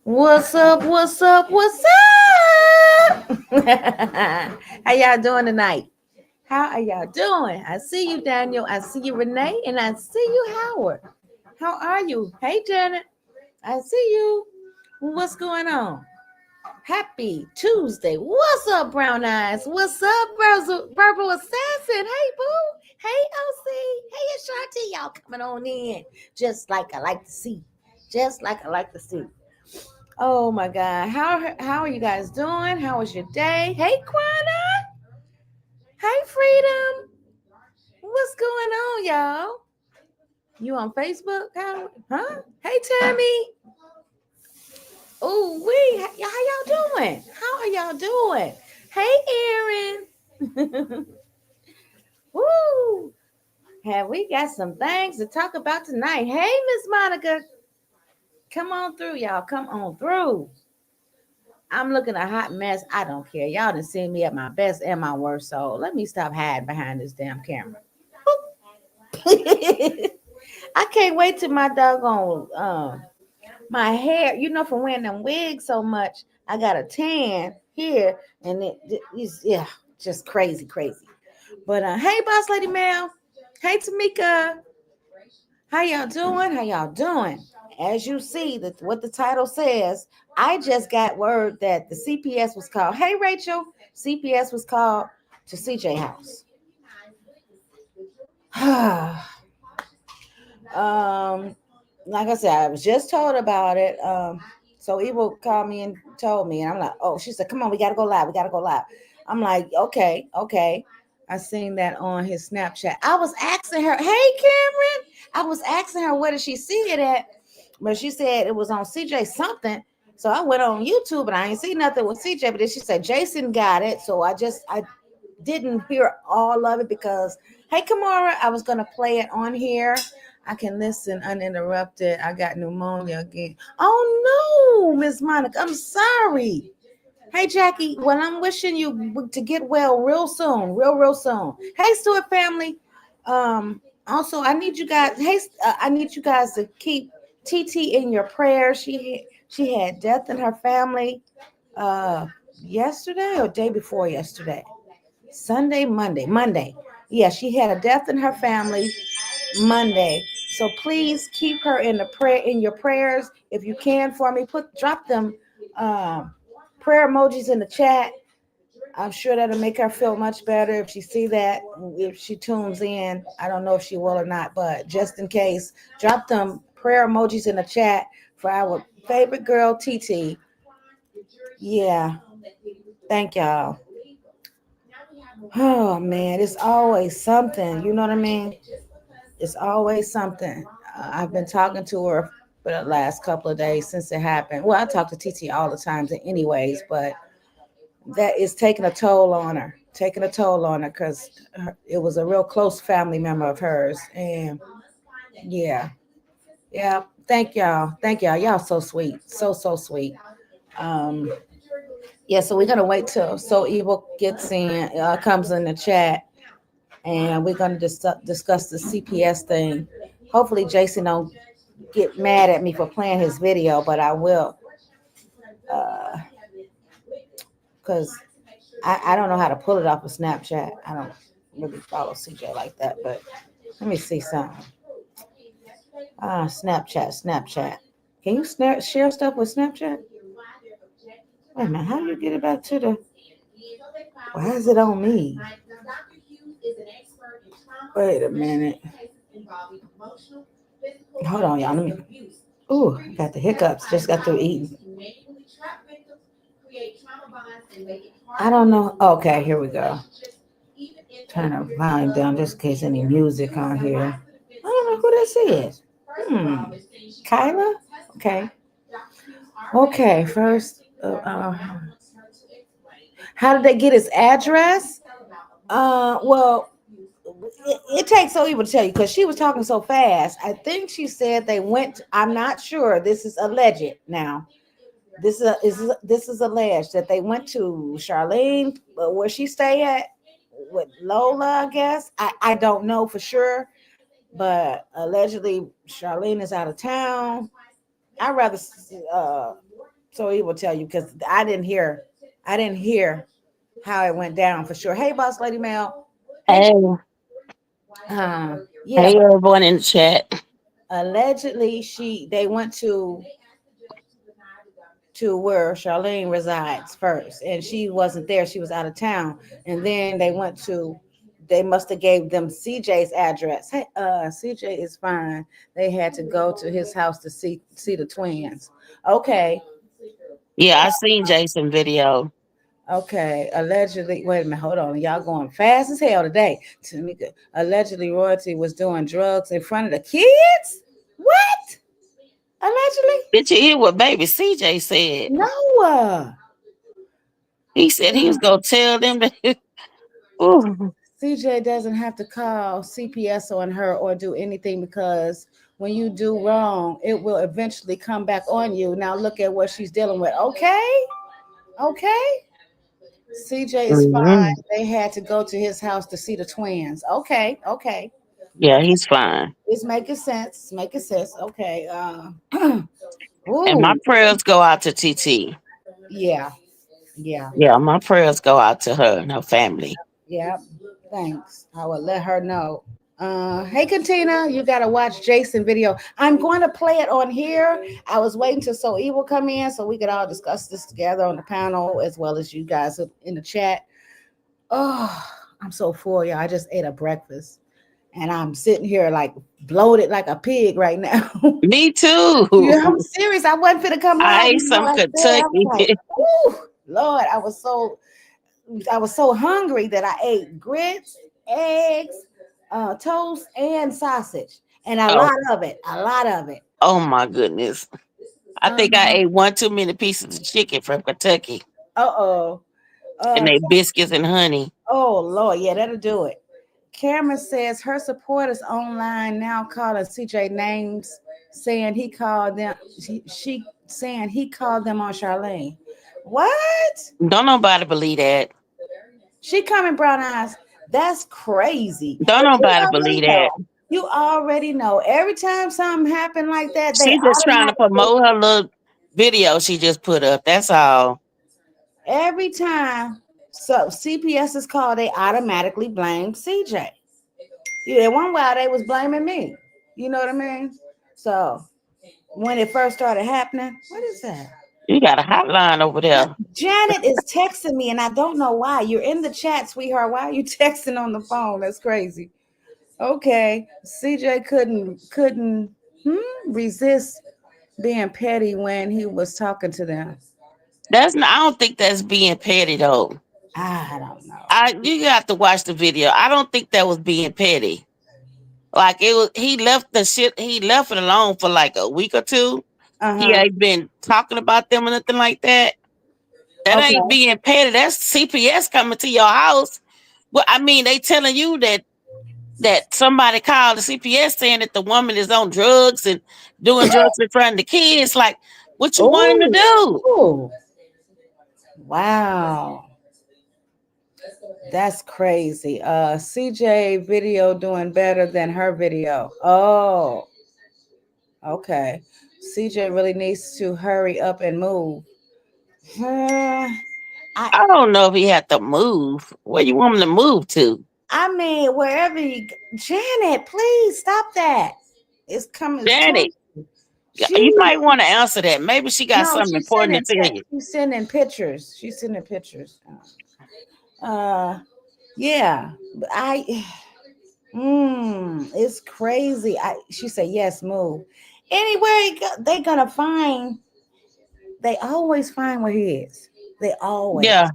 What's up? What's up? What's up? How y'all doing tonight? How are y'all doing? I see you, Daniel. I see you, Renee, and I see you, Howard. How are you? Hey, Janet. I see you. What's going on? Happy Tuesday. What's up, Brown Eyes? What's up, Purple Assassin? Hey, boo. Hey, OC. Hey, Ashanti. Y'all coming on in. Just like I like to see. Just like I like to see. Oh my God. How are you guys doing? How was your day? Hey, Quana. Hey, Freedom. What's going on, y'all? You on Facebook? Huh? Hey, Tammy. Oh, how y'all doing? How are y'all doing? Hey, Aaron. Woo. Have we got some things to talk about tonight? Hey, Miss Monica. Come on through, y'all. Come on through. I'm looking a hot mess. I don't care. Y'all done seen me at my best and my worst. So let me stop hiding behind this damn camera. I can't wait till my doggone my hair. You know, from wearing them wigs so much, I got a tan here, and it's just crazy, crazy. But hey, boss lady Mel. Hey, Tamika. How y'all doing? How y'all doing? As you see, that what the title says, I just got word that the CPS was called. Hey, Rachel, CPS was called to CJ house. Like I said, I was just told about it. So Evil called me and told me, and I'm like, oh, she said, come on, we gotta go live. We gotta go live. I'm like, okay, okay. I seen that on his Snapchat. I was asking her, hey, Cameron. I was asking her where did she see it at, but she said it was on CJ something. So I went on YouTube and I ain't see nothing with CJ, but then she said Jason got it. So I didn't hear all of it because, hey, Kamara, I was gonna play it on here. I can listen uninterrupted. I got pneumonia again. Oh no, Miss Monica, I'm sorry. Hey Jackie, well I'm wishing you to get well real soon, real soon. Hey Stewart family. Also I need you guys. Hey, I need you guys to keep TT in your prayers. She had death in her family. Yesterday or day before yesterday. Sunday, Monday. Yeah, she had a death in her family Monday. So please keep her in your prayers if you can for me. Drop them prayer emojis in the chat. I'm sure that'll make her feel much better if she see that. If she tunes in, I don't know if she will or not, but just in case, drop them prayer emojis in the chat for our favorite girl TT. Yeah, thank y'all. Oh man, it's always something. You know what I mean? It's always something. I've been talking to her for the last couple of days since it happened. Well, I talk to TT all the time, anyways, but that is taking a toll on her. Taking a toll on her because it was a real close family member of hers, and yeah, yeah. Thank y'all. Thank y'all. Y'all so sweet. So sweet. Um, yeah. So we're gonna wait till So Evil gets in, comes in the chat, and we're going to discuss the CPS thing. Hopefully, Jason don't get mad at me for playing his video, but I will, because I don't know how to pull it off of Snapchat. I don't really follow CJ like that, but let me see something. Snapchat. Can you share stuff with Snapchat? Wait a minute, how do you get it back to the? Why is it on me? Wait a minute. Hold on, y'all. Let me. Ooh, got the hiccups. Just got through eating. I don't know. Okay, here we go. Turn the volume down just in case any music on here. I don't know who this is. Kyla? Okay. Okay, first. How did they get his address? Well, it takes so evil to tell you because she was talking so fast. I think she said they went. I'm not sure. This is alleged now. This is alleged that they went to Charlene, where she stay at with Lola. I guess I don't know for sure, but allegedly Charlene is out of town. I rather So he will tell you because I didn't hear how it went down for sure. Hey, boss lady Mel. Hey, Hey, yeah, hey, but everyone in the chat. allegedly they went to where Charlene resides first, and she wasn't there. She was out of town, and then they went to. They must have gave them CJ's address. Hey, CJ is fine. They had to go to his house to see the twins. Okay, Yeah, I seen Jason video. okay. Allegedly, wait a minute, hold on. Y'all going fast as hell today. Tamika, allegedly, Royalty was doing drugs in front of the kids. What? Allegedly? Did you hear what baby CJ said? No. He said he was gonna tell them that. Ooh, CJ doesn't have to call CPS on her or do anything because when you do wrong, it will eventually come back on you. Now look at what she's dealing with. Okay, okay. CJ is mhm. fine. They had to go to his house to see the twins. Okay, okay. Yeah, he's fine. It's making sense. It's making sense. Okay. And my Ooh, prayers go out to TT. yeah, yeah, Yeah, my prayers go out to her and her family. yeah. Thanks. I will let her know. Hey, Katina, you gotta watch Jason video. I'm going to play it on here. I was waiting till So Evil come in so we could all discuss this together on the panel as well as you guys in the chat. Oh, I'm so full, y'all. I just ate a breakfast and I'm sitting here like bloated like a pig right now. Me too. Yeah, I'm serious. I wasn't fit to come I live ate until some I said I was Kentucky. like, "Ooh, Lord!" I was so hungry that I ate grits, eggs, toast, and sausage, and a Oh, lot of it. A lot of it. oh my goodness. I think I Uh ate one too many pieces of chicken from Kentucky oh. and Uh they biscuits and honey. oh Lord, yeah, that'll do it. Cameron says her supporters online now calling CJ names, saying he called them. She saying he called them on Charlene. What? Don't nobody believe that. She coming brown eyes. That's crazy. Don't But you nobody already believe that. know. You already know. Every time something happen like that, they She just trying to automatically. promote her little video she just put up. That's all. Every time so CPS is called, they automatically blame CJ. Yeah, one while they was blaming me. You know what I mean? So when it first started happening, what is that? You got a hotline over there. Janet is texting me, and I don't know why. You're in the chat, sweetheart. Why are you texting on the phone? That's crazy. Okay, CJ couldn't resist being petty when he was talking to them. That's not, I don't think that's being petty though. I don't know. I you got to watch the video. I don't think that was being petty. Like it was he left the shit he left it alone for like a week or two. Uh He huh. ain't been talking about them or nothing like that. That ain't Okay. being petty. That's CPS coming to your house. Well, I mean, they telling you that somebody called the CPS saying that the woman is on drugs and doing drugs in front of the kids. Like, what you want him to Oh, do? oh, wow. That's crazy. CJ video doing better than her video. Oh, okay. CJ really needs to hurry up and move. I I don't know if he had to move. Where you want him to move to? I mean, wherever you, Janet, please stop that. It's coming. It's Janet, too. you She might want to answer that. Maybe she got no, something important to tell you. she's sending pictures. She's sending pictures. Uh, yeah, but it's crazy. She said yes, move. Anywhere he go, they gonna find. They always find where he is. They always. Yeah,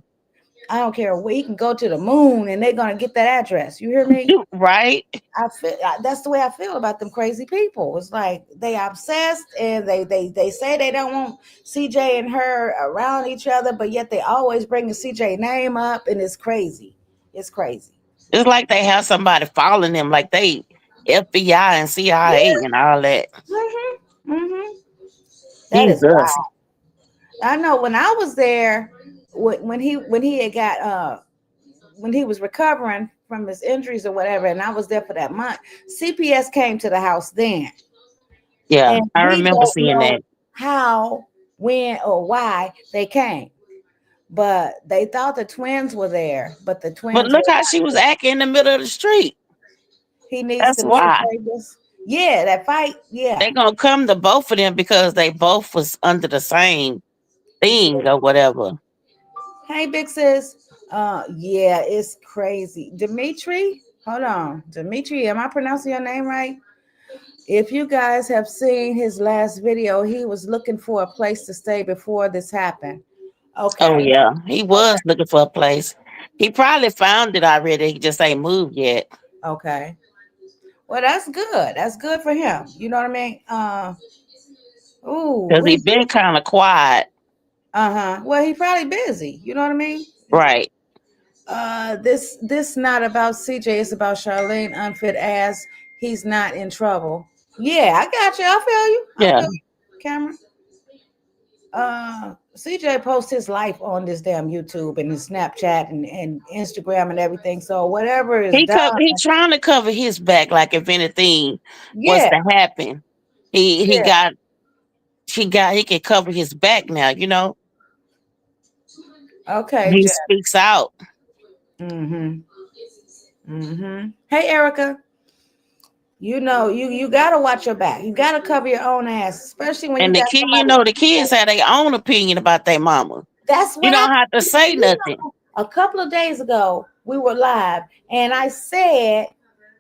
I don't care where he can go to the moon, and they're gonna get that address. You hear me? right. That's the way I feel about them crazy people. It's like they obsessed and they say they don't want CJ and her around each other, but yet they always bring the CJ name up, and it's crazy. It's crazy. It's like they have somebody following them, like they FBI and CIA Yeah. and all that. Mm-hmm. That is Jesus. wild. I know when I was there, when he had got when he was recovering from his injuries or whatever, and I was there for that month. CPS came to the house then, Yeah, and I we remember don't seeing know that. how. when or why they came. But they thought the twins were there, but the But twins look were how not she was there. acting in the middle of the street. He needs That's to why maintain this. Yeah, that fight. they Yeah. gonna come to both of them because they both was under the same thing or whatever. Hey, big sis. Yeah, it's crazy. Dimitri, hold on. Dimitri, am I pronouncing your name right? If you guys have seen his last video, he was looking for a place to stay before this happened. Oh Okay. yeah, he was looking for a place. He probably found it already. He just ain't moved yet Okay. Well, that's good. That's good for him. You know what I mean? Ooh, because he been kind of quiet. uh-huh. Well, he probably busy. You know what I mean? Right? This not about CJ. It's about Charlene unfit ass. He's not in trouble. Yeah, I got you. I feel you. I Yeah. feel you, Cameron. CJ posts his life on this damn YouTube and his Snapchat and Instagram and everything. So whatever is done, He trying to cover his back, like if anything was yeah, to happen, he yeah. got he can cover his back now. You know, Okay, he Jeff. speaks out, Mm-hmm. Mm-hmm. Hey, Erica. You know, you gotta watch your back. You gotta cover your own ass, especially when you and got somebody. the kids have their own opinion about their mama. That's You what I. don't have to say You nothing. know, a couple of days ago, we were live, and I said,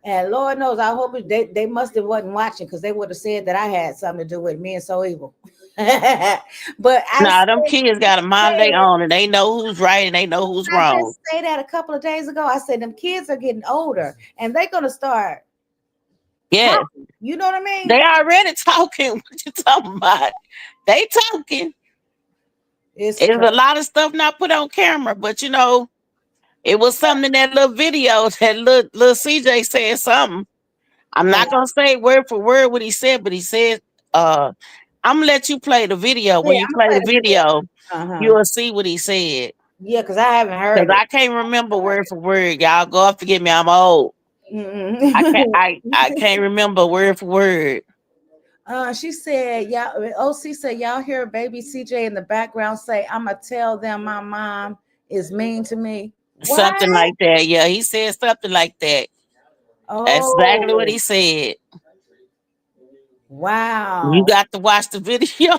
and Lord knows, I hope they must have wasn't watching because they would have said that I had something to do with me and so evil. But Nah, them kids got a mind of their own, and they know who's right and they know who's I wrong. just say that a couple of days ago. I said them kids are getting older, and they're gonna start Yes, talking. You know what I mean? they already talking. What you talking about? They talking. It's There's crazy. a lot of stuff not put on camera, but you know, it was something in that little video that little CJ said something. I'm Uh, not gonna say word for word what he said, but he said, I'm gonna let you play the video. yeah, When you I'm gonna play play the the video. video, Uh huh. you'll see what he said. Yeah, because I haven't Because heard it. I can't remember word for word. Y'all go up forgive me, I'm old. Mm-mm. I can't remember word for word. She said, "Yeah." OC said, "Y'all hear baby CJ in the background say, I'ma tell them my mom is mean to me.' Something What? like that. Yeah, he said something like that. That's exactly what Oh, he said. You wow. got to watch the video.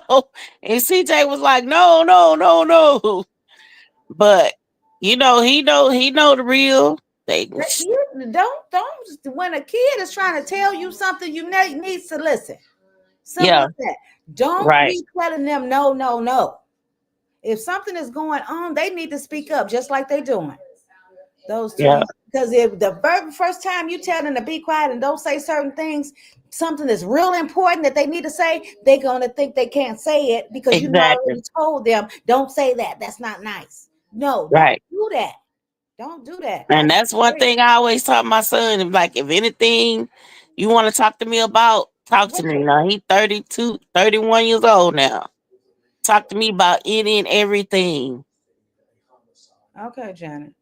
And CJ was like, no, no, no, no. But he know the real. They You don't. When a kid is trying to tell you something, you needs to listen. Simple yeah, as that. Don't right. be telling them no, no, no. If something is going on, they need to speak up, just like they're doing. Those Yeah, twins. Because if the very first time you tell them to be quiet and don't say certain things, something that's real important that they need to say, they're gonna think they can't say it because you exactly. already told them, don't say that. That's not nice. No, don't Right. do that. Don't do that. And That's that's one crazy. thing I always tell my son. Like, if anything you want to talk to me about, talk to me. Now he 32, 31 years old now. Talk to me about any and everything. Okay, Janet.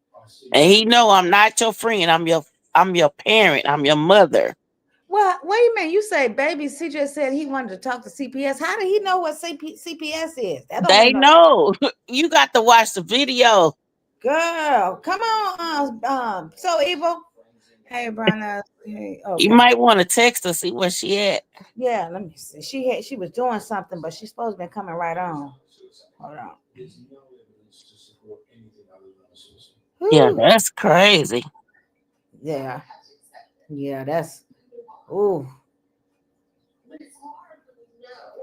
And he know I'm not your friend. I'm your parent. I'm your mother. Well, wait a minute. You say baby CJ said he wanted to talk to CPS. How did he know what CPS is? That don't make They no know. You got to watch the video. girl. Come on, so evil. Hey, Brianna. Hey, You okay. might want to text her, see where she at. Yeah, let me see. She was doing something, but she's supposed to be coming right on. Hold on. Yeah, Whew. that's crazy. Yeah, yeah, that's ooh.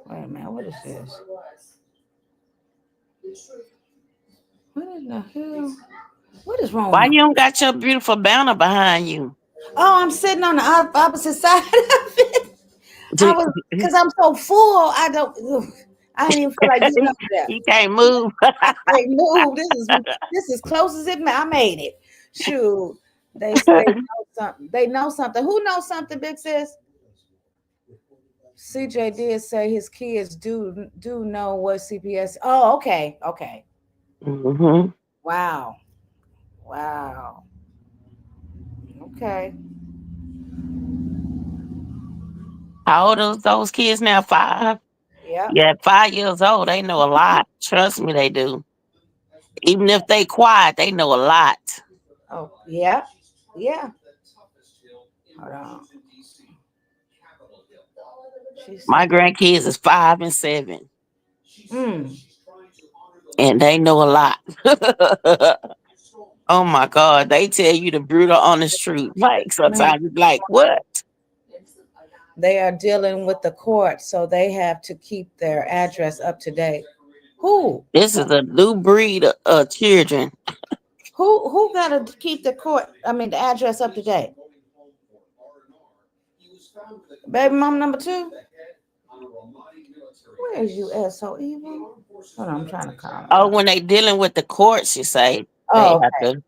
Wait a minute, what is this? What in the hell? What is wrong with Why my? you don't got your beautiful banner behind you? Oh, I'm sitting on the opposite side of it. I was because I'm so full. I don't. Ugh, I didn't even feel like getting up there. You can't move. I can't move. This is close as it. I made it. Shoot, they know something. They know something. Who knows something? Big sis. CJ did say his kids do know what CPS. Oh, okay, okay. hmm Wow, wow. Okay. How old are those kids now? 5? Yep. Yeah, at 5 years old, they know a lot. Trust me, they do. Even if they quiet, they know a lot. Oh, yeah. Yeah. Hold on. She My said, grandkids is 5 and 7, mm, and they know a lot. Oh my God, they tell you the brutal honest truth. Like man, sometimes it's like, what? they are dealing with the court, so they have to keep their address up to date. Who? This is a new breed of children. Who got to keep the court? I mean, the address up to date. Baby mom number two. Where is you at? So evil. Hold on, I'm trying to call Oh, her. when they dealing with the courts, you say they Oh, have okay. to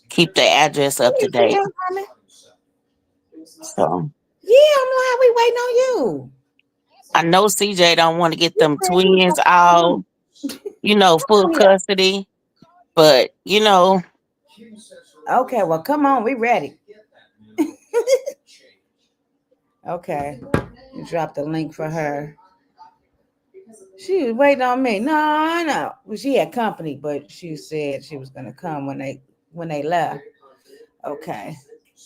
keep their address up to You see date. him coming? So Yeah, I'm like, we waiting on you. I know CJ don't want to get You them said you was twins gonna all, full come here. custody. But Okay, well, come on, we ready. Okay, you dropped the link for her. She was waiting on me. No, I know. Well, she had company, but she said she was gonna come when they left. Okay.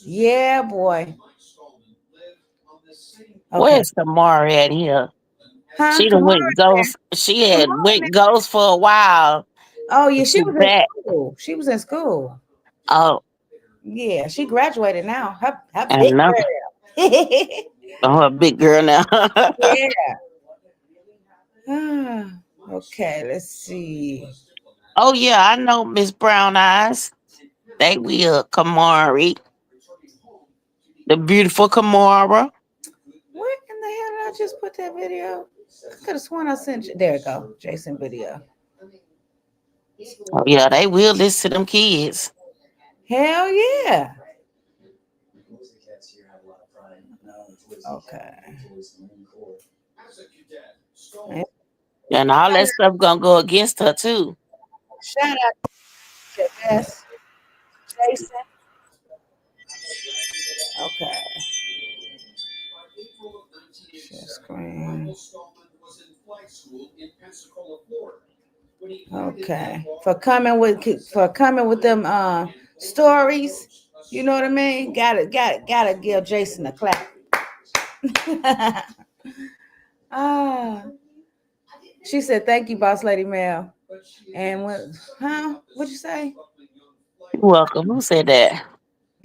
Yeah, boy. Okay. where's Tamara at here? Huh? She done Kamara went there. ghost. She had Kamara. went ghost for a while, Oh yeah, but she she was in back. school. She was in school. Oh, Yeah, she graduated now. Her and big no, girl. oh, a big girl now. Yeah. Ah, okay, let's see. Oh yeah, I know Miss Brown Eyes. They will Kamari, the beautiful Kamara. Where in the hell did I just put that video? I could have sworn I sent you. There it go. Jason video. Oh yeah, they will listen to them kids. Hell yeah. Okay. And And all that stuff gonna go against her too. shout out to Jess, Jason. Okay. Share screen. Okay. For coming with them stories. You know what I mean? Gotta give Jason a clap. Ah, she said, "Thank you, boss lady Mel." And what? Huh? What'd you say, You're welcome. Who said that?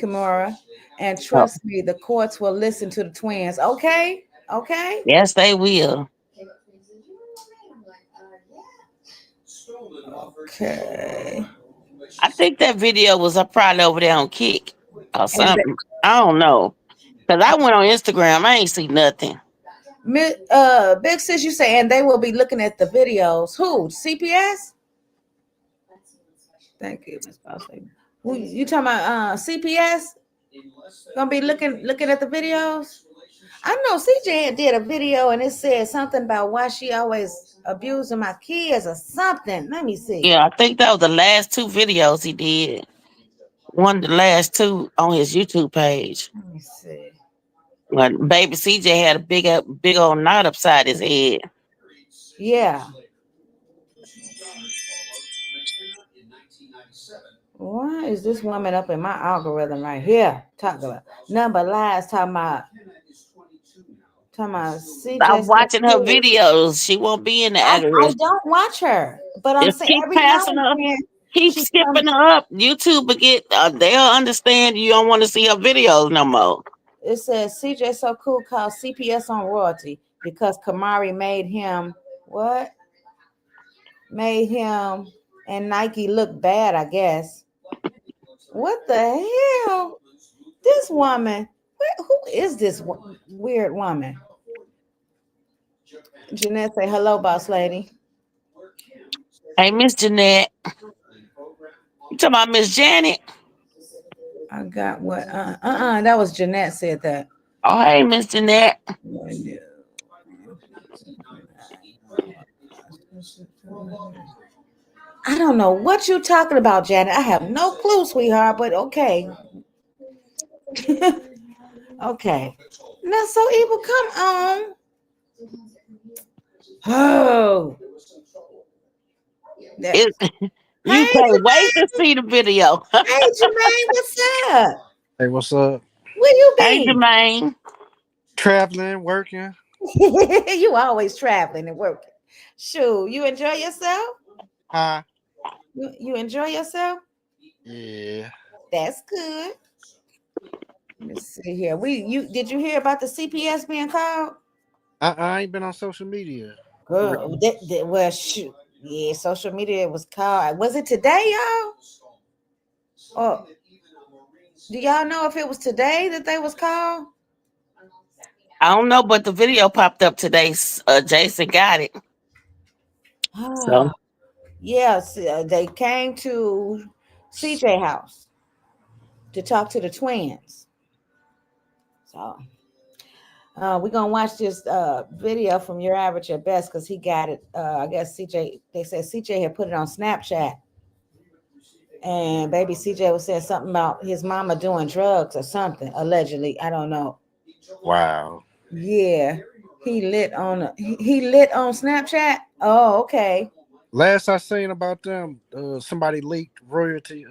Kimura? And Oh, trust me, the courts will listen to the twins. Okay, okay, yes, they will. okay. I think that video was probably over there on Kick or And something. I don't know. Cause I went on Instagram, I ain't see nothing. Big sis, you say, and they will be looking at the videos. Who? CPS? Thank you, Miss Boss Lady. Who you talking about? CPS gonna be looking at the videos. I know CJ did a video and it said something about why she always abusing my kids or something. Let me see. Yeah, I think that was the last two videos he did. One of the last two on his YouTube page. Let me see. When baby CJ had a big old knot upside his head. Yeah. Why is this woman up in my algorithm right here? Talk about number lies. Talking about Stop CJ so watching her cool. videos. She won't be in the I algorithm. don't watch her, but I'm Just saying keep every now passing and her. then Keep she comes. skipping her up. YouTube will get. They'll understand you don't want to see her videos no more. It says CJ so cool called CPS on royalty because Kamari made him what? Made him and Nike look bad, I guess. What the hell? This woman, who is this weird woman? Jeanette say hello, boss lady. Hey, Miss Jeanette. You talking about Miss Janet? I got what? That was Jeanette said that. Oh, hey, Miss Jeanette. I don't know what you talking about, Janet. I have no clue, sweetheart. But okay, okay. Not so evil. Come on. Oh, that. It, you Hey, can't wait to Jermaine. see the video. Hey, Jermaine, what's up? Hey, what's up? Where you Hey, been? Jermaine. Traveling, working. You always traveling and working. Shoot, you enjoy yourself? Hi. You enjoy yourself? Yeah. That's good. Let's see here. You did you hear about the CPS being called? I ain't been on social media. Girl, well, shoot. Yeah, social media was called. Was it today, y'all? Oh, do y'all know if it was today that they was called? I don't know, but the video popped up today. Jason got it. So, Yes, they came to CJ house to talk to the twins. So we're gonna watch this video from Your Average at Best because he got it. I guess CJ. They said CJ had put it on Snapchat, and baby CJ was saying something about his mama doing drugs or something allegedly. I don't know. Wow. Yeah, he lit on Snapchat. Oh, okay. Last I seen about them, somebody leaked royalty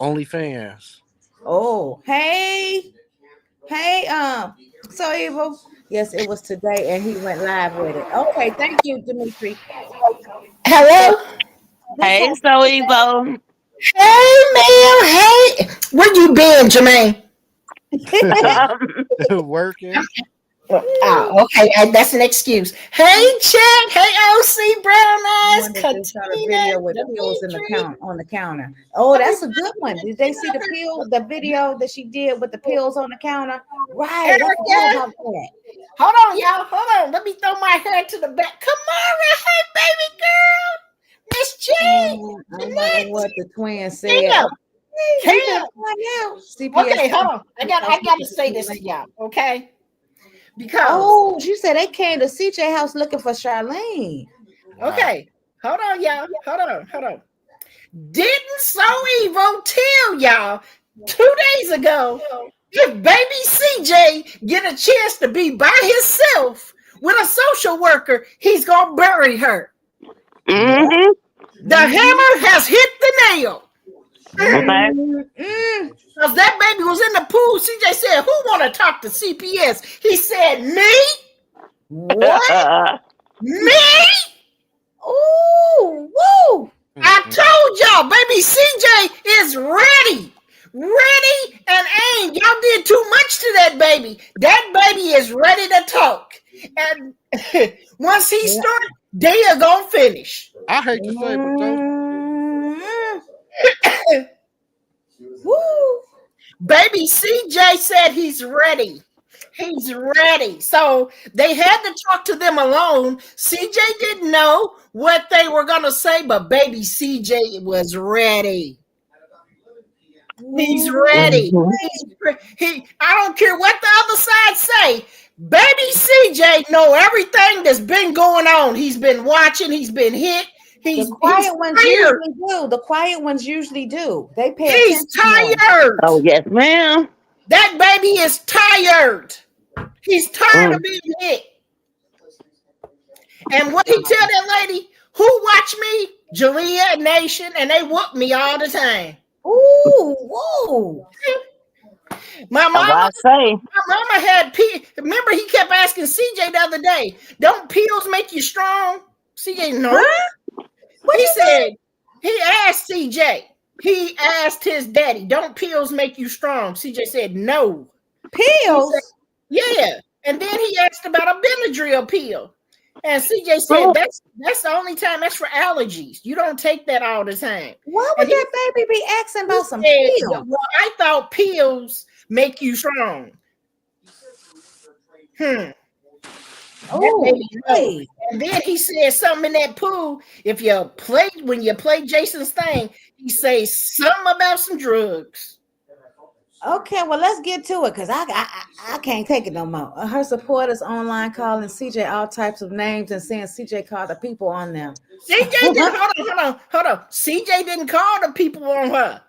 OnlyFans. Oh, hey, hey, so evil. Yes, it was today, and he went live with it. Okay, thank you, Dimitri. So Hello? this hey, has so Evo. Hey, ma'am. Hey. Where you been, Jermaine? Working. Okay. That's an excuse. Hey, Chad. Hey, OC, Brown Eyes, one that they shot a Katina, video with pills in the Dimitri, on the counter. Oh, that's a everybody, good one. Did they see the video that she did with the pills on the counter? Right, I forgot Erica. about that. Hold on, y'all. Hold on. Let me throw my hair to the back. Kamara. Hey, baby girl. Miss J. I wonder Jeanette. what the twins said. Kim. Okay, we Kim. gonna find out. CPS. Okay, hold on. I gotta say this to y'all, okay? Because Oh, she said they came to CJ house looking for Charlene. Wow. okay, hold on, y'all. Hold on. Didn't So Evo tell y'all 2 days ago if baby CJ get a chance to be by himself with a social worker, he's gonna bury her. Yeah. Mm-hmm. The hammer has hit the nail. Okay. Because that baby was in the pool. CJ said, who want to talk to CPS? He said, me? What? Me? Ooh, woo. I told y'all, baby CJ is ready. Ready and aimed. Y'all did too much to that baby. That baby is ready to talk. And once he Yeah. starts, they are going to finish. I hate to say, but those. Mm. Woo. Baby CJ said he's ready. He's ready. So they had to talk to them alone. CJ didn't know what they were going to say, but baby CJ was ready. He's ready. Mm-hmm. I don't care what the other side say. Baby CJ know everything that's been going on. He's been watching. He's been hit. The He's quiet ones tired. usually do. The quiet ones usually do. They pay He's attention more. tired. Oh, yes, ma'am. That baby is tired. He's tired of Mm. being hit. And what he tell that lady, who watch me? Jalea Nation, and they whoop me all the time. Ooh, whoa. My That's what mama, I say. my mama had remember he kept asking CJ the other day, don't pills make you strong? CJ, no. Huh? What He he said, say? he asked CJ, he asked his daddy, don't pills make you strong? CJ said, no. He said, Pills? yeah. And then he asked about a Benadryl pill. And CJ said, Oh, that's the only time, that's for allergies. You don't take that all the time. Why would And that baby be asking he about some said, pills? well, I thought pills make you strong. That Oh, baby know. hey. And then he said something in that pool. If you play when you play Jason's thing, he says something about some drugs. Okay, well, let's get to it because I can't take it no more. Her supporters online calling CJ all types of names and saying CJ called the people on them. CJ didn't hold on. CJ didn't call the people on her.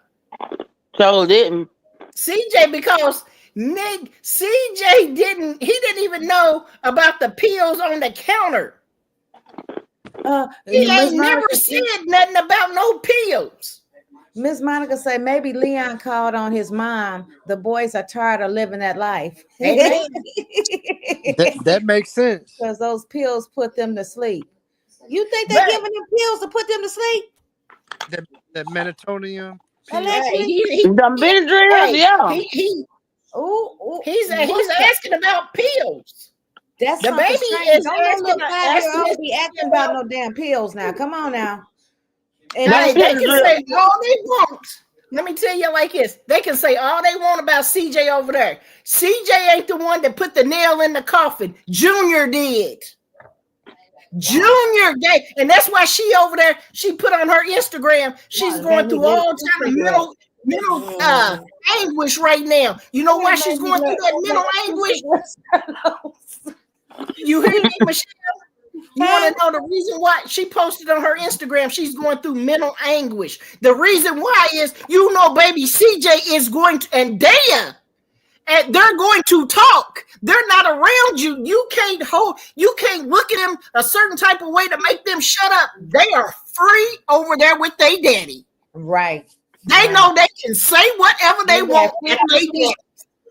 so didn't. CJ because Nick, CJ didn't even know about the pills on the counter. He Miss ain't never Monica, said nothing about no pills. Miss Monica say maybe Leon called on his mom. The boys are tired of living that life. Amen. That makes sense. Because those pills put them to sleep. You think they're But giving them pills to put them to sleep? That melatonin pill. hey, Allegedly. The Benadryls, hey, yeah. he's asking about pills. That's The something baby strange. is Don't no asking little 5-year-old his be asking about no damn pills now. Come on now. And Them Hey, that's they can Benadryls. say all they want. Let me tell you like this. They can say all they want about CJ over there. CJ ain't the one that put the nail in the coffin. Junior did. Junior did. And that's why she over there, she put on her Instagram, she's going through all kind of mental anguish right now. You know why she's going through that mental anguish? You hear me, Michelle? You want to know the reason why she posted on her Instagram? She's going through mental anguish. The reason why is, you know, baby CJ is going to, and Daya, and they're going to talk. They're not around you. You can't look at them a certain type of way to make them shut up. They are free over there with their daddy. Right. They know they can say whatever they want, and they did.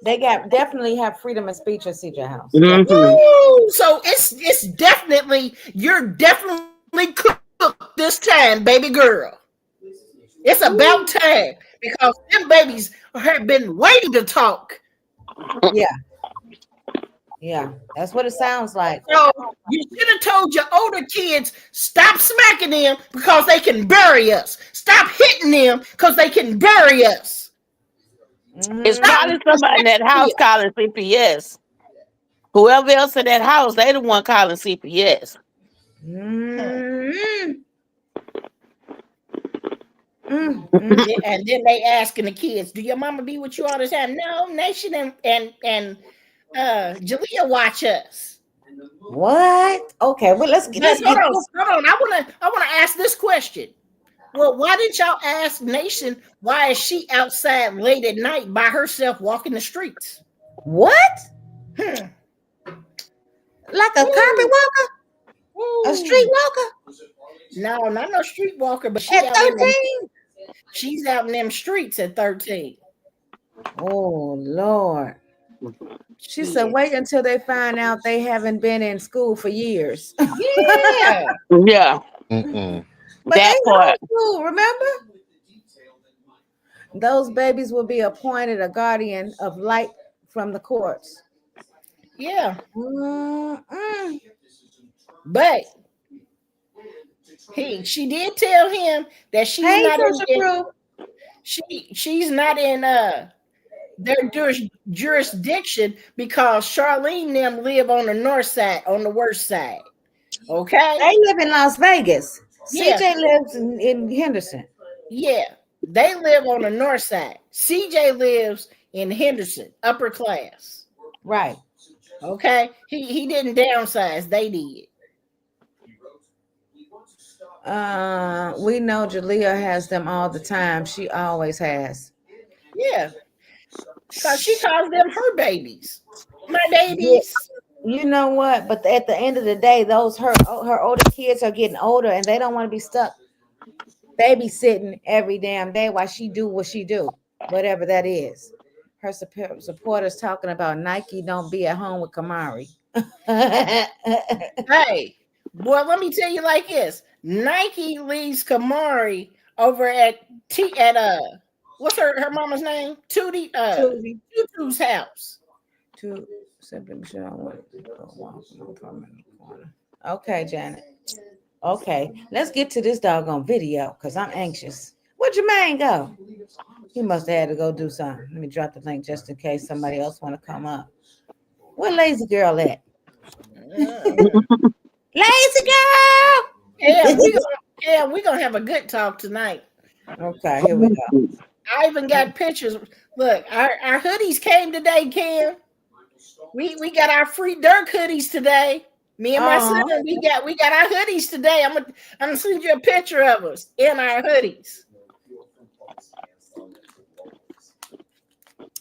They definitely have freedom of speech at CJ House. Mm-hmm. Woo! So it's definitely, you're definitely cooked this time, baby girl. It's about time, because them babies have been waiting to talk. Yeah, that's what it sounds like. So you should have told your older kids, stop smacking them because they can bury us. Stop hitting them because they can bury us. It's Mm, probably somebody in that house calling CPS. Whoever else in that house, they the one calling CPS. mm, And then they asking the kids, do your mama be with you all the time? No, Nation and Jalea watch us. What? Okay, well let's get Hold on. I wanna ask this question. Well, why didn't y'all ask Nation why is she outside late at night by herself walking the streets? what? Hmm. Like a carpet walker? A street walker? No, not no street walker, but At 13? She's out in them streets at 13. Oh Lord. She said, wait until they find out they haven't been in school for years. Yeah. Yeah. Mm-mm. But That they part. homeschool, remember? Those babies will be appointed a guardian of light from the courts. Yeah. Mm-mm. But she did tell him that she's Hey, not Social in Crew. she's not in their jurisdiction, because Charlene and them live on the north side, on the worst side. Okay. They live in Las Vegas. Yeah. CJ lives in Henderson. Yeah. They live on the north side. CJ lives in Henderson, upper class. Right. Okay. He didn't downsize. They did. We know Jalea has them all the time. She always has. Yeah. Because she calls them her babies. My babies. You know what? But at the end of the day, those her older kids are getting older, and they don't want to be stuck babysitting every damn day while she do what she do, whatever that is. Her supporters talking about Nike don't be at home with Kamari. Hey, boy, let me tell you like this. Nike leaves Kamari over at what's her mama's name? Tutu's house. To simply Michelle. Okay, Janet. Okay, let's get to this doggone video because I'm anxious. Where'd Jermaine go? He must have had to go do something. Let me drop the link just in case somebody else want to come up. Where Lazy Girl at? Lazy Girl! Yeah, we're gonna have a good talk tonight. Okay, here we go. I even got pictures. Look, our hoodies came today, Cam. We got our free Dirk hoodies today. Me and my son, we got our hoodies today. I'm gonna send you a picture of us in our hoodies.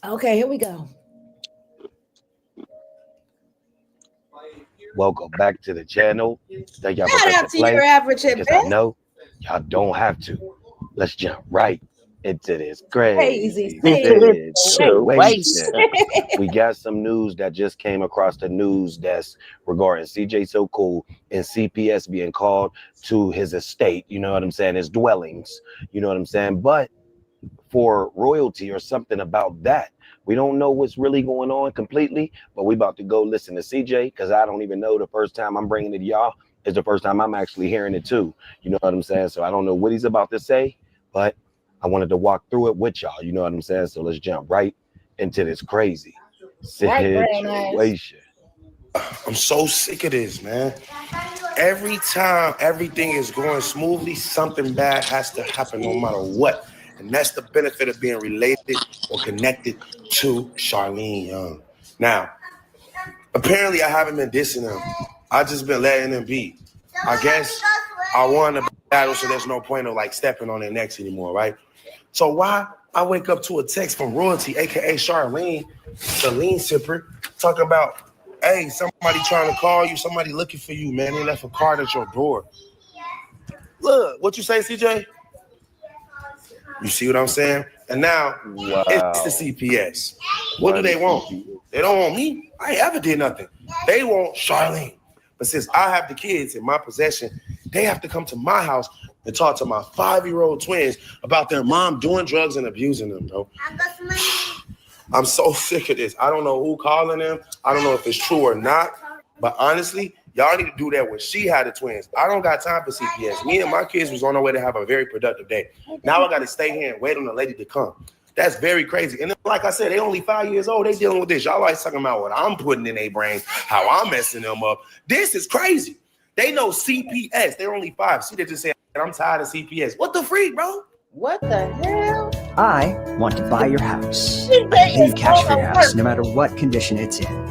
Okay, here we go. Welcome back to the channel. Thank y'all for Shout pressing out to play your average because I event. know y'all don't have to. Let's jump right into this Crazy crazy situation. Situation. We got some news that just came across the news desk regarding CJ So Cool and CPS being called to his estate. You know what I'm saying? His dwellings. You know what I'm saying? But for royalty or something about that. We don't know what's really going on completely, but we about to go listen to CJ because I don't even know the first time I'm bringing it to y'all is the first time I'm actually hearing it too. You know what I'm saying? So I don't know what he's about to say, but I wanted to walk through it with y'all. You know what I'm saying? So let's jump right into this crazy situation. I'm so sick of this, man. Every time everything is going smoothly, something bad has to happen no matter what. And that's the benefit of being related or connected to Charlene Young. Now, apparently I haven't been dissing them. I just been letting them be. I guess I won the battle, so there's no point of like stepping on their necks anymore, right? So why I wake up to a text from Royalty, aka Charlene, the lean sipper, talking about, hey, somebody trying to call you, somebody looking for you, man. They left a card at your door. Look, what you say, CJ? You see what I'm saying? And now it's the CPS. What do they want? They don't want me. I ain't ever did nothing. They want Charlene. But since I have the kids in my possession, they have to come to my house and talk to my 5-year-old twins about their mom doing drugs and abusing them, bro. I'm so sick of this. I don't know who calling them. I don't know if it's true or not. But honestly, y'all need to do that when she had the twins. I don't got time for CPS. Me and my kids was on our way to have a very productive day. Now I got to stay here and wait on the lady to come. That's very crazy. And then, like I said, they only 5 years old. They dealing with this. Y'all always talking about what I'm putting in their brains, how I'm messing them up. This is crazy. They know CPS. They're only 5. See, they just say, I'm tired of CPS. What the freak, bro? What the hell? I want to buy your house. Pay you cash for your house, no matter what condition it's in.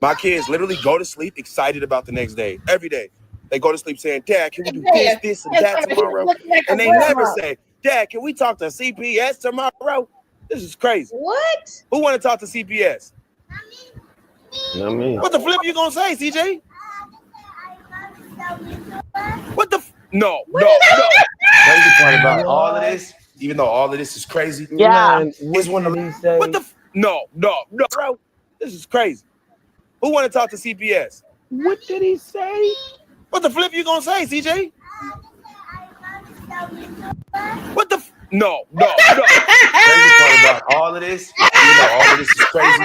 My kids literally go to sleep excited about the next day. Every day. They go to sleep saying, Dad, can we do this, and that tomorrow? And they never say, Dad, can we talk to CPS tomorrow? This is crazy. What? Who want to talk to CPS? You know what I mean? What the flip you gonna say, CJ? What the? No. Crazy part about all of this, even though all of this is crazy, Yeah. is when he say, what the? No, bro. This is crazy. Who want to talk to CPS? What did he say? What the flip you gonna say, CJ? What the? No. Crazy part about all of this, even though all of this is crazy,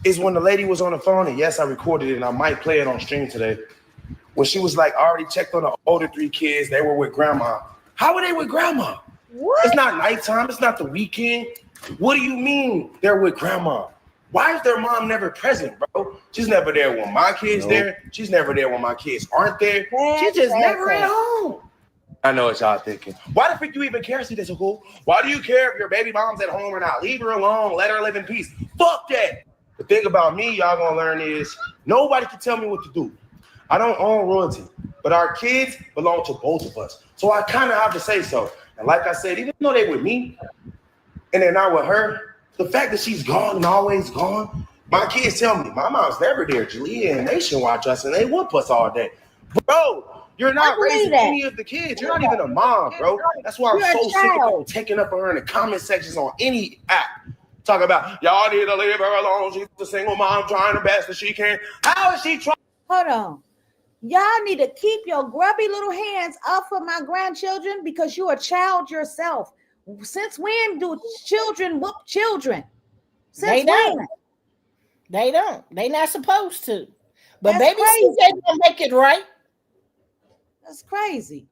is when the lady was on the phone, and yes, I recorded it, and I might play it on stream today. When she was like, I already checked on the older 3 kids, they were with grandma. How are they with grandma? What? It's not nighttime, it's not the weekend. What do you mean they're with grandma? Why is their mom never present, bro? She's never there when my kids there. She's never there when my kids aren't there. She's just never at home. I know what y'all thinking. Why the freak you even care, see this so cool? Why do you care if your baby mom's at home or not? Leave her alone, let her live in peace. Fuck that. The thing about me, y'all gonna learn is nobody can tell me what to do. I don't own royalty, but our kids belong to both of us. So I kind of have to say so. And like I said, even though they with me and they're not with her, the fact that she's gone and always gone, my kids tell me, my mom's never there. Jalea and Nation watch us and they whoop us all day. Bro, you're not raising any of the kids. You're not even a mom, bro. That's why I'm so sick of people taking up for her in the comment sections on any app. Talk about, y'all need to leave her alone. She's a single mom trying the best that she can. How is she trying? Hold on. Y'all need to keep your grubby little hands off of my grandchildren because you're a child yourself. Since when do children whoop children? Since when? They don't. They not supposed to. But That's baby, crazy. they gonna make it right. That's crazy.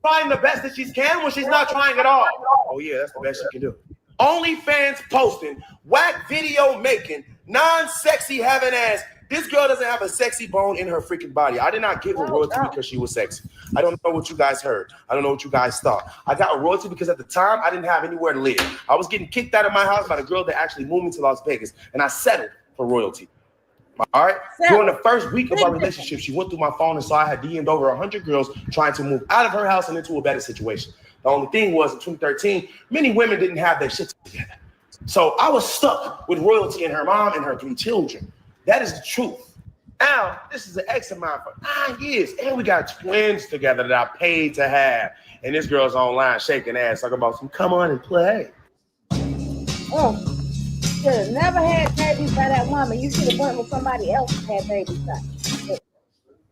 Trying the best that she can when she's not trying at all. Oh yeah, that's the best she can do. OnlyFans posting, whack video making, non-sexy having ass. This girl doesn't have a sexy bone in her freaking body. I did not give her royalty because she was sexy. I don't know what you guys heard. I don't know what you guys thought. I got a royalty because at the time, I didn't have anywhere to live. I was getting kicked out of my house by the girl that actually moved me to Las Vegas, and I settled for royalty. All right? During the first week of our relationship, she went through my phone and saw I had DM'd over 100 girls trying to move out of her house and into a better situation. The only thing was in 2013, many women didn't have their shit together. So I was stuck with royalty and her mom and her 3 children. That is the truth. Now, this is an ex of mine for 9 years, and we got twins together that I paid to have. And this girl's online shaking ass, talking about some come on and play. Oh, should have never had babies by that woman. You should have went with somebody else and had babies by.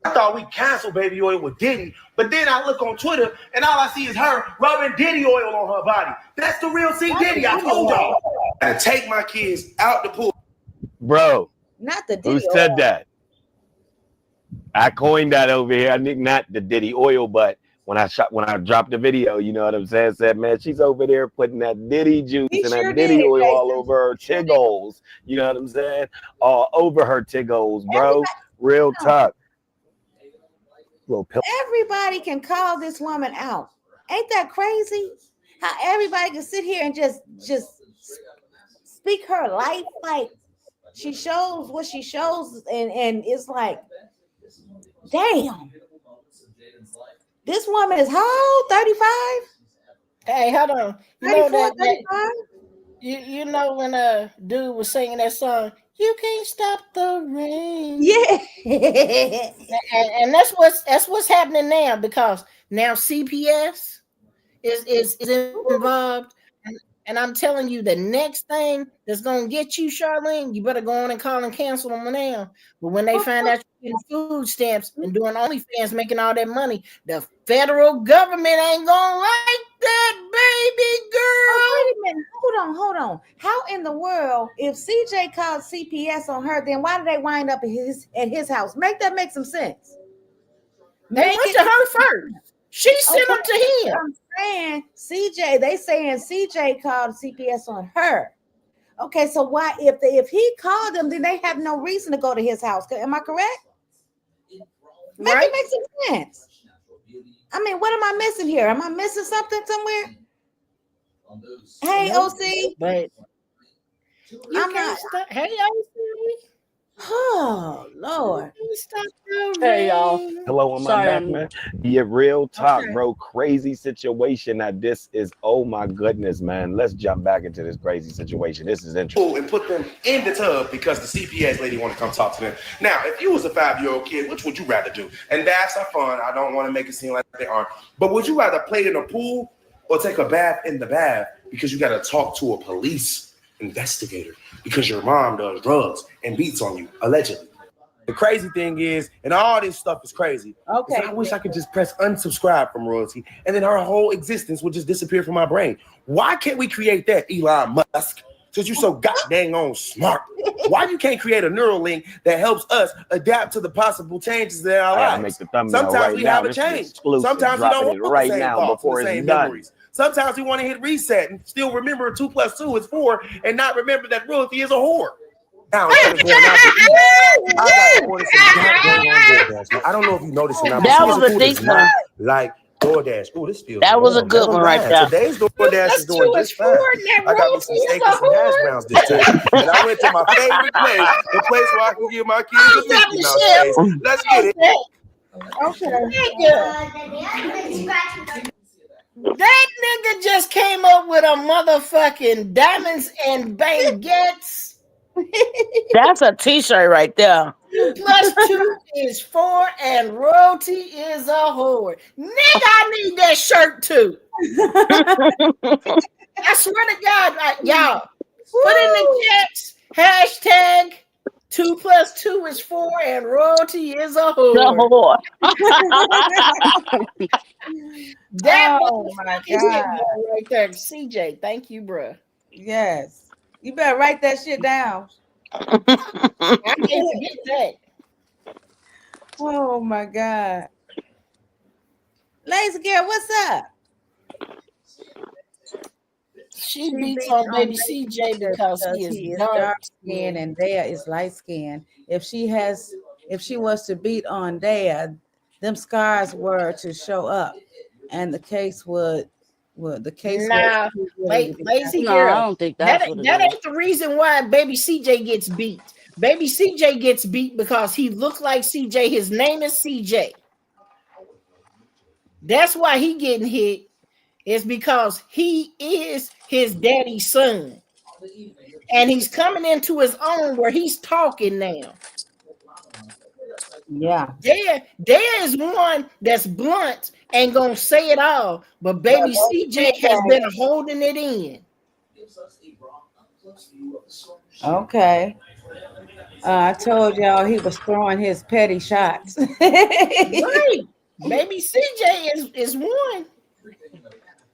I thought we canceled baby oil with Diddy, but then I look on Twitter and all I see is her rubbing Diddy oil on her body. That's the real C. Diddy. I told y'all. I had to take my kids out the pool. Bro, Not the Diddy who said oil. that? I coined that over here. I think not the Diddy oil, but when I dropped the video, you know what I'm saying? Said, man, she's over there putting that Diddy juice and sure that Diddy did, oil all Jason. over her tiggoles. You know what I'm saying? All over her tiggoles, bro. Real talk. Everybody can call this woman out. Ain't that crazy? How everybody can sit here and just speak her life like she shows what she shows, and it's like, damn. This woman is how old? 35? Hey, hold on. You 34, know that 35? you know when dude was singing that song, "You Can't Stop the Rain." Yeah. and that's what's happening now, because now CPS is involved. And I'm telling you, the next thing that's gonna get you, Charlene, you better go on and call and cancel them now. But when they find out you're getting food stamps and doing OnlyFans, making all that money, the federal government ain't gonna like that, baby girl. Oh, wait a minute. Hold on. How in the world, if CJ called CPS on her, then why did they wind up at his house? Make some sense. They went to her first. She sent them to him. I'm saying they saying CJ called CPS on her. Okay, so why if he called them, then they have no reason to go to his house. Am I correct? Make it make some sense. I mean, what am I missing here? Am I missing something somewhere? Hey, OC. But I'm not. Hey, OC. Oh Lord. Hey y'all. Hello, am I back, man? Yeah, real talk, bro. Crazy situation that this is. Oh my goodness, man. Let's jump back into this crazy situation. This is interesting. And put them in the tub because the CPS lady want to come talk to them. Now, if you was a 5-year-old kid, which would you rather do? And baths are fun. I don't want to make it seem like they aren't. But would you rather play in a pool or take a bath in the bath because you got to talk to a police investigator because your mom does drugs and beats on you, allegedly? The crazy thing is, and all this stuff is crazy. Okay. I wish I could just press unsubscribe from royalty and then her whole existence would just disappear from my brain. Why can't we create that, Elon Musk? Since you're so goddamn on smart. Why you can't create a neural link that helps us adapt to the possible changes in our lives? Make the thumbnail Sometimes right we now. have a This is change. exclusive. Sometimes we don't Dropping want it right the same now thoughts, before the it's same done. memories. Sometimes we want to hit reset and still remember 2 + 2 is 4 and not remember that royalty is a whore. Now, instead of going out to eat, I got to order some goddamn DoorDash. I don't know if you noticed or not. That but was some a food deep is one. not like DoorDash. Oh, this feels That was a warm. good one right there. Today's DoorDash is doing just fine. I got me some steak and some hash browns this time. And I went to my favorite place, the place where I can give my kids a Mickey Mouse face. Let's get it. That nigga just came up with a motherfucking diamonds and baguettes. That's a t-shirt right there. 2 + 2 is 4 and royalty is a whore. Nigga, I need that shirt too. I swear to God, y'all, put in the chats, hashtag 2 + 2 is 4 and royalty is a whore. That my is God. it right there. CJ, thank you, bro. Yes. You better write that shit down. I can't forget that. Oh my God. Lazy girl, what's up? She beats on baby CJ because he is dark skin and Dea is light skin. If she was to beat on Dea, them scars were to show up, and the case would Nah, lazy girl. I don't think that's that ain't the reason why baby CJ gets beat. Baby CJ gets beat because he looked like CJ. His name is CJ. That's why he getting hit. It's because he is his daddy's son. And he's coming into his own where he's talking now. Yeah. There is one that's blunt, ain't gonna say it all, but baby CJ has CJ. been holding it in. Okay. I told y'all he was throwing his petty shots. Right. Baby CJ is one.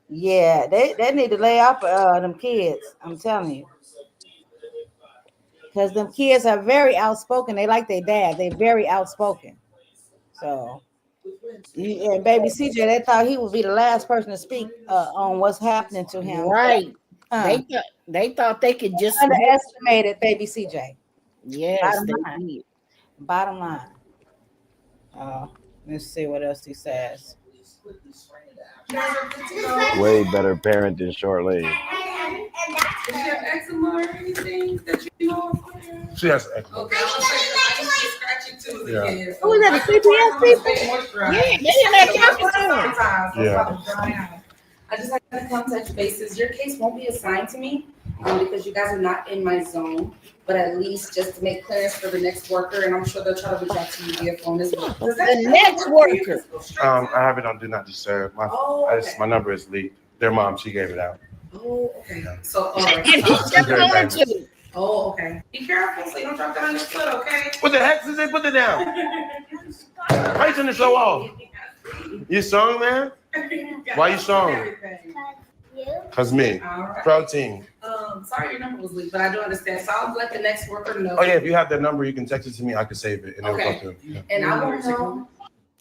Yeah, they need to lay off them kids. I'm telling you. Because them kids are very outspoken. They like their dad. They're very outspoken. So, and baby CJ, they thought he would be the last person to speak on what's happening to him. Right. They thought they could just underestimated baby CJ. Yes, they line. did. Bottom line. Let's see what else he says. Way better parent than Charlene. Does she have eczema or anything that you know of? She has eczema. Okay, I'm gonna say scratching too. Yeah. Oh, is that a CPS people? Yeah, they didn't have talking to him. Yeah. I just had to contact basis. Your case won't be assigned to me because you guys are not in my zone, but at least just to make clearance for the next worker, and I'm sure they'll try to reach out to you via phone as well. The next worker. I have it on Do Not Disturb. My number is leaked. Their mom, she gave it out. Oh, okay. So, all right. And he's going to. Oh, okay. Be careful so you don't drop down your foot, okay? What the heck is it? Put it down. Why you turn it so off? You song, man? Why you song? Cause me. Right. Protein. Sorry your number was leaked, but I do understand. So I'll let the next worker know. Oh yeah, if you have that number, you can text it to me. I can save it and it'll go through. Yeah. And I won't know.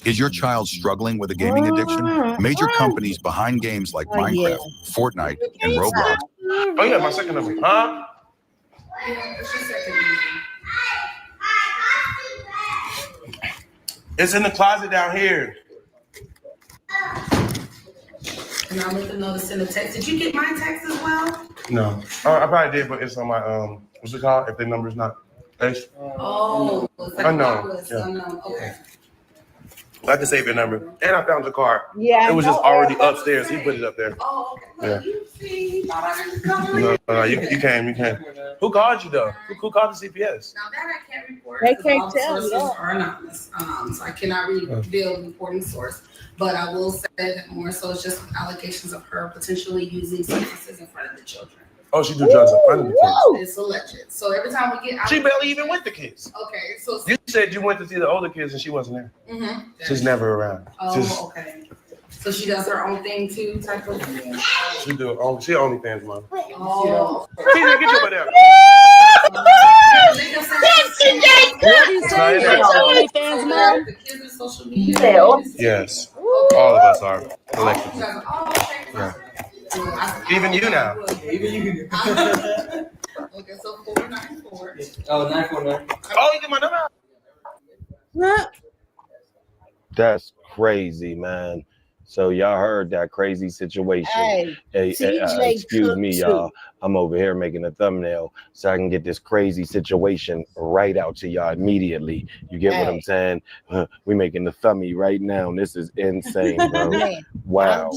Is your child struggling with a gaming addiction? Major companies behind games like Minecraft, Fortnite, and Roblox. Oh yeah, my second number. Huh? Yeah, it's your second number. It's in the closet down here. And I'll let them know to send a text. Did you get my text as well? No. I probably did, but it's on my what's it called? If the number's not H. Oh, it's like Unknown. Yeah. Unknown. Okay. I can save your number. And I found your card. Yeah. It was just already upstairs. He put it up there. Oh, okay. Yeah. You see, thought I didn't come. No, you came. Who called you though? Who called the CPS? Now that I can't report, They because can't all the tell, sources yeah. are anonymous, so I cannot reveal the important source. But I will say that more so it's just allegations of her potentially using substances in front of the children. Oh, she do drugs in front of the kids. It's alleged. So every time we get, She barely even with the kids. Okay, so You said you went to see the older kids and she wasn't there. mm-hmm. She's never around. Oh, okay. So she does her own thing too, type of thing. She do. She OnlyFans, mom. Oh. TJ, get your butt down. What do you say? OnlyFans, Mom? The kids in social media. Yes. All of us are collectively. Oh, okay. Yeah. Even you now. Even you. Okay, so 494. Oh, 949. Oh, you get my number. That's crazy, man. So y'all heard that crazy situation. Hey, TJ excuse me, y'all. I'm over here making a thumbnail so I can get this crazy situation right out to y'all immediately. You get what I'm saying? We making the thummy right now. This is insane, bro. Wow.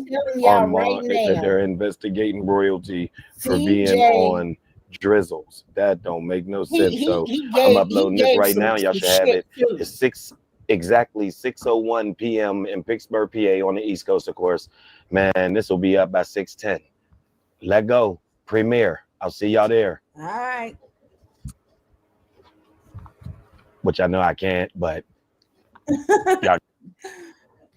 Armand, that they're investigating royalty for being on drizzles. That don't make no sense. So I'm uploading this right now. Y'all should have it. It's exactly 6:01 p.m. in Pittsburgh, PA, on the East Coast, of course. Man, this will be up by 6:10. Let go. Premiere. I'll see y'all there. All right. Which I know I can't, but y'all.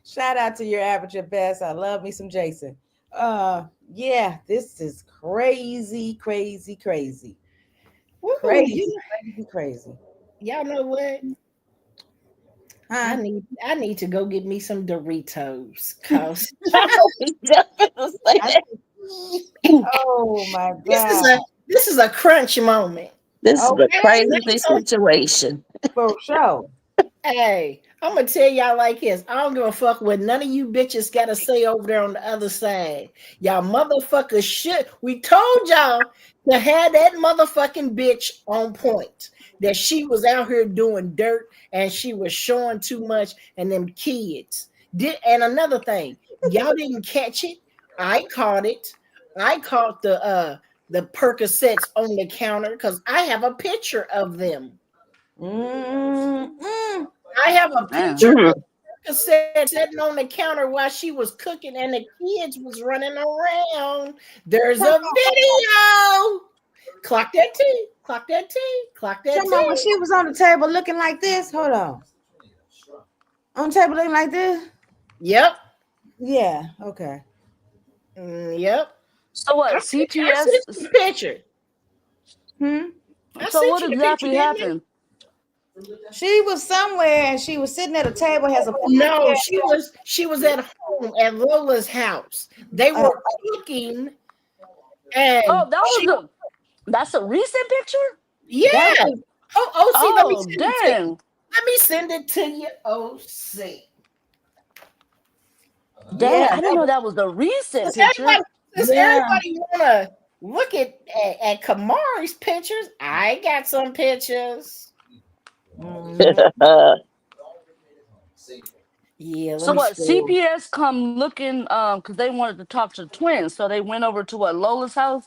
Shout out to your average at best. I love me some Jason. Yeah, this is crazy. Woo-hoo. Crazy. Y'all know what? I need to go get me some Doritos. Cause oh my God. This is a crunch moment. This is a crazy situation. For sure. Hey, I'm gonna tell y'all like this. I don't give a fuck what none of you bitches gotta say over there on the other side. Y'all motherfuckers should. We told y'all to have that motherfucking bitch on point. That she was out here doing dirt and she was showing too much, and them kids did. And another thing, y'all didn't catch it. I caught it. I caught the Percocets on the counter because I have a picture of them. I have a Mm. picture of Percocet sitting on the counter while she was cooking and the kids was running around. There's a video. Clock that T. Clock that T. Clock that Come on, when T. she was on the table looking like this. Hold on. On the table looking like this? Yep. Yeah, okay. Yep. So what? I CPS. sent you the picture. I So sent what you the picture, exactly didn't I? happened? She was somewhere and she was sitting at a table, has a No, she was at home at Lola's house. They were cooking, and Oh, that's a recent picture? yeah. that OC, Oh, dang. Let me send it to you, OC. Dang, yeah, I didn't know that was a recent Since picture. everybody wanna look at Kamari's pictures, I got some pictures. Yeah, So let me what? scroll. CPS come looking because they wanted to talk to the twins, so they went over to what, Lola's house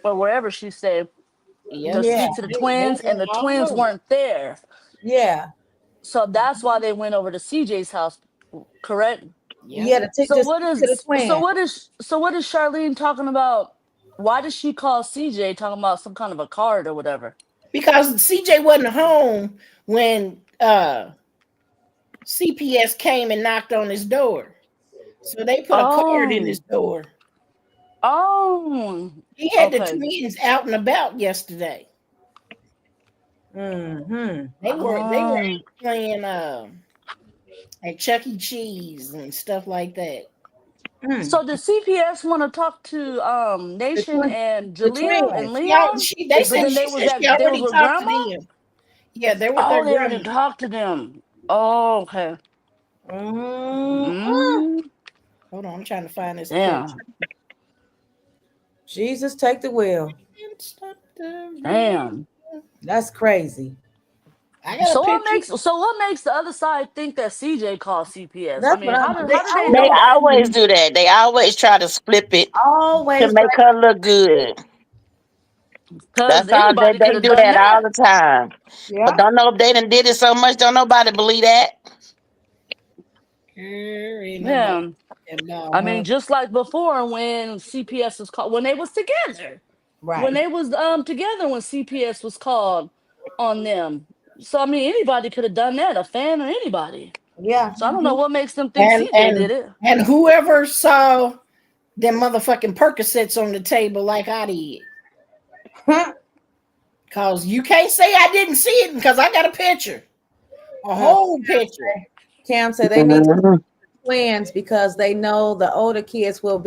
or wherever she said Yep, to yeah, speak to the they twins, and went the all twins over. weren't there. yeah. So that's why they went over to CJ's house, correct? Yep. Yeah, to take So this what to the is twin. Charlene talking about? Why did she call CJ talking about some kind of a card or whatever? Because CJ wasn't home when CPS came and knocked on his door. So they put a card in his door. Oh, He had the okay. twins out and about yesterday. Mm-hmm. They were out playing at Chuck E. Cheese and stuff like that. So the CPS want to talk to The Nation twin, and the Jalea and twins. Leon, They but said then she said she they was already with talked to grandma. them. Yeah, they were their Oh, they grandma. already talked to them. Oh, okay. Mm, Hold on, I'm trying to find this damn. picture. Jesus, take the wheel. Damn. That's crazy. I got a picture. What makes the other side think that CJ called CPS? I That's mean, what how I'm. do They they They know always, that? always do that. They always try to flip it to always make her look good. Because That's all anybody could they have do done that all that. the time. But yeah, don't know if they done did it so much, don't nobody believe that. Ain't nobody Yeah. about I her. mean, just like before when CPS was called, when they was together. When right. they was together when CPS was called on them. So I mean anybody could have done that, a fan or anybody. Yeah. So I don't know what makes them think And CJ did and it. and whoever saw them motherfucking Percocets on the table like I did. Cause you can't say I didn't see it because I got a picture. A whole picture. Cam said they need to twins because they know the older kids will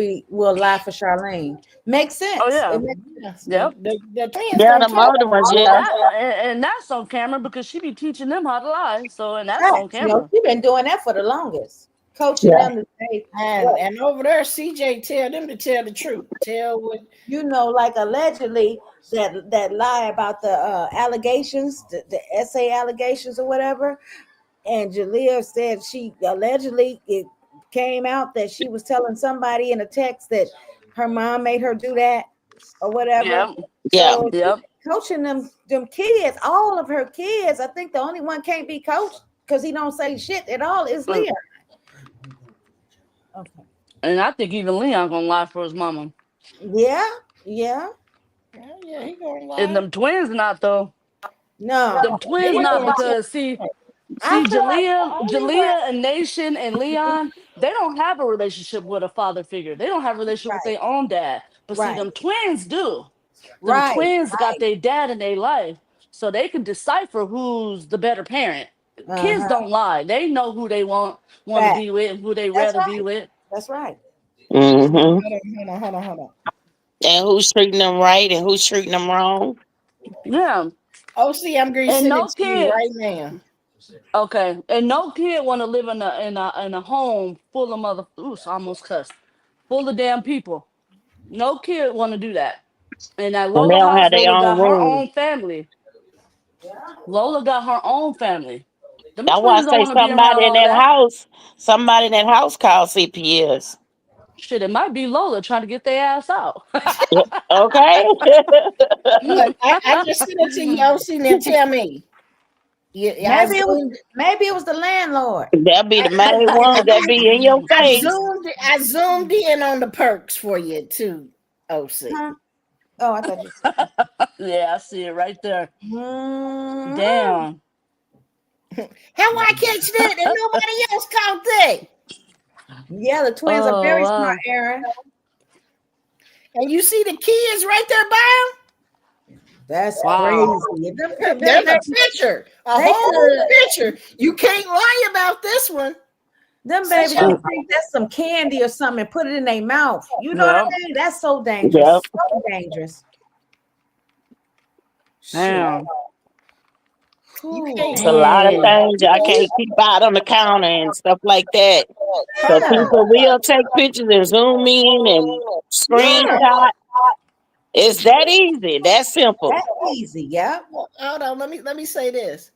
lie for Charlene. Makes Oh sense. yeah. It makes sense. Yep. The twins Yeah, don't the tell older ones, And yeah. that's on camera because she be teaching them how to lie. So and that's on Facts. You know, camera. she's been doing that for the longest, coaching Yeah. them to say and over there, CJ tell them to tell the truth. Tell what like allegedly that lie about the allegations, the essay allegations or whatever. And Jalea said she allegedly it came out that she was telling somebody in a text that her mom made her do that or whatever. Yep. Yeah. So Yep. coaching them kids, all of her kids. I think the only one can't be coached because he don't say shit at all is Leah. Okay. And I think even Leon gonna lie for his mama. Yeah, yeah. yeah, he gonna And lie. them twins not though. No, Them twins not because I feel like the only one. Jalea and Nation and Leon, they don't have a relationship with a father figure. They don't have a relationship with Right, their own dad. But see, right, them twins do. Them right, twins got right. their dad in their life. So they can decipher who's the better parent. Kids Uh-huh. don't lie. They know who they want to Fact. be with and who they That's rather be right. with. That's right. Mm-hmm. Hold on. And who's treating them right and who's treating them wrong. Yeah. OC, I'm going to And send it no to you kid. right now. Okay. And no kid want to live in a home full of I almost cussed. Full of damn people. No kid want to do that. And at When they Lola don't house, have their Lola own got her room. own family. Lola got her own family. Them I want twins to don't say want to be around all that. somebody in that house called CPS. Shit, it might be Lola trying to get their ass out. Okay. Look, I just sent it to you, OC. Now tell me. Yeah, Maybe it was the landlord. That'll be the main one that be in your face. I zoomed in on the perks for you too, OC. Huh? Oh, I thought you. Yeah, I see it right there. Mm-hmm. Damn. How I catch that and nobody else caught that? Yeah, the twins are very smart, wow. Aaron. And you see the kids right there by That's Wow. crazy. them? There's a picture, a They whole could. picture. You can't lie about this one. Them babies could think that's some candy or something and put it in their mouth. You know what I Yep. mean? That's so dangerous. Yep. So dangerous. Damn. You Ooh. can't. It's a lot of Dang. things I can't keep out on the counter and stuff like that. So Yeah. people will take pictures and zoom in and screenshot. It's that easy. That simple. That's easy. Yep. Hold on. Let me say this.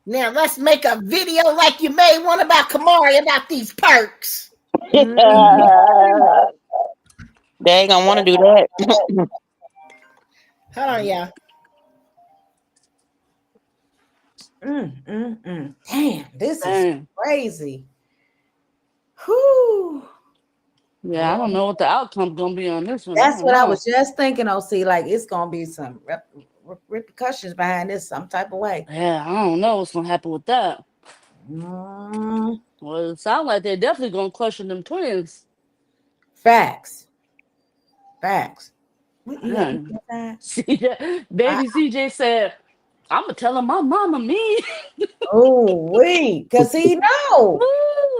Now let's make a video like you made one about Kamari about these perks. Mm-hmm. They ain't gonna want to do that. Hold on, y'all. Damn, this Dang. is crazy. Whew. Yeah, I don't know what the outcome's gonna be on this one. That's what I know. was just thinking, OC. Like it's gonna be some repercussions behind this some type of way. Yeah, I don't know what's gonna happen with that. Mm, Well, it sounds like they're definitely gonna question them twins. facts. What you got Man. that? Baby CJ said, I'm gonna tell him my mama me. Oh, wait, because he know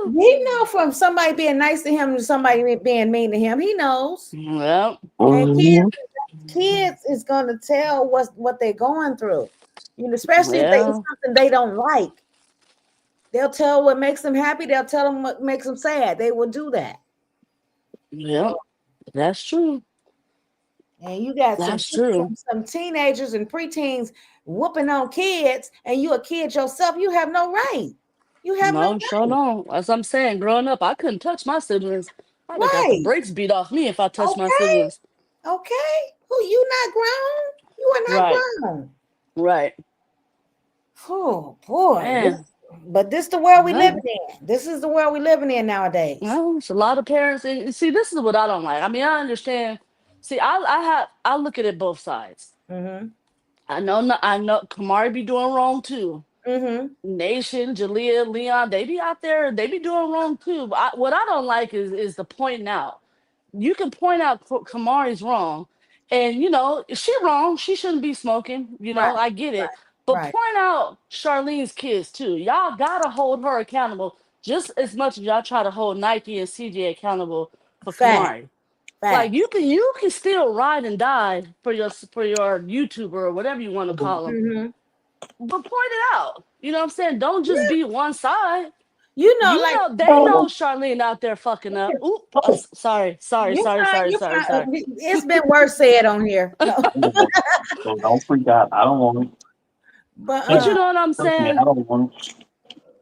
Woo. from somebody being nice to him to somebody being mean to him. He knows. Well, And Mhm. kids is gonna tell what they're going through. You know, especially if it's yeah, something they don't like. They'll tell what makes them happy. They'll tell them what makes them sad. They will do that. yeah, that's true. And you got That's true. some teenagers and preteens whooping on kids, and you a kid yourself. You have no right. You have no No, sure don't. As I'm saying, growing up, I couldn't touch my siblings. I'd have got the right. brakes beat off me if I touched my Okay. siblings. Okay. Who you not grown? You are not Right, grown. right. Oh boy. Man, But this the world we well, living in. This is the world we living in nowadays. well, it's a lot of parents. And see, this is what I don't like. I mean, I understand. See, I look at it both sides. Mm-hmm. I know Kamari be doing wrong too. Mm-hmm. Nation, Jalea, Leon, they be out there, they be doing wrong too. But what I don't like is the pointing out. You can point out Kamari's wrong, and you know she wrong. She shouldn't be smoking. You know, Right. I get it. But Right. point out Charlene's kids too. Y'all gotta hold her accountable just as much as y'all try to hold Nike and CJ accountable for Fact. Kamari. Like Fact. you can still ride and die for your YouTuber or whatever you want to call them, Mm-hmm. but point it out. You know what I'm saying? Don't just be one side. You know, You like know, they know Charlene out there fucking up. Ooh, sorry. you're fine. You're fine. It's been worse said on here. No. Don't freak out. I don't want it. But But you know what I'm I saying? don't want it.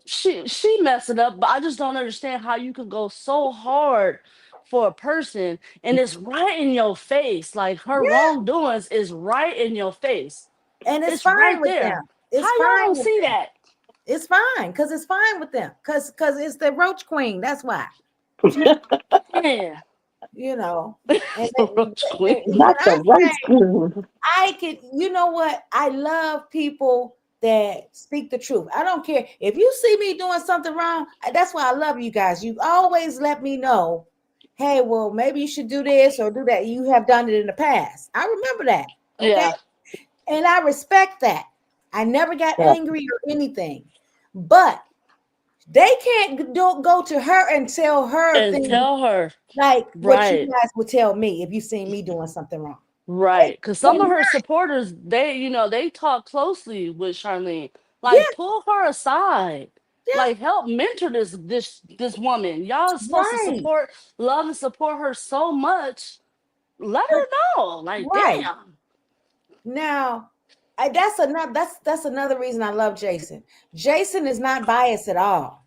She messing up, but I just don't understand how you can go so hard for a person and it's right in your face. Like her yeah, wrongdoings is right in your face. and it's It's fine right with them. there. How It's y'all fine don't with see them. that? It's fine because it's fine with them. Because it's the roach queen. That's why. Yeah. You know. And, Roach queen. when Not the I right say school. I could, you know what? I love people that speak the truth. I don't care if you see me doing something wrong. That's why I love you guys. You always let me know. Hey, well, maybe you should do this or do that. You have done it in the past. I remember that. Okay. Yeah. And I respect that. I never got Yeah. angry or anything. But they can't go to her and tell her And things tell her. like what you Right. guys would tell me if you seen me doing something wrong. Right. Because some They of her supporters, they talk closely with Charlene. Yeah, Like, pull her aside. yeah, Like, help mentor this woman. Y'all are supposed to right, love and support her so much. Let but her know. Like, right damn. now, that's another reason I love Jason. Jason is not biased at all.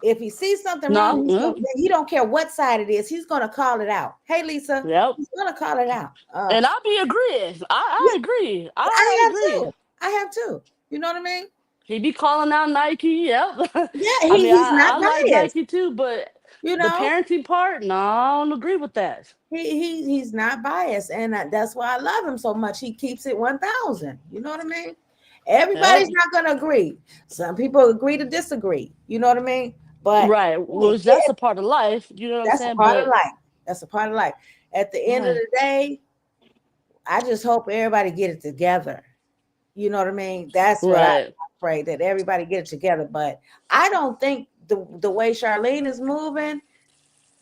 If he sees something wrong, No. he don't care what side it is. He's gonna call it out. Hey, Lisa, Yep. he's gonna call it out. And I be agreeing. I Yeah, agree. I I have agree. too. I have too. You know what I mean? He be calling out Nike. Yep. Yeah, I mean, he's not I like biased. Nike too, but You the know, parenting part, no, I don't agree with that. he's not biased, and that's why I love him so much. He keeps it 1,000. You know what I mean? Yep. Everybody's not gonna agree. Some people agree to disagree. You know what I mean? But Right. Well, that's a part of life. You know what I'm that's a saying? part of But life. That's a part of life. At the end of right. the day, I just hope everybody get it together. You know what I mean? That's what I Right. pray, that everybody get it together. But I don't think the way Charlene is moving,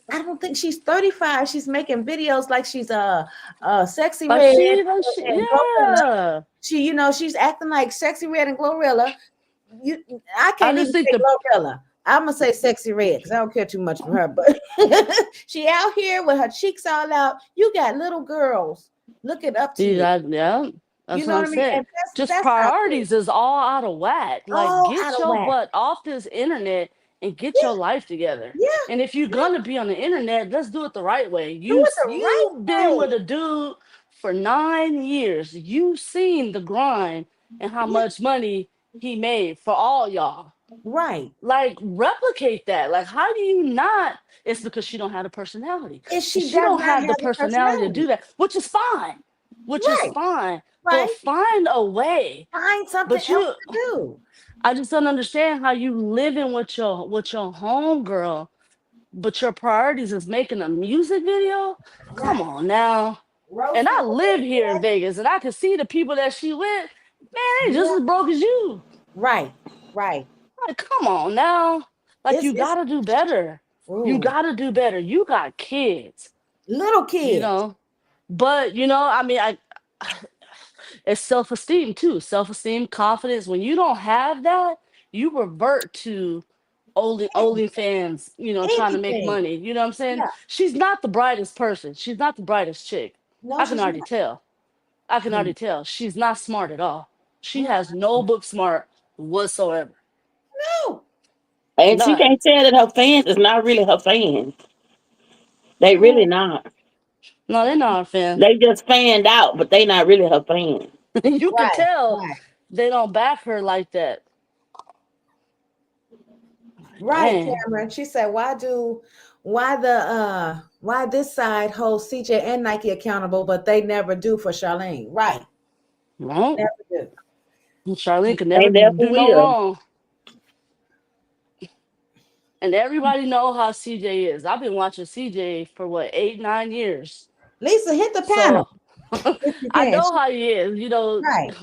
I don't think she's 35. She's making videos like she's a sexy red and Glorilla. Yeah. She, she's acting like sexy red and Glorilla. I I can't just even think say the Glorilla. I'm gonna say sexy red because I don't care too much for her. But she out here with her cheeks all out. You got little girls looking up to you. yeah, You that's know what I'm what I mean? saying. And Just that's not good. priorities is all out of whack. Like, All out get of your whack. butt off this internet and get Yeah, your life together. yeah, And if you're yeah. gonna be on the internet, let's do it the right way. Do it the right You been way. with a dude for 9 years. You seen the grind and how Yeah, much money he made for all y'all. right. Like, replicate that. Like, how do you not? It's because she don't have the personality. And And she she does don't not have the have the personality to do personality. that, which is fine. Which is Right, fine. But right. find a way. Find something But else you, to do. I just don't understand how you living with your home girl, but your priorities is making a music video. Come Right. on now. And Roasting I on live here in everybody. Vegas, and I can see the people that she with. Man, they just Yeah. as broke as you. Right, right. Like, come on now. Like, you It's gotta do better. You ooh, gotta do better. You got kids, little you kids. know. But I mean, it's self-esteem too. Self-esteem, confidence. When you don't have that, you revert to OnlyFans, trying to make Anything. money. You know what I'm saying? Yeah. She's not the brightest person. She's not the brightest chick. No, I can she's already not. tell. I can Mm, already tell. She's not smart at all. She mm, has no book smart whatsoever. no. And she None. can't tell that her fans is not really her fans. They Mm, really not. No, they're not a fan. They just fanned out, but they not really her fans. You could right, tell right, they don't back her like that. right, Dang. Cameron. She said, why this side holds CJ and Nike accountable, but they never do for Charlene. Right. No. Never do. Charlene could They never never do no will. wrong. And everybody know how CJ is. I've been watching CJ for what, 8, 9 years. Lisa, hit the panel So if you I can. know how he is, Right.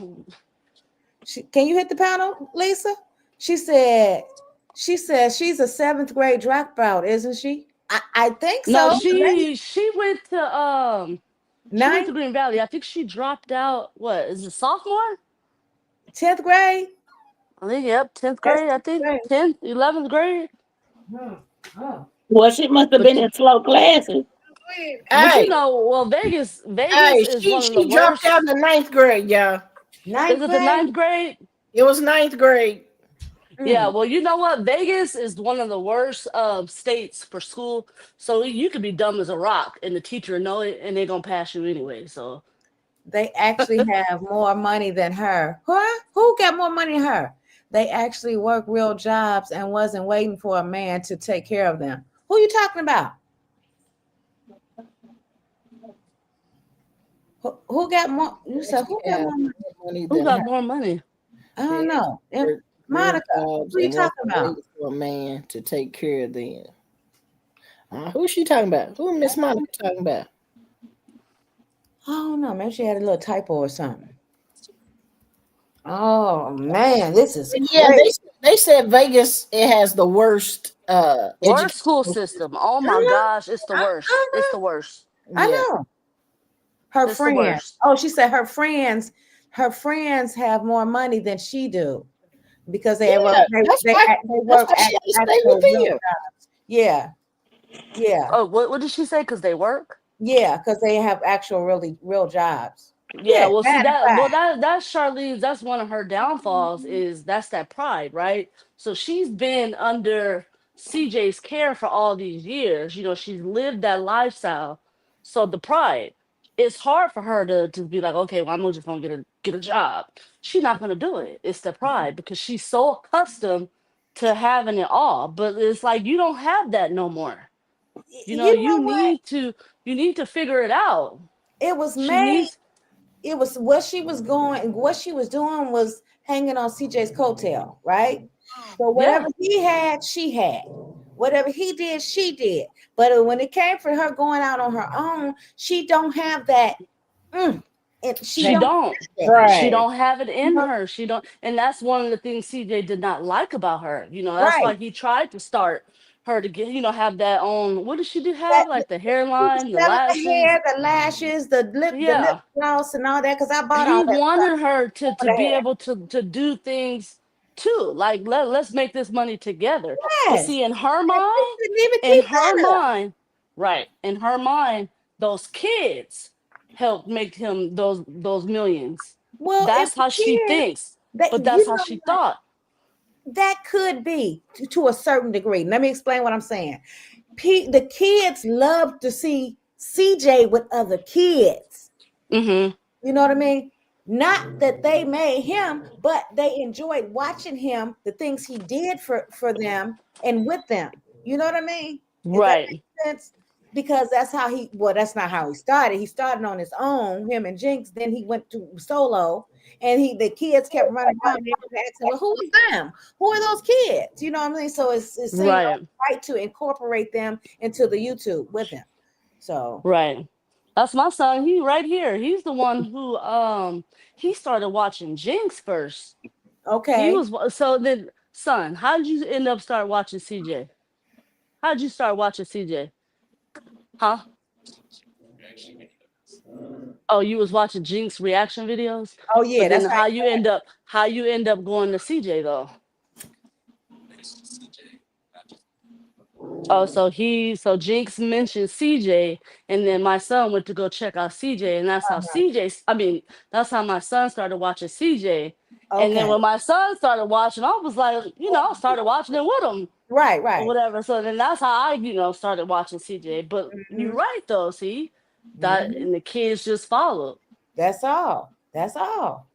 Can you hit the panel, Lisa? She said, she's a seventh grade dropout, isn't she? I think No, so. Maybe she went ninth, to Green Valley. I think she dropped out, what, is it sophomore? 10th grade. I think, yep, 10th That's grade, I 10th think. grade. 10th, 11th grade. Hmm. Oh. Well, she must have But been in slow classes. but Hey, well, Vegas hey, is she one of the she dropped out in worst. the ninth grade, y'all. Is Ninth it the grade. ninth grade? It was ninth grade. Yeah, Mm. well, you know what? Vegas is one of the worst states for school. So you could be dumb as a rock and the teacher know it and they're gonna pass you anyway. So They actually have more money than her. Huh? Who got more money than her? They actually work real jobs and wasn't waiting for a man to take care of them. Who you talking about? Who got more? You said Actually who got have more money? more money who than her. got more money? I don't They know. And work real Monica, jobs who you and talking wasn't about? waiting for a man to take care of them. Who's she talking about? Who Miss Monica talking about? I don't know. Maybe she had a little typo or something. Oh man, this is Yeah, crazy. they said Vegas it has the worst Worst school educational system. system. Oh I my know. gosh, it's the worst. It's I the worst. I Yeah, know. Her It's the friends. worst. Oh, she said her friends have more money than she do because they work yeah. they That's work why at she had to stay actual with real them. jobs. Yeah, yeah, Oh, what did she say? Because they work? yeah, because they have actual really real jobs. Yeah, Yeah, well, see 9 to 5. that's Charlene's. That's one of her downfalls. Is that's that pride, right? So she's been under CJ's care for all these years. She's lived that lifestyle. So the pride. it's hard for her to be like, okay, well, I'm just gonna get a job. She's not gonna do it. It's the pride because she's so accustomed to having it all. But it's like you don't have that no more. You know, You know what? you need to figure it out. It was She made. needs, It was what she was going. What she was doing was hanging on CJ's coattail, right? So whatever yeah, he had, she had. Whatever he did, she did. But when it came for her going out on her own, she don't have that. Mm, she she don't don't. have that. She Right. don't have it You in know, her. She don't, and that's one of the things CJ did not like about her. You know, that's right? why he tried to start her to get, have that on. What did she do? That Have like the she was hairline, the selling the lashes. hair, the lashes, the lip Yeah, gloss, and all that. Because I bought he all that stuff wanted her for to the be hair. able to do things too. Like let's make this money together. But Yes, see, and she couldn't even keep that up. right, in her mind, those kids helped make him those millions. Well, if That's the how she kids, thinks. that But that's you how know she what, thought. that could be to a certain degree. Let me explain what I'm saying. The kids love to see CJ with other kids. Mm-hmm. You know what I mean? Not that they made him, but they enjoyed watching him, the things he did for them and with them. You know what I mean? Is that Right. make sense? Because that's how he. Well, that's not how he started. He started on his own, him and Jinx. Then he went to solo, and the kids kept running around. And they were asking, "Well, who is them? Who are those kids?" You know what I mean? So it seemed Right. right to incorporate them into the YouTube with him. So Right. That's my son. He right here. He's the one who he started watching Jinx first. He okay. was so then son, how did you end up start watching CJ? How did you start watching CJ? Huh? Oh, you was watching Jinx reaction videos? Oh yeah, But then that's how you end up going to CJ though? Oh, so Jinx mentioned CJ, and then my son went to go check out CJ, and that's how that's how my son started watching CJ. And then okay. when my son started watching, I was like, I started watching it with him Right, or right. whatever. So then that's how I, started watching CJ. But you're Hmm. right though, see? That Hmm. and the kids just followed, That's all. That's all.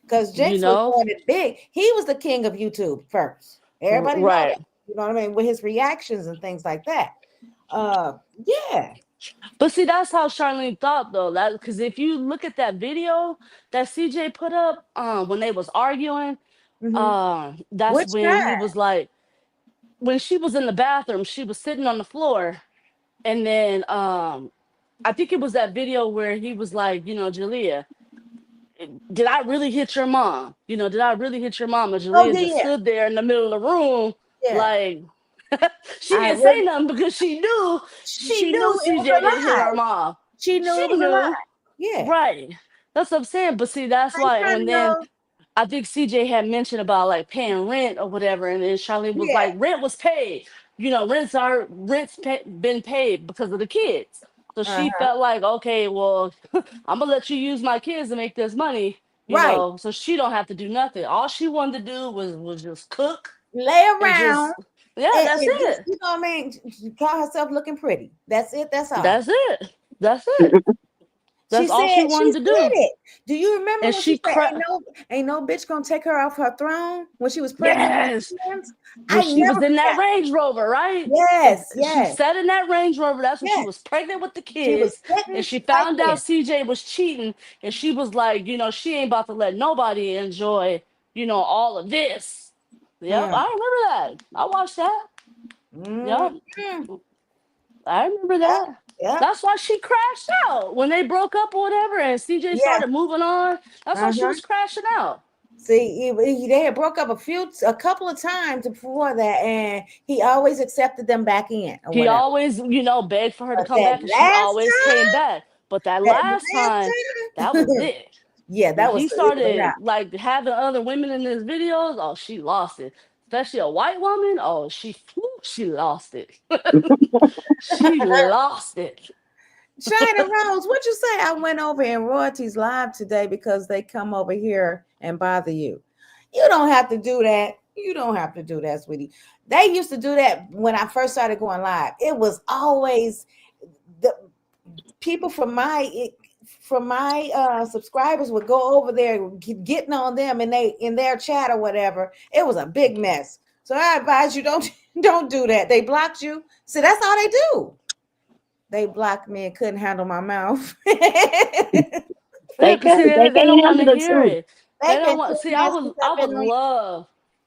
Because you Jinx was know? doing it big. He was the king of YouTube first. Everybody know that. Right. You know what I mean? With his reactions and things like that. Uh, yeah. But see, that's how Charlene thought though. That because if you look at that video that CJ put up when they was arguing, Hmm. that's Which when he time? was like, when she was in the bathroom, she was sitting on the floor, and then I think it was that video where he was like, Jalea, did I really hit your mom? Did I really hit your mom? And Oh Jalea yeah, just yeah, stood there in the middle of the room, yeah. like she I didn't say really. nothing because she She knew knew it was CJ a didn't hit lie. her mom. She knew it She was a knew. lie. Yeah. Right. That's what I'm saying. But see, that's I ain't why. trying And to then know. I think CJ had mentioned about like paying rent or whatever, and then Charlene was Yeah. like, "Rent was paid. Been paid because of the kids." So she Uh-huh. felt like, okay, well, I'm gonna let you use my kids to make this money, Right. so she don't have to do nothing. All she wanted to do was just cook Lay and around just yeah, that's and just, it. you know what I mean? Call herself looking pretty. That's it. That's all. That's it. That's it. She That's all she said she wanted to said do. it. Do you remember And when she she said cried. ain't no bitch gonna take her off her throne when she was pregnant with Yes. twins? When I she was never in that forgot. Range Rover, right? Yes, She yes, sat in that Range Rover. That's when she yes. was pregnant with the She was kids, and sitting she right found out there. CJ was cheating, and she was like, she ain't about to let nobody enjoy, all of this. Yep, Hmm. I remember that. I watched that. Mm, Yep, mm. I remember Yep, that. yep, That's why she crashed out when they broke up or whatever, and CJ yeah. started moving on. That's why she Uh-huh. was crashing out. See, they had broke up a couple of times before that, and he always accepted them back in or He whatever. always, begged for her to But come back, and she always came back. But that that last time, that last was time, it. yeah, When that was he it was a wrap. started like having other women in his videos, oh, she lost it. Especially a white woman, oh, she lost it. She lost it. China Rose, what you say? I went over in royalties live today because they come over here and bother you. You don't have to do that. You don't have to do that, sweetie. They used to do that when I first started going live. It was always the people from from my subscribers would go over there getting on them and they in their chat or whatever. It was a big mess. So I advise you don't do that. They blocked you. See, that's all they do. They blocked me and couldn't handle my mouth. They Cause see, can. They they can't don't want handle to the hear truth. it. They They've don't been want. doing See, that since I've been on.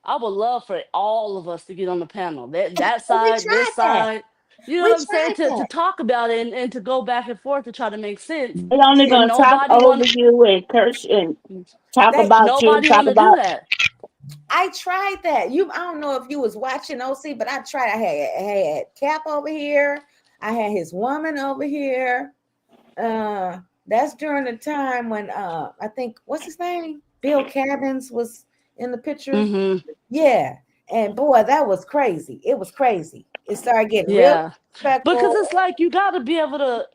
I would love for all of us to get on the panel. That We side, this tried that. side. You know We what I'm saying? tried To that. talk about it and to go back and forth to try to make sense. They only And gonna talk nobody over want. you and curse and talk They about you. Nobody Talk want to do about that. I tried that. I don't know if you was watching OC, but I tried. I had Cap over here. I had his woman over here. That's during the time when I think what's his name? Bill Cabbins was in the picture. Hmm. Yeah. And boy, that was crazy. It was crazy. It started getting real Yeah, because disrespectful. it's like you got to be able to.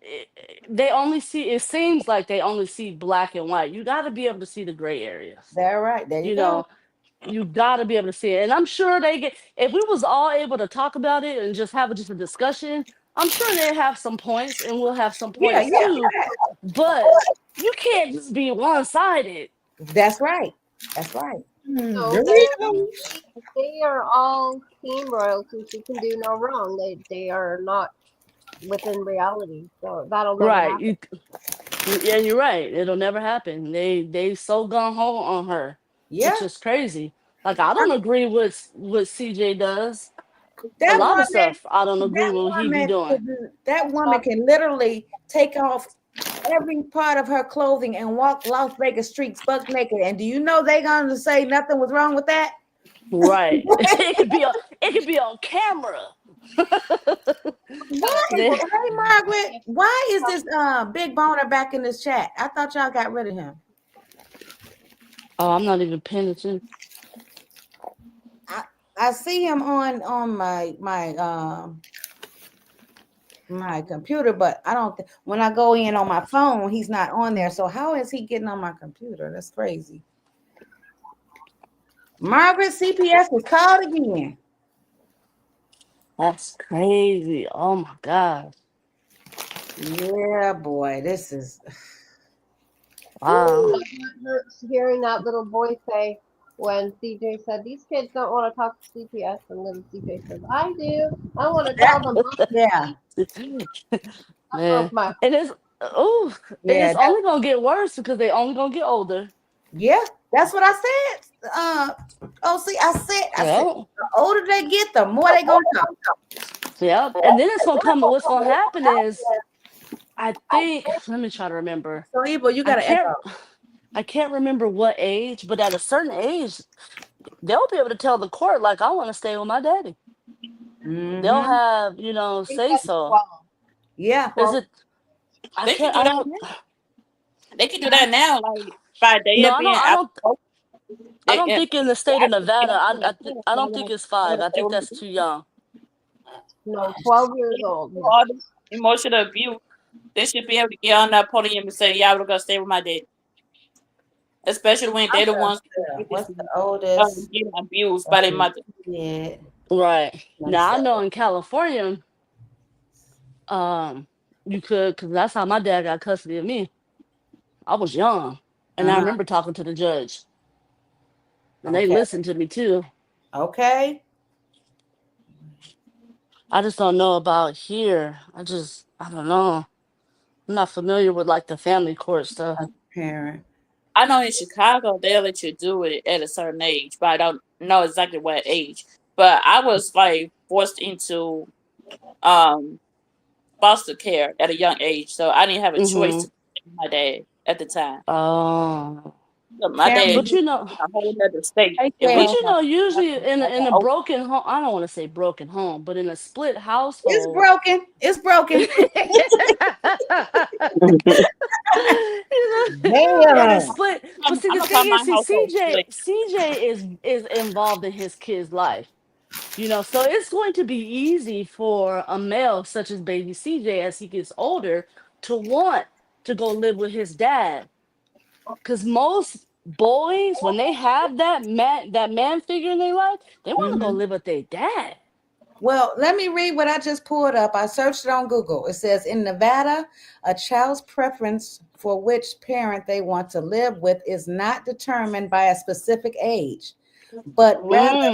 They only see. It seems like they only see black and white. You got to be able to see the gray areas. There, right. There you You go. know, you got to be able to see it, and I'm sure they get. If we was all able to talk about it and just have just a discussion, I'm sure they have some points, and we'll have some Yeah, points yeah. too. But you can't just be one sided. That's right. That's right. So they're Doritos. they are all team royalties who can do no wrong. They are not within reality, so that'll never Right. happen. Yeah, you're right. It'll never happen. They so gung ho on her, Yeah. which is crazy. Like I don't agree with what CJ does. A That lot of woman, stuff I don't agree with what he be doing. that woman can literally take off every part of her clothing and walk Las Vegas streets buck naked. And do you know they gonna say nothing was wrong with that? Right. It could be on camera. Why? They- Hey Margaret, why is this big boner back in this chat? I thought y'all got rid of him. oh, I'm not even paying attention. I see him on my computer, but I don't when I go in on my phone, he's not on there. So how is he getting on my computer? That's crazy. Margaret, CPS was called again. That's crazy. Oh my gosh. Yeah, boy, this is Wow. It hurts hearing that little boy say when CJ said these kids don't want to talk to CPS, and little CJ says, "I do. I want to tell them." yeah, That Man. broke my heart. And it's yeah, only gonna get worse because they only gonna get older. yeah. That's what I said. Oh, see, I said, Well, the older they get, the more they gonna talk. yeah. And then it's gonna come. What's gonna happen is, I think. Let me try to remember. So evil, you I got to echo. can't. I can't remember what age, but at a certain age, they'll be able to tell the court like, "I want to stay with my daddy." They'll Mm-hmm. have I think say that's so. 12. Yeah, Is 12. it? I They can can't. do I that. don't. They can do that now, like by No, day of I don't. being I out. don't. I don't think in the state of Actually, Nevada. I don't think it's 5. I think that's too young. No, 12 years old. all the emotional abuse, they should be able to get on that podium and say, "Yeah, we're gonna stay with my dad," especially when they're the ones what's the oldest? getting abused by their mother. Yeah. Right. Now I 27. know in California, um, you could, because that's how my dad got custody of me. I was young, and I Uh-huh. remember talking to the judge, and they Okay. listened to me too. Okay. I just don't know about here. I don't know. I'm not familiar with like the family court stuff. Parent. I know in Chicago they'll let you do it at a certain age, but I don't know exactly what age. But I was like forced into um foster care at a young age, so I didn't have a choice to Mm-hmm. take my dad at the time. Oh. So my dad But Cameron. you know, in a whole other state, Hey, and we but Cam. you know, usually like in an a open. broken home, I don't want to say broken home, but in a split It's household. broken. It's broken. You know, in a Damn. split. But see, I'm the gonna call thing my is, see, household split. CJ is involved in his kid's life. You know, so it's going to be easy for a male such as baby CJ as he gets older to want to go live with his dad. Because most boys, when they have that man figure in their life, they want to go Mm-hmm. live with their dad. Well, let me read what I just pulled up. I searched it on Google. It says in Nevada, a child's preference for which parent they want to live with is not determined by a specific age, but rather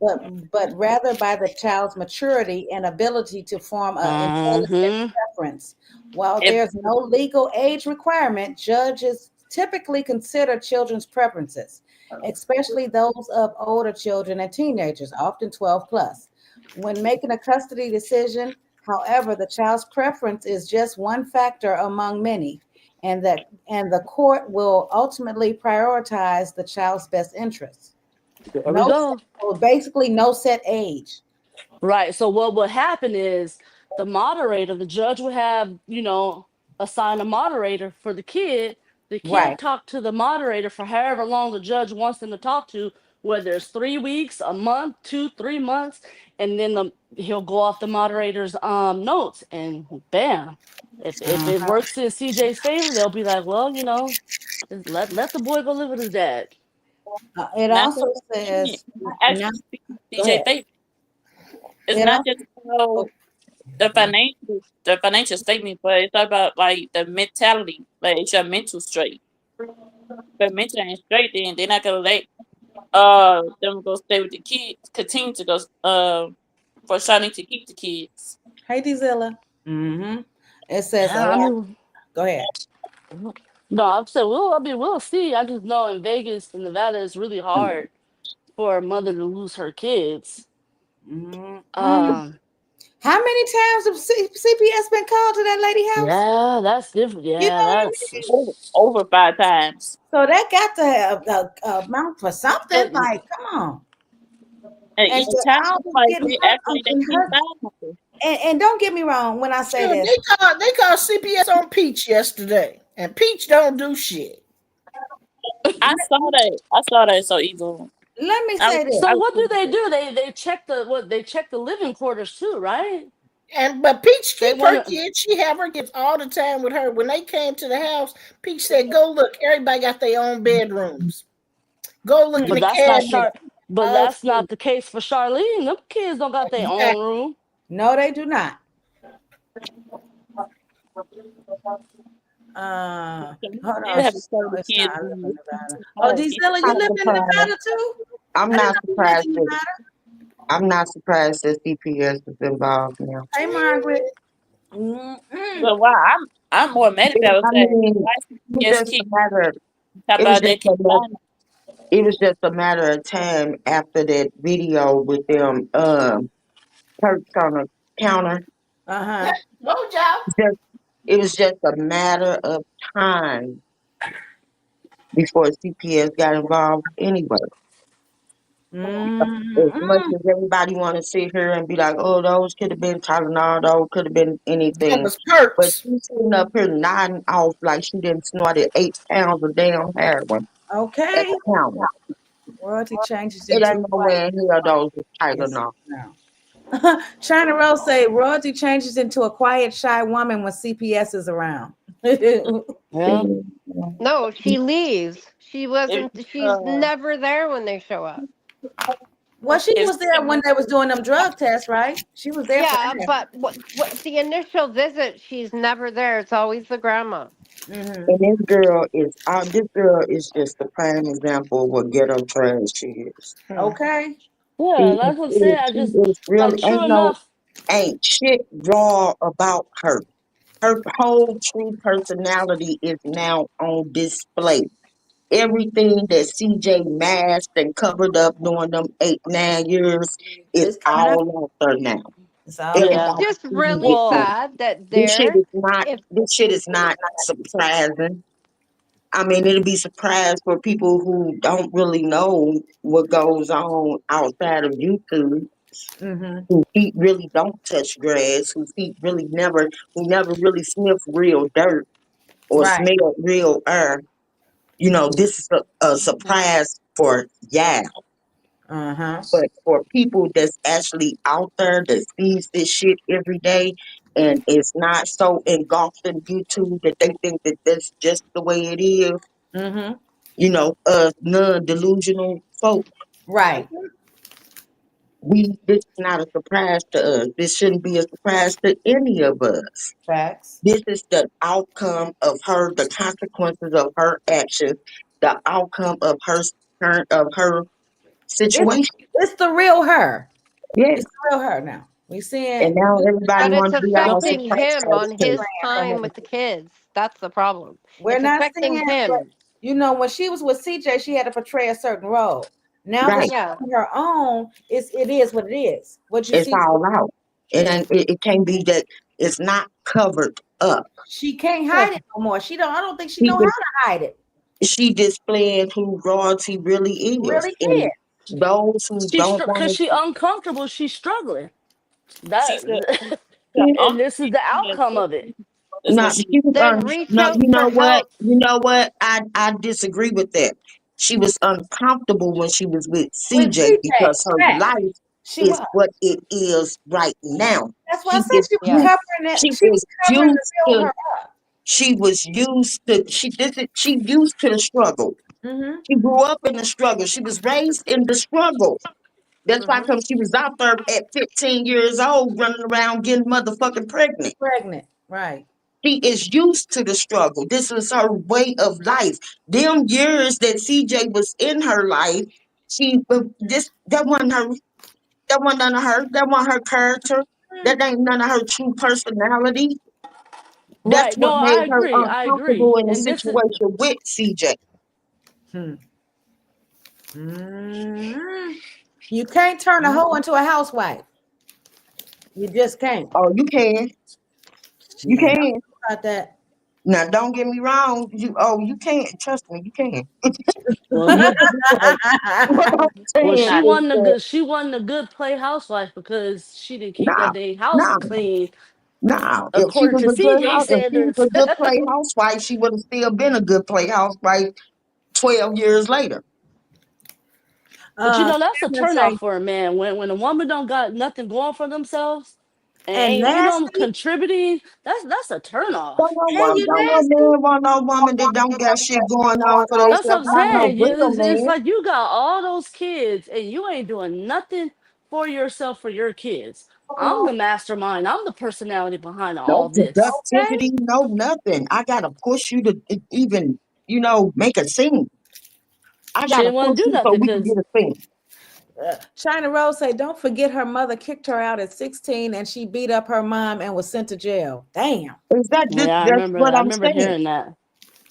Mm. but rather by the child's maturity and ability to form an intelligent Mm-hmm. preference. While If there's no legal age requirement, judges typically consider children's preferences, especially those of older children and teenagers, often 12 plus. When making a custody decision, however, the child's preference is just one factor among many, and the court will ultimately prioritize the child's best interests. There we No, go. so basically no set age. Right. So what would happen is the moderator, the judge would have, assign a moderator for the kid. The Right. kid talk to the moderator for however long the judge wants them to talk to, whether it's 3 weeks, a month, 2, 3 months, and then he'll go off the moderator's notes, and bam. If it Uh-huh. works in CJ's favor, they'll be like, well, just let the boy go live with his dad. It not also just says not now. actually Go CJ ahead. Faith, it's It not also just about the financial statement, but it's about like the mentality. Like it's your mental straight. But mental ain't straight, then they're not gonna let them go stay with the kids, continue to go for Shani to keep the kids. Hey Dizilla. Mm-hmm. It says a Yeah, I lot. mean, Go ahead. no, I'm saying we'll see. I just know in Vegas and Nevada, it's really hard for a mother to lose her kids. Mm-mm. Um, How many times have CPS been called to that lady house? yeah, that's different. You Yeah, know what I that's mean? Over 5 times. So that got to have a amount for something. but Like, come on. And And each time, I was like getting they hurt actually they and can't hurt. find nothing. And don't get me wrong when I say Sure, this. they called CPS on Peach yesterday, and Peach don't do shit. I saw that. So evil. Let me I was, say this. I so was what do thinking, they do? They check the living quarters too, right? But Peach They keep want her to, kids. She have her kids all the time with her. When they came to the house, Peach said, "Go look. Everybody got their own bedrooms. Go look in but the that's not cabinets. but All that's clean." not the case for Charlene. Them kids don't got their own Exactly. room. No, they do not. Hold they on. have to tell the It's not. kids I live in when Nevada. Oh, oh, he Dizella, you Not live in surprised. Nevada too? I'm I didn't not know you lived surprised in that Nevada. I'm not surprised that CPS is involved now. Hey, Margaret. Mm-mm. But why I'm more mad about I that. mean, Why it was CPS just a keep matter. talking It was about just they a keep matter. finding It was just a matter of time after that video with them perks on the counter. Uh-huh. Told y'all. Just it was just a matter of time before CPS got involved anyway. As much Mm-mm. as everybody want to sit here and be like, "Oh, those could have been Tylenol, those could have been That anything," was but perks. she's sitting up here nodding off like she didn't snorted 8 pounds of damn heroin at Okay. the counter. Royalty changes It into ain't no quiet. way in hell those was Yes. Tylenol. No. China Rose say royalty changes into a quiet, shy woman when CPS is around. Yeah. No, she leaves. She if wasn't. She's never there when they show up. Well, she if was there when they was doing them drug tests, right? She was there for Yeah, that. but what the initial visit, she's never there. It's always the grandma. Mm-hmm. And this girl is just a prime example of what ghetto trash is. Okay. Yeah, that's what I'm saying. I She just is really like true enough. ain't shit raw about her. Her whole true personality is now on display. Everything that CJ masked and covered up during them 8, 9 years is It's coming up. all out there now. It's all It's coming Yeah. Everybody just sees really it Well, now. sad that This shit there, is not. if This shit is not surprising. I mean, it'll be surprised for people who don't really know what goes on outside of YouTube, Mm-hmm. who feet really don't touch grass, who never really sniff real dirt or Right. smell real air. This is a surprise for y'all. Uh-huh. But for people that's actually out there that sees this shit every day and is not so engulfed in YouTube that they think that that's just the way it is, Mm-hmm. non-delusional folk, Right. This is not a surprise to us. This shouldn't be a surprise to any of us. Facts. This is the outcome of her, the consequences of her actions, the outcome of her It's situation. it's the real her. Yes. It's the real her now. We seeing And now everybody But it's wants to be all affecting him successful on too. his time with the kids. That's the problem. we're It's not affecting seeing, but him. when she was with CJ, she had to portray a certain role. Now that Right. she's Yeah. on her own, it is what it is. What you It's see, all out. It can't be that it's not covered up. she can't hide it no more. I don't think she She know how dis- to hide it. she displaying who royalty really is. Really And is. those who She's don't because want she uncomfortable. She's struggling. See, That the and this is the outcome uncle of it. is what not she she was Then reach no, out for help. you know what? I disagree with that. She was uncomfortable when she was with With CJ CJ, because her correct. life She is was. what it is right now. That's why I She said is she was Yes. used covering it. she She was is covering the used real to her up. she used to the struggle. Mm-hmm. She grew up in the struggle. She was raised in the struggle. That's why Hmm. come she was out there at 15 years old running around getting motherfucking pregnant. Pregnant, right? She is used to the struggle. This is her way of life. Them years that CJ was in her life, that wasn't her. That wasn't none of her. That wasn't her character. That ain't none of her true personality. That's Right. what No, made I her agree. I uncomfortable agree. in a And this is situation with CJ. Hmm. Mm-hmm. You can't turn a Mhm. hoe into a housewife. You just can't. Oh, you can. You Shit, I don't can. know about that. Now, don't get me wrong. You can't. Trust me, you can. well, What I'm well, saying is that she wasn't a good play housewife because she didn't keep nah, that dang house nah, clean nah. according to CJ If she was standards. a good play housewife, she would have still been a good play housewife 12 years later. But that's a Cameron turnoff say, for a man. When a woman don't got nothing going for themselves and and ain't, nasty, contributing, that's a turnoff. Don't no and woman, you don't no nasty. man want no woman that don't got shit going on for That's what themselves. I'm Not no saying. real It's man. like you got all those kids and you ain't doing nothing for yourself for your kids. I'm the mastermind. I'm the personality behind No all this. Okay. productivity, no nothing. I gotta push you to even, make a scene. I She gotta didn't want push to do you so nothing we can because get a scene. China Rose say, don't forget her mother kicked her out at 16 and she beat up her mom and was sent to jail. Damn. yeah, That's what I I'm remember saying. hearing that.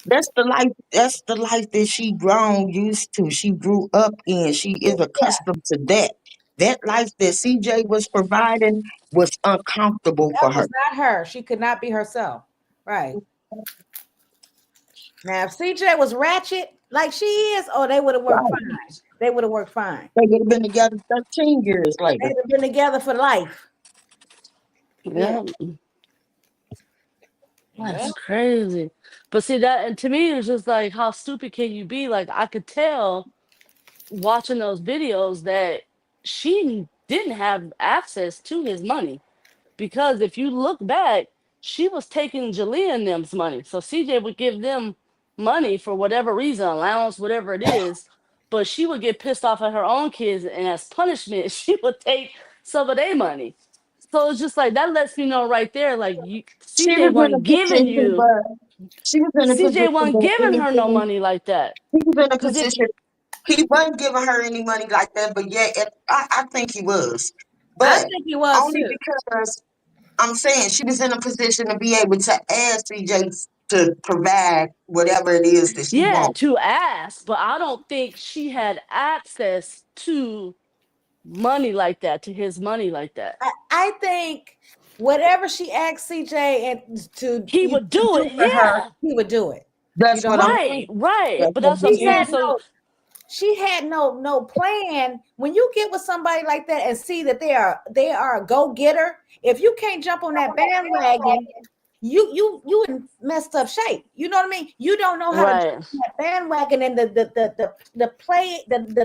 That's the life. That's the life that she grown used to. She grew up in. She is Yeah, accustomed to that. That life that CJ was providing was uncomfortable that for her. was not her. She could not be herself. Right. Now, if CJ was ratchet like she is, oh, they would have worked Right. fine. They would have worked fine. They would have been together 13 years later. They'd have been together for life. Yeah. Yeah, Yeah. that's crazy. But see that, and to me, it's just like, how stupid can you be? Like I could tell watching those videos that she didn't have access to his money because if you look back, she was taking Jalea and them's money. So CJ would give them money for whatever reason, allowance, whatever it is, but she would get pissed off at her own kids, and as punishment, she would take some of their money. So it's just like that lets me know right there, like She CJ was in a wasn't giving position, you, but she was in a CJ position wasn't that giving her no anything. money like that. He was in a Cause if position. He wasn't giving her any money like that, but I think he was. I But think he was only too. because I'm saying she was in a position to be able to ask CJ to provide whatever it is that she yeah, wants. to ask, but I don't think she had access to money like that, to his money like that. I think whatever she asked CJ and He to would do do it. for her, Yeah. he would do it. You That's know what what I'm I Right, mean? right. that's But what that's what I'm I'm She saying. had saying. So no plan. When you get with somebody like that and see that they are a go-getter, if you can't jump on that bandwagon, you in messed up shape. You know what I mean? You don't know how to jump right. on that bandwagon, and the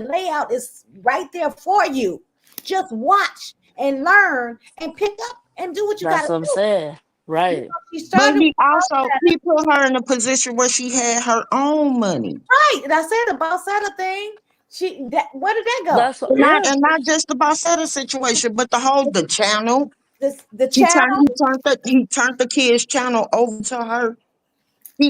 layout is right there for you. Just watch and learn and pick up and do what you got That's to what I'm do. saying. You know, Right. she But started he put her in a position where she had her own money. right, and I said the Balsetta thing. Where did that go? That's what, yeah. And not just the Bossetta situation, but the channel. The He turned channel. he turned the kid's channel over to her.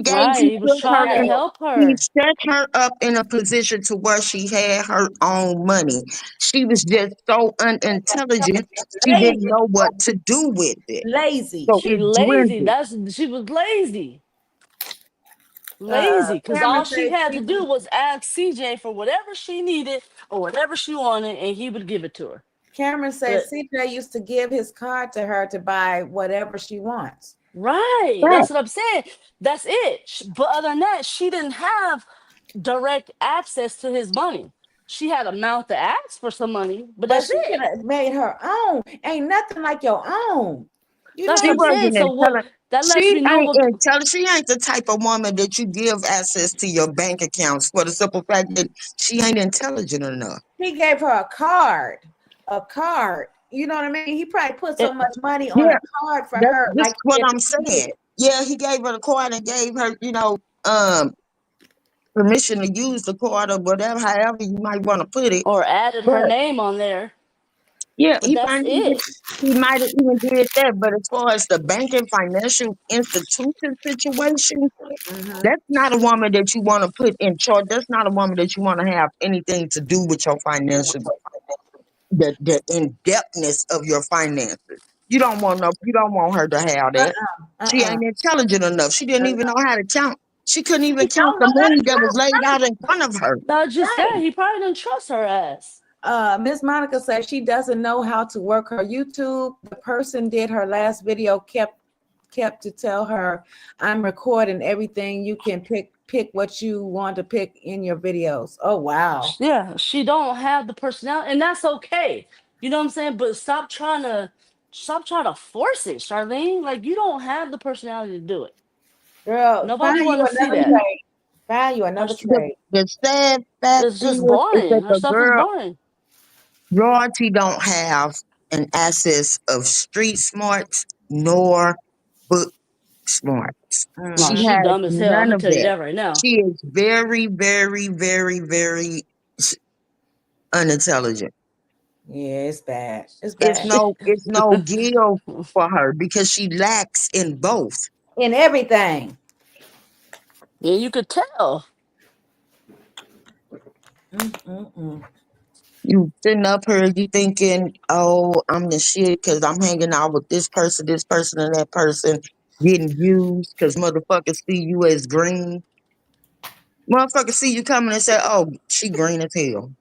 Right. He He was put her trying to in help he her. set her up in a position to where she had her own money. She was just so unintelligent, she didn't Lazy. know what to do with it. Lazy. So She it lazy. dwindled. She was lazy. Uh, Lazy. Because Cameron all she says had she to do was ask CJ for whatever she needed or whatever she wanted, and he would give it to her. Cameron says But CJ used to give his card to her to buy whatever she wants. right, Right. that's what I'm saying. That's it. But other than that, she didn't have direct access to his money. She had a mouth to ask for some money, but But that's she could it. have made her own. Ain't nothing like your own. You know That's what what She I'm I'm saying? saying. wasn't So what intelligent. that She lets me know ain't what intelligent. She ain't the type of woman that you give access to your bank accounts for the simple fact that she ain't intelligent enough. He gave her a card. A card. You know what I mean? He probably put so it, much money on a Yeah, card for her, this like is what if I'm he did. saying. Yeah, he gave her the card and gave her, permission to use the card or whatever, however you might want to put it. or added her But name on there, yeah, but that's it. he might have even did that. But as far as the banking financial institution situation, Mm-hmm. that's not a woman that you want to put in charge. That's not a woman that you want to have anything to do with your financial, the in depthness of your finances. You don't want her to have that. She Uh-uh. ain't intelligent enough. She didn't even know how to count. She couldn't even He count don't the know how to money that was count, laid out in front of her. Not just that, right? he probably didn't trust her ass. Miss Monica says she doesn't know how to work her YouTube. The person did her last video kept to tell her, I'm recording everything. You can pick what you want to pick in your videos. Oh wow. Yeah, she don't have the personality, and that's okay. You know what I'm saying? But stop trying to force it, Charlene. Like you don't have the personality to do it. Girl, Nobody find want you to see another that. trade. Find you Her, another The, trade. the sad fact it's just is that boring. Her the stuff is girl, boring. royalty don't have an access of street smarts nor book smarts. No, She Mm-hmm. she has dumb as hell. I'm none gonna of tell you that. that right now. She is very, very, very, very unintelligent. Yeah, it's bad. It's bad. It's no guilt for her because she lacks in both. In everything. Yeah, you could tell. Mm-mm-mm. You sitting up here, you thinking, oh, I'm the shit because I'm hanging out with this person, and that person, getting used because motherfuckers see you as green. Motherfuckers see you coming and say, oh, she green as hell.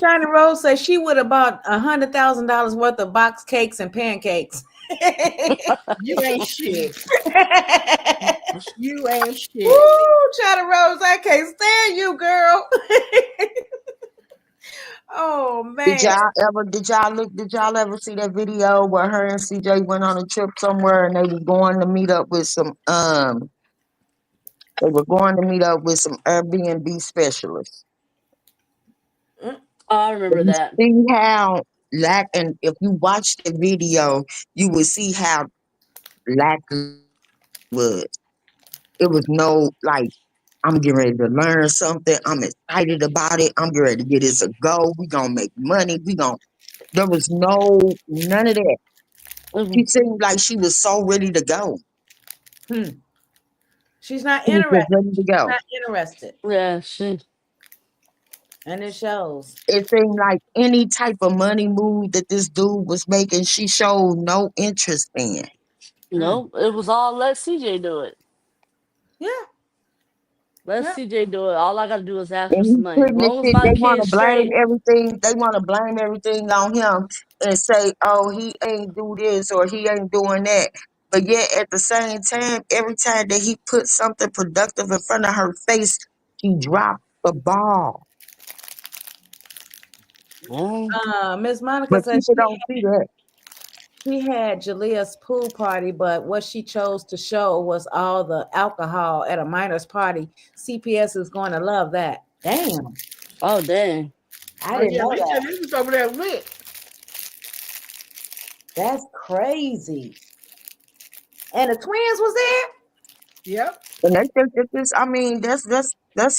China Rose says she would have bought $100,000 worth of box cakes and pancakes. You ain't shit. You ain't Woo, shit. China Rose, I can't stand you, girl. Oh man. Did y'all ever see that video where her and CJ went on a trip somewhere and they was going to meet up with some Airbnb specialists? I remember And you that. see how and if you watch the video, you will see how lackluster it was. It was no like I'm getting ready to learn something. I'm excited about it. I'm getting ready to get this a go. We gonna make money. There was none of that. She Mhm. seemed like she was so ready to go. Hmm. She's not She was just interested. ready to She's go. not interested. Yeah, she. And it shows. It seemed like any type of money move that this dude was making, she showed no interest in. Mm. No, it was all let CJ do it. Yeah. Let Yeah. CJ do it. All I gotta do is ask for And some he's money. As putting this long as shit, my kid's straight. they want to blame everything on him and say, oh, he ain't do this or he ain't doing that. But yet at the same time, every time that he put something productive in front of her face, he dropped the ball. Yeah. Miss Monica But said people don't see that. she had Jalea's pool party, but what she chose to show was all the alcohol at a minor's party. CPS is going to love that. Damn. Oh dang. I Oh didn't yeah, know they that. said he was over there lit. That's crazy. And the twins was there? Yep. And they think that this, I mean, that's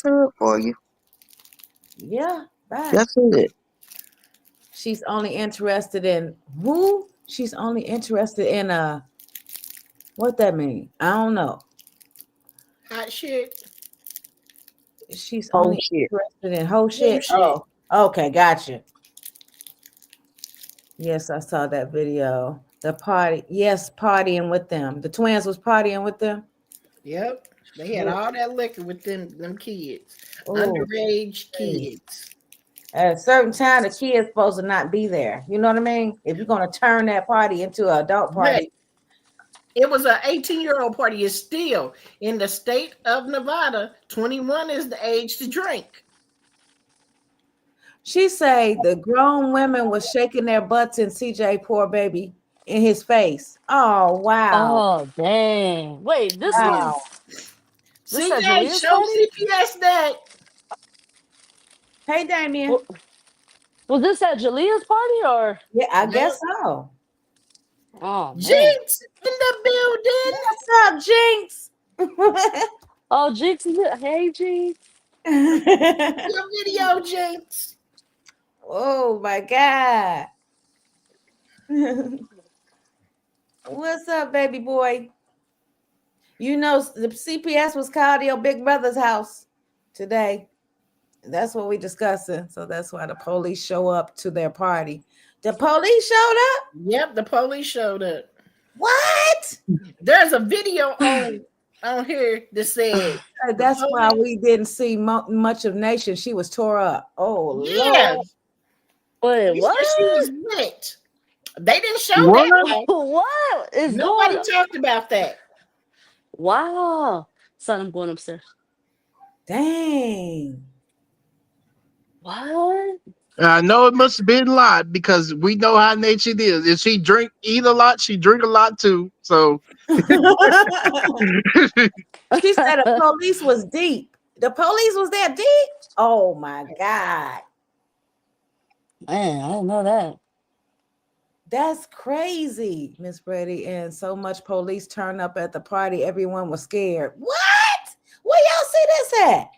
good for you. Yeah, bye. That's it. She's only interested in who? She's only interested in what that mean? I don't know. Hot shit. She's Oh only shit. interested in whole Whole shit. shit. Oh, okay, gotcha. Yes, I saw that video. The party, yes, partying with them. The twins was partying with them. Yep. They had Oh, all that liquor with them kids. oh, Underage hey. kids. At a certain time, the kid's supposed to not be there. You know what I mean? If you're gonna turn that party into an adult But party, it was an 18-year-old party. It's still in the state of Nevada. 21 is the age to drink. she say the grown women was shaking their butts in CJ poor baby in his face. Oh wow, Oh dang! Wait, this wow. was this at CJ, Jaleel's show party? CPS that. Hey Damien. Wa- Was this at Jaleel's party or? Yeah, I Yep. guess so. Oh man! Jinx in the building. What's up, Jinx? Oh, Jinx is it? Hey, Jinx. Your video, Jinx. Oh my god. What's up, baby boy? You know the CPS was called to your big brother's house today. That's what we discussing. So that's why the police show up to their party. The police showed up? Yep, the police showed up. What? There's a video on here that said That's why we didn't see much of Nation. She was tore up. Oh yeah. Lord. Wait, They what? said she was lit. They didn't show What? that. What is Nobody going? talked about that. Wow, son, I'm going upstairs. Dang. What? I know it must have been a lot because we know how Nation is. If she eat a lot, she drink a lot too. So She said the police was deep. The police was that deep? Oh my God. Man, I didn't know that. That's crazy, Miss Brady. And so much police turned up at the party. Everyone was scared. What? Where y'all see this at?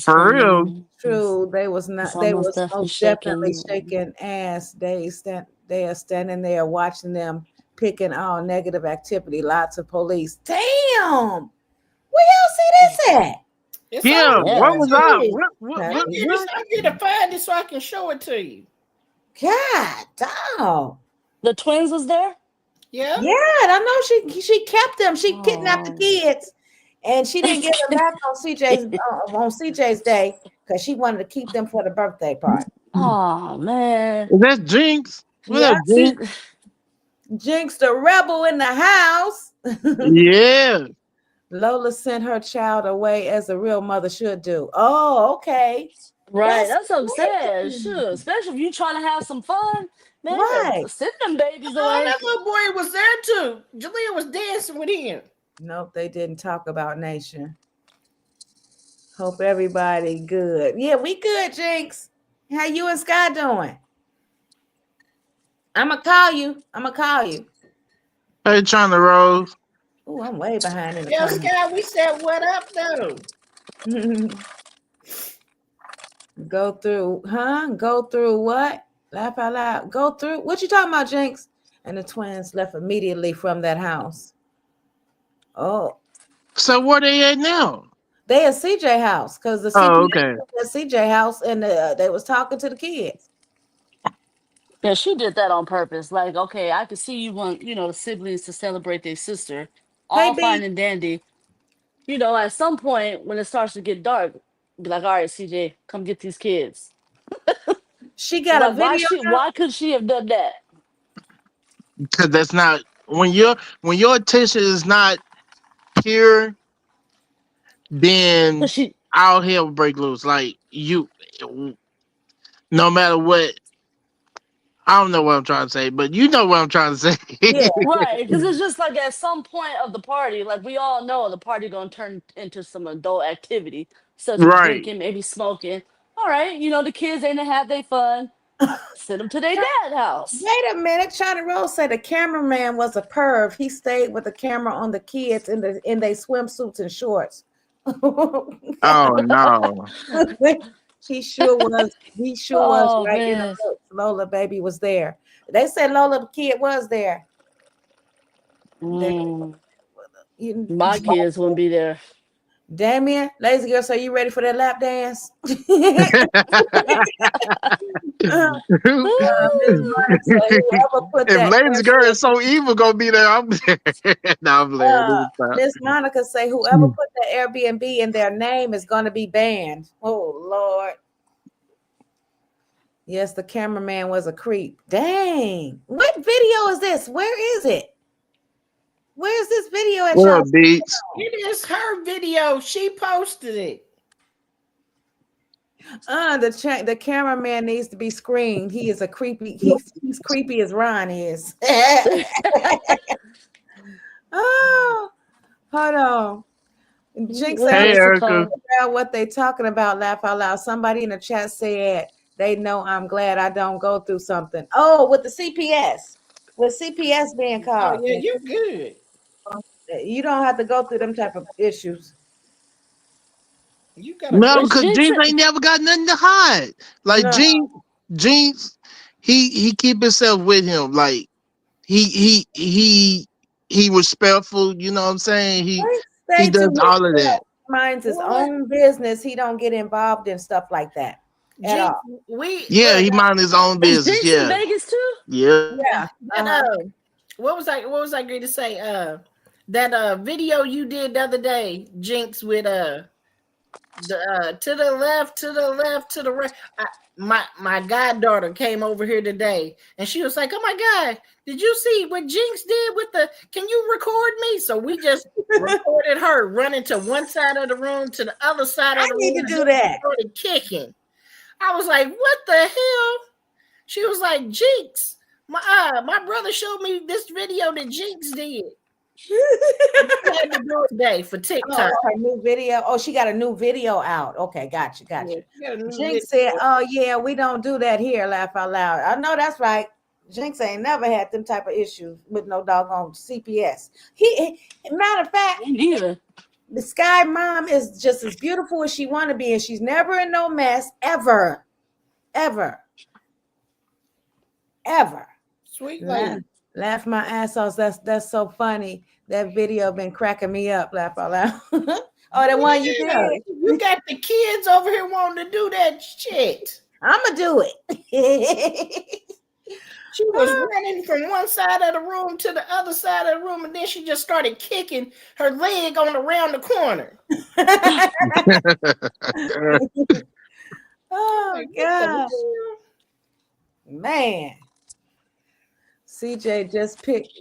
for real. True. They was not. They was most definitely shaking ass. They are standing there watching them picking all negative activity. Lots of police. Damn. Where y'all see this at? It's Yeah, on what was YouTube. up? I'm here to find it so I can show it to you. God damn. The twins was there? Yeah. Yeah, I know she kept them. She kidnapped the kids, and she didn't give them back on CJ's day because she wanted to keep them for the birthday party. Oh man. Is that Jinx? What Yeah, up, Jinx? Jinx the rebel in the house. Yeah. Lola sent her child away as a real mother should do. Oh, okay. Right, that's what I'm saying. Sure, especially if you trying to have some fun, man. Right. Send them babies Oh, away. that little boy was there too. Jalea was dancing with him. Nope, they didn't talk about Nation. Hope everybody good. Yeah, we good, Jinx. How you and Sky doing? I'ma call you. Hey, trying to Rose. Oh, I'm way behind in the Yo, comments. Sky, we said what up though. Go through what? Laugh out loud. Go through what you talking about, Jinx? And the twins left immediately from that house. Oh, So where they at now? they at CJ house because the Oh, CPS okay. was at CJ house and they was talking to the kids. Yeah, she did that on purpose. Like, okay, I could see you want, the siblings to celebrate their sister, Hey, all fine B, and dandy. At some point when it starts to get dark, be like, all right, CJ, come get these kids. she got a Like, video out. why could she have done that? Because that's not when your attention is not pure, then She all hell will break loose. Like no matter what. I don't know what I'm trying to say, but you know what I'm trying to say. Yeah. right, because it's just like at some point of the party, like we all know the party gonna turn into some adult activity, such as Right. drinking, maybe smoking. All right, the kids ain't to have their fun. Send them to their dad's house. Wait a minute. China Rose said the cameraman was a perv. He stayed with the camera on the kids in their swimsuits and shorts. Oh no. He sure was. He sure was Oh right in the man. book. Lola baby was there. They said Lola kid was there. They, Mm, you, my kids wouldn't be there. Damien, lazy girl, so you ready for that lap dance? Miss Monica said, whoever put If that Lazy Girl is Airbnb, so evil, gonna be there. I'm no, I'm playing. Let me stop. Miss Monica say whoever put the Airbnb in their name is going to be banned. Oh Lord. Yes, the cameraman was a creep. Dang. What video is this? Where is it? Where's this video at What y'all? up, Beats? It is her video. She posted it. The cameraman needs to be screened. He is a creepy. He's creepy as Ron is. Oh, hold on. Jinx said, Hey, What's it Erica. called? about what they talking about, laugh out loud. Somebody in the chat said they know I'm glad I don't go through something. Oh, with the CPS. With CPS being Oh called. yeah, you good. You don't have to go through them type of issues. You got a No, great. Which because Jinx? Jinx ain't never got nothing to hide. Like No. Jinx, he keep himself with him. Like he respectful. You know what I'm saying? He Stay to does all of that. himself. Minds his What? own business. He don't get involved in stuff like that at Jinx, all. we Yeah, look he mind his own Is business. Jinx in Yeah, Vegas too? yeah. Yeah. that what was I going to say? That video you did the other day, Jinx, with the to the left, to the left, to the right. My goddaughter came over here today and she was like, "Oh my God, did you see what Jinx did with the, can you record me?" So we just recorded her running to one side of the room to the other side of I the need room. to do that. Started kicking. I was like, "What the hell?" She was like, "Jinx, my brother showed me this video that Jinx did." I had to do it today for TikTok. Oh, her new video. Oh, she got a new video out. Okay, gotcha. Yeah, she got a new Jinx video. said, "Oh yeah, we don't do that here." Laugh out loud. I know that's right. Jinx ain't never had them type of issues with no doggone CPS. Matter of fact, Me neither. the Sky mom is just as beautiful as she want to be, and she's never in no mess ever, ever, ever. Sweet lady. Laugh my ass off. That's so funny. That video been cracking me up. Laugh out loud. Oh, the one you Yeah, did. you got the kids over here wanting to do that shit. I'ma do it. She was running from one side of the room to the other side of the room, and then she just started kicking her leg on around the corner. Oh Like, what the God, hell? man. CJ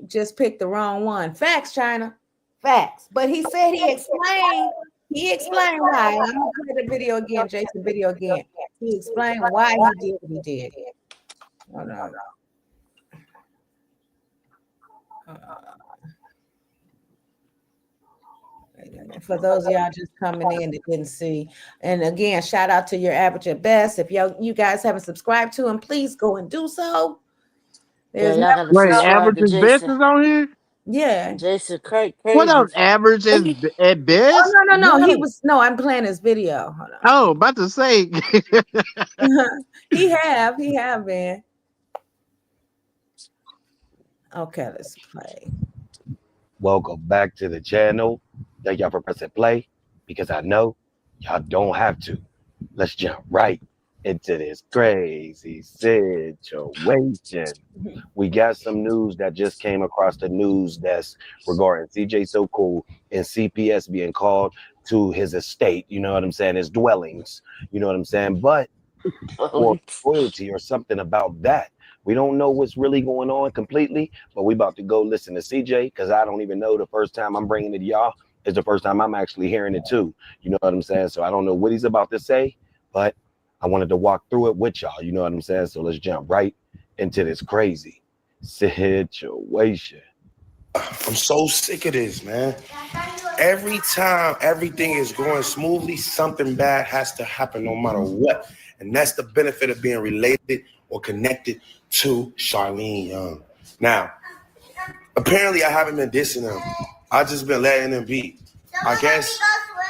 just picked the wrong one. Facts, China. Facts. But he said he explained why. I'm gonna play the video again, Jason video again. He explained why he did what he did. Hold on. For those of y'all just coming in that didn't see, and again, shout out to your average at best. If you guys haven't subscribed to him, please go and do so. Yeah, There's y'all gotta Wait, subscribe average to is best Jason. is on here. yeah. Jason What crazy. up, average is at Oh best? no. Yeah. He was I'm playing his video. Hold Oh, about to say. on. he have been. Okay, let's play. Welcome back to the channel. Thank y'all for pressing play because I know y'all don't have to. Let's jump right into this crazy situation. We got some news that just came across the news desk regarding CJ So Cool and CPS being called to his estate. You know what I'm saying? His dwellings. You know what I'm saying? But for royalty or something about that. We don't know what's really going on completely, but we about to go listen to CJ because I don't even know. The first time I'm bringing it to y'all is the first time I'm actually hearing it too. You know what I'm saying? So I don't know what he's about to say, but I wanted to walk through it with y'all. You know what I'm saying? So let's jump right into this crazy situation. I'm so sick of this, man. Every time everything is going smoothly, something bad has to happen no matter what. And that's the benefit of being related or connected to Charlene Young. Now, apparently I haven't been dissing them. I just been letting them be. I guess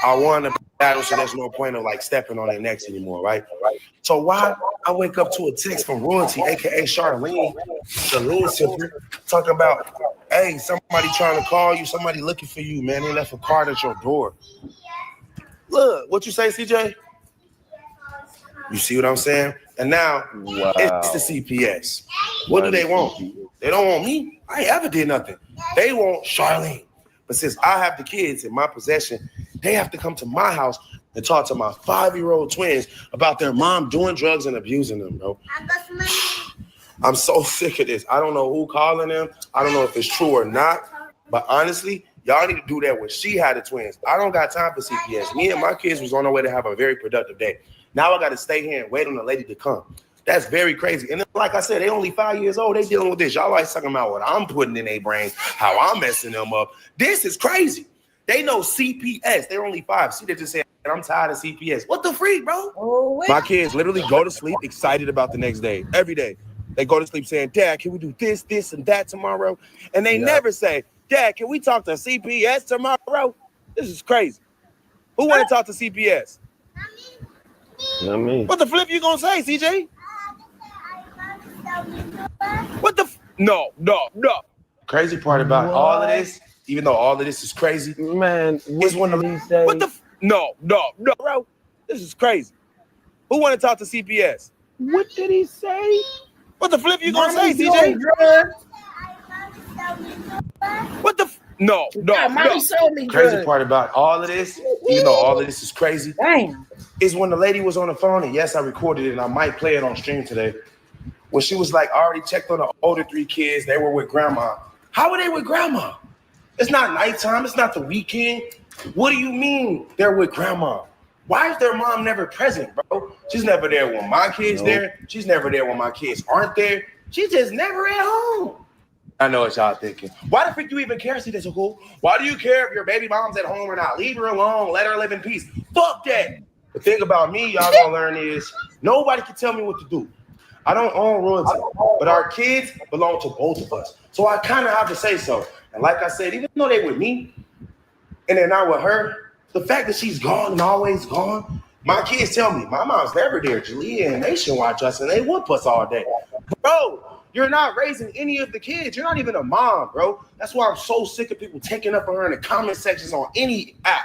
I want to battle, so there's no point of like stepping on their necks anymore, right? So why I wake up to a text from Royalty, aka Charlene, the little sister, talking about, hey, somebody trying to call you, somebody looking for you, man. They left a card at your door. Look, what you say, CJ? You see what I'm saying? And now it's the CPS. What do they want? They don't want me. I ain't ever did nothing. They want Charlene. But since I have the kids in my possession, they have to come to my house and talk to my 5-year-old twins about their mom doing drugs and abusing them, bro. I'm so sick of this. I don't know who calling them. I don't know if it's true or not. But honestly, y'all need to do that when she had the twins. I don't got time for CPS. Me and my kids was on our way to have a very productive day. Now I got to stay here and wait on the lady to come. That's very crazy. And then, like I said, they only 5 years old. They dealing with this. Y'all always talking about what I'm putting in their brains, how I'm messing them up. This is crazy. They know CPS. They're only 5. See, they just saying, I'm tired of CPS. What the freak, bro? Oh, my kids literally go to sleep excited about the next day. Every day. They go to sleep saying, Dad, can we do this, this, and that tomorrow? And they never say, Dad, can we talk to CPS tomorrow? This is crazy. Who want to talk to CPS? Not me. What the flip you gonna say, CJ? What the? No. Crazy part about all of this, even though all of this is crazy, man, is when he say? What the? No, bro. This is crazy. Who want to talk to CPS? What did he say? What the flip you gonna say, CJ? What the? No. Crazy part about all of this, even though all of this is crazy, is when the lady was on the phone, and yes, I recorded it, and I might play it on stream today, when she was like, I already checked on the older 3 kids, they were with grandma. How were they with grandma? It's not nighttime, it's not the weekend. What do you mean they're with grandma? Why is their mom never present, bro? She's never there when my kids there. She's never there when my kids aren't there. She's just never at home. I know what y'all thinking. Why the freak you even care, CJ So Cool? Why do you care if your baby mom's at home or not? Leave her alone. Let her live in peace. Fuck that. The thing about me, y'all gonna learn is nobody can tell me what to do. I don't own royalty, but our kids belong to both of us. So I kind of have to say so. And like I said, even though they with me and they're not with her, the fact that she's gone and always gone, my kids tell me, my mom's never there. Jalea and Nation watch us and they whoop us all day. Bro, you're not raising any of the kids. You're not even a mom, bro. That's why I'm so sick of people taking up for her in the comment sections on any app.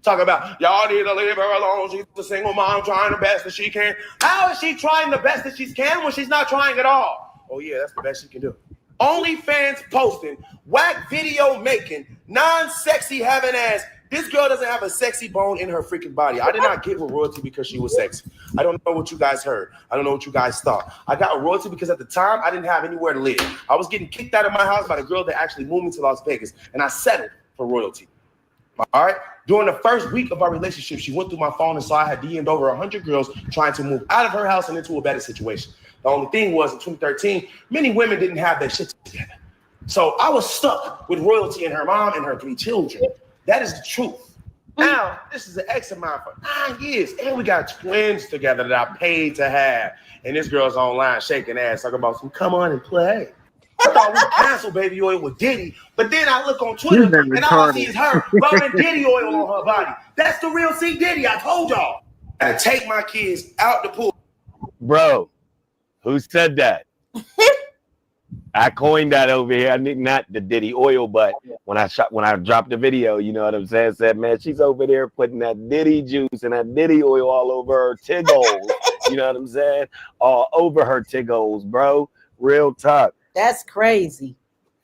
Talk about, y'all need to leave her alone. She's a single mom trying the best that she can. How is she trying the best that she can when she's not trying at all? Oh, yeah, that's the best she can do. OnlyFans posting, whack video making, non-sexy having ass. This girl doesn't have a sexy bone in her freaking body. I did not get with royalty because she was sexy. I don't know what you guys heard. I don't know what you guys thought. I got royalty because at the time, I didn't have anywhere to live. I was getting kicked out of my house by the girl that actually moved me to Las Vegas, and I settled for royalty. All right? During the first week of our relationship, she went through my phone and saw I had DM'd over 100 girls trying to move out of her house and into a better situation. The only thing was in 2013, many women didn't have their shit together. So I was stuck with royalty and her mom and her 3 children. That is the truth. Now, this is an ex of mine for 9 years, and we got twins together that I paid to have. And this girl's online shaking ass, talking about some come on and play. I thought we canceled Baby Oil with Diddy, but then I look on Twitter and all I see is her rubbing Diddy oil on her body. That's the real C Diddy, I told y'all. I had to take my kids out the pool. Bro, who said that? I coined that over here. I think not the Diddy oil, but when I dropped the video, you know what I'm saying? Said, man, she's over there putting that Diddy juice and that Diddy oil all over her tiggles. You know what I'm saying? All over her tiggles, bro. Real talk. That's crazy.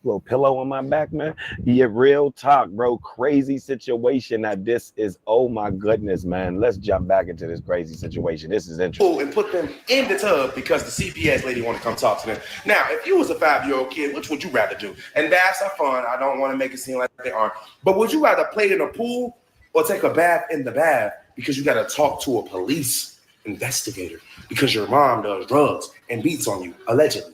Little pillow on my back, man. Yeah, real talk, bro. Crazy situation. That this is, oh my goodness, man. Let's jump back into this crazy situation. This is interesting. And put them in the tub because the CPS lady want to come talk to them. Now, if you was a 5-year-old kid, which would you rather do? And baths are fun. I don't want to make it seem like they aren't. But would you rather play in a pool or take a bath in the bath because you got to talk to a police investigator because your mom does drugs and beats on you, allegedly?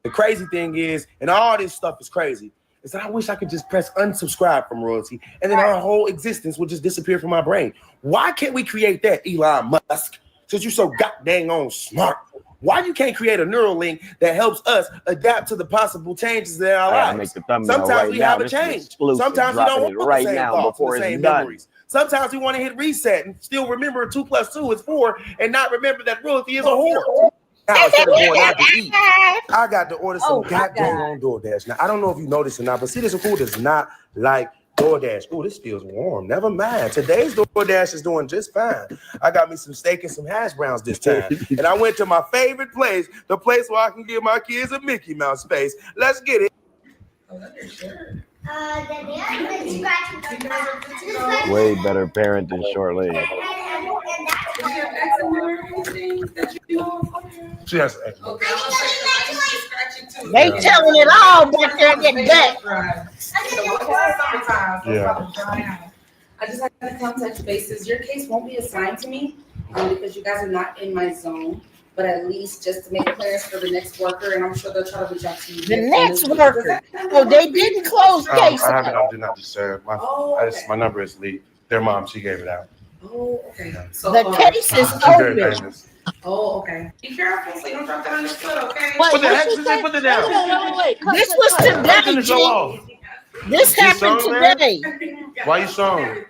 The crazy thing is, and all this stuff is crazy, is that I wish I could just press unsubscribe from royalty and then our whole existence would just disappear from my brain. Why can't we create that, Elon Musk? Since you're so goddamn on smart. Why you can't create a neural link that helps us adapt to the possible changes in our lives? Make the thumbnail Sometimes right we now. have a This change. exclusive. Sometimes we don't Dropping want right the same now thoughts, before the it's same done. memories. Sometimes we want to hit reset and still remember 2 + 2 is 4 and not remember that Ruthie is a whore. Now instead of going out to eat, I got to order some goddamn on DoorDash. Now I don't know if you noticed or not, but see, this food does not like DoorDash. Oh, this feels warm. Never mind. Today's DoorDash is doing just fine. I got me some steak and some hash browns this time. And I went to my favorite place, the place where I can give my kids a Mickey Mouse face. Let's get it. Way better parent than Short Lady. She has They telling it all back there in that back. Yeah. I just had to come touch bases. Your case won't be assigned to me because you guys are not in my zone. But at least just to make clearance for the next worker, and I'm sure they'll try to reach out to you. The next worker. Oh, they didn't close the case. I have it on Do Not Disturb. My number is Lee. Their mom, she gave it out. Oh, okay. So the case is open. Oh, okay. Be careful so you don't drop that on your foot, okay? What the heck did they put it down? Wait. This was today, G. This happened today. Why you showing?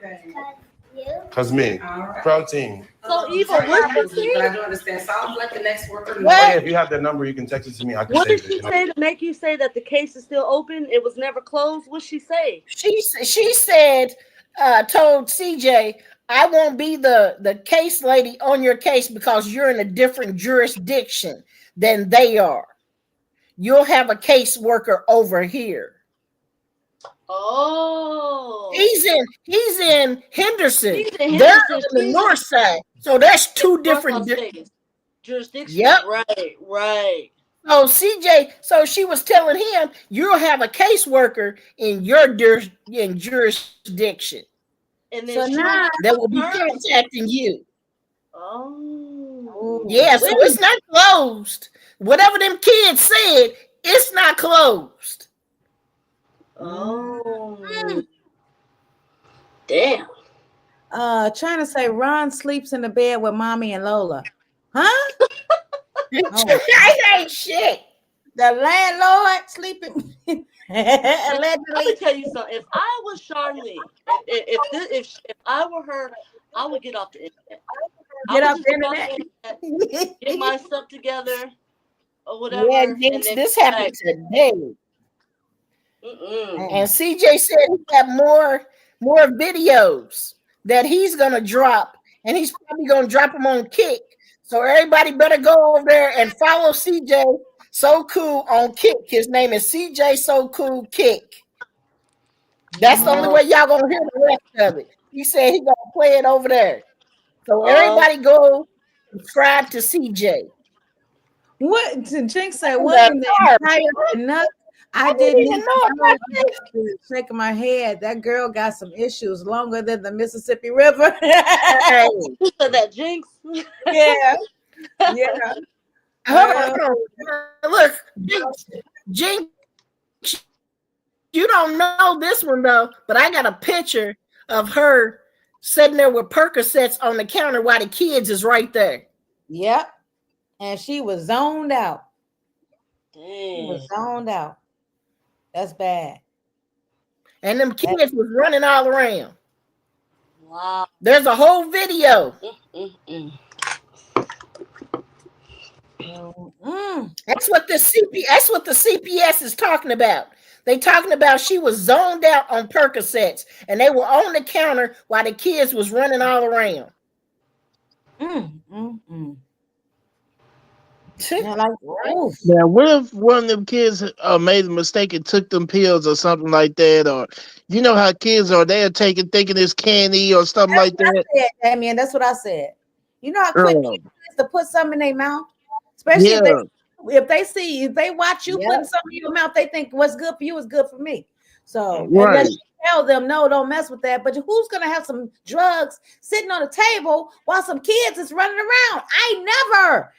Cause me. Protein. So Eva, what did she But I say? do understand. Sounds like the next worker. Hey, if you have that number, you can text it to me. I can What save did she it. say to make you say that the case is still open? It was never closed. What'd she say? She said, told CJ, I won't be the case lady on your case because you're in a different jurisdiction than they are. You'll have a caseworker over here. Oh, He's in Henderson. He's in They're Henderson. on the north side. So that's two different jurisdictions. Yep. Right. Oh, CJ, so she was telling him you'll have a caseworker in your jurisdiction. And then So now that will be contacting you. Oh. Yeah, so it's not closed. Whatever them kids said, it's not closed. Oh. Damn. Trying to say Ron sleeps in the bed with Mommy and Lola. Huh? I ain't shit. The landlord sleeping. Let me tell you something. If I was Charlene, if I were her, I would get off the internet. Get off the internet. Get my stuff together or whatever. Yeah, and then this happened today. Mm-mm. And CJ said he got more videos that he's gonna drop, and he's probably gonna drop them on Kick. So everybody better go over there and follow CJ So Cool on Kick. His name is CJ So Cool Kick. That's the only way y'all gonna hear the rest of it. He said he gonna play it over there. So everybody go subscribe to CJ. What Jinx said? What in the entire enough? I didn't even know about that. Shaking my head. That girl got some issues longer than the Mississippi River. Who said that, Jinx? Yeah. Look, Jinx, you don't know this one though, but I got a picture of her sitting there with Percocets on the counter while the kids is right there. Yep. And she was zoned out. Dang. She was zoned out. That's bad. And them kids was running all around. Wow. There's a whole video. That's what the CPS is talking about. They talking about she was zoned out on Percocets and they were on the counter while the kids was running all around. Now, what if one of them kids made a mistake and took them pills or something like that? Or you know how kids are, they're thinking it's candy or something like that. Damien, that's what I said. You know how quick kids is to put something in their mouth? Especially if they watch you putting something in your mouth, they think what's good for you is good for me. So unless you tell them, no, don't mess with that. But who's gonna have some drugs sitting on the table while some kids is running around? I never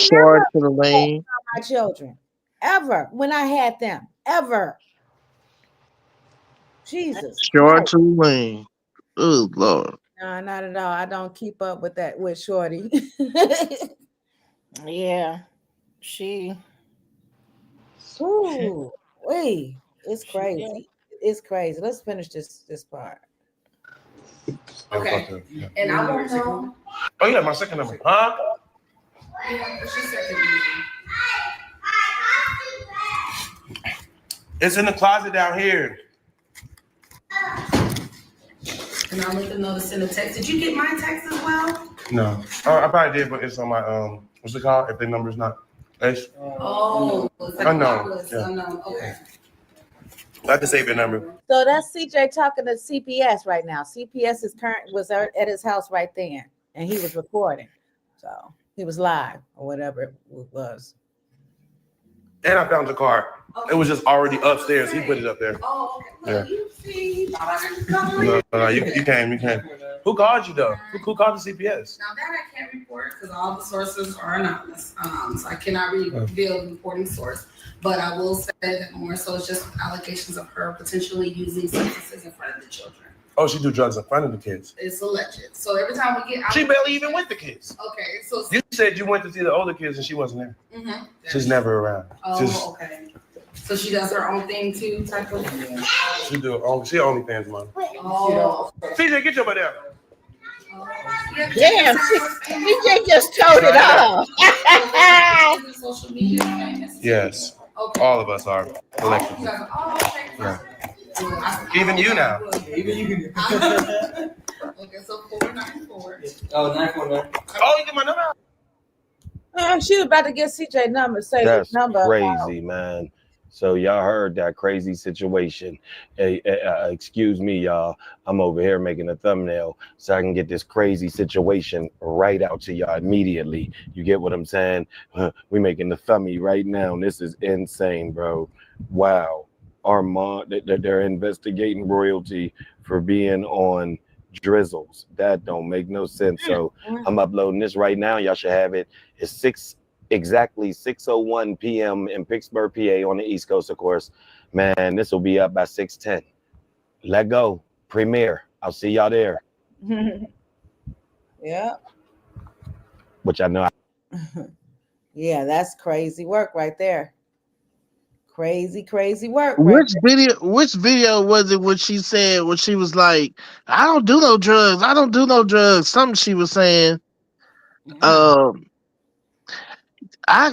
Short to the lane. My children ever when I had them ever. Jesus. Short to the lane. Oh Lord. No, not at all. I don't keep up with that with Shorty. Yeah, she. Ooh, wait, it's crazy. It's crazy. Let's finish this part. Okay. And I won't know. Oh yeah, my second number. Huh? Yeah, what's your second number? It's in the closet down here. And I'll let them know to send a text. Did you get my text as well? No. I probably did, but it's on my what's it called? If the number's not H. Oh, it's like Unknown. Yeah. Unknown. Okay. I have to save your number. So that's CJ talking to CPS right now. CPS was at his house right then, and he was recording. So he was live or whatever it was. And I found the car. Okay. It was just already upstairs. He put it up there. Oh, okay. Look, Yeah. you see. No, You came. Who called you though? Who called the CPS? Now that I can't report because all the sources are anonymous, so I cannot reveal the reporting source. But I will say that more so it's just allegations of her potentially using substances in front of the children. Oh, she do drugs in front of the kids. It's alleged. So every time we get, She barely even with the kids. Okay, so You said you went to see the older kids and she wasn't there. Mm-hmm. She's never around. Oh, okay. So she does her own thing too, type of. She OnlyFans money. Oh. CJ, get your butt down. Damn, CJ just told it all. Social media famous. Yes. Okay. All of us are collectively. Yeah. Even you now. Even you. Okay, so 494. Oh, 949. Oh, you get my number. She was about to get CJ number. Say That's his number. crazy, man. So y'all heard that crazy situation. Excuse me, y'all. I'm over here making a thumbnail so I can get this crazy situation right out to y'all immediately. You get what I'm saying? We making the thummy right now. This is insane, bro. Wow. Armand, they're investigating royalty for being on drizzles. That don't make no sense. So I'm uploading this right now. Y'all should have it. It's exactly 6:01 p.m. in Pittsburgh, PA on the East Coast, of course. Man, this will be up by 6:10. Let go. Premiere. I'll see y'all there. Yeah. Which I know. Yeah, that's crazy work right there. Crazy work. Which video was it when she was like, I don't do no drugs. Something she was saying. I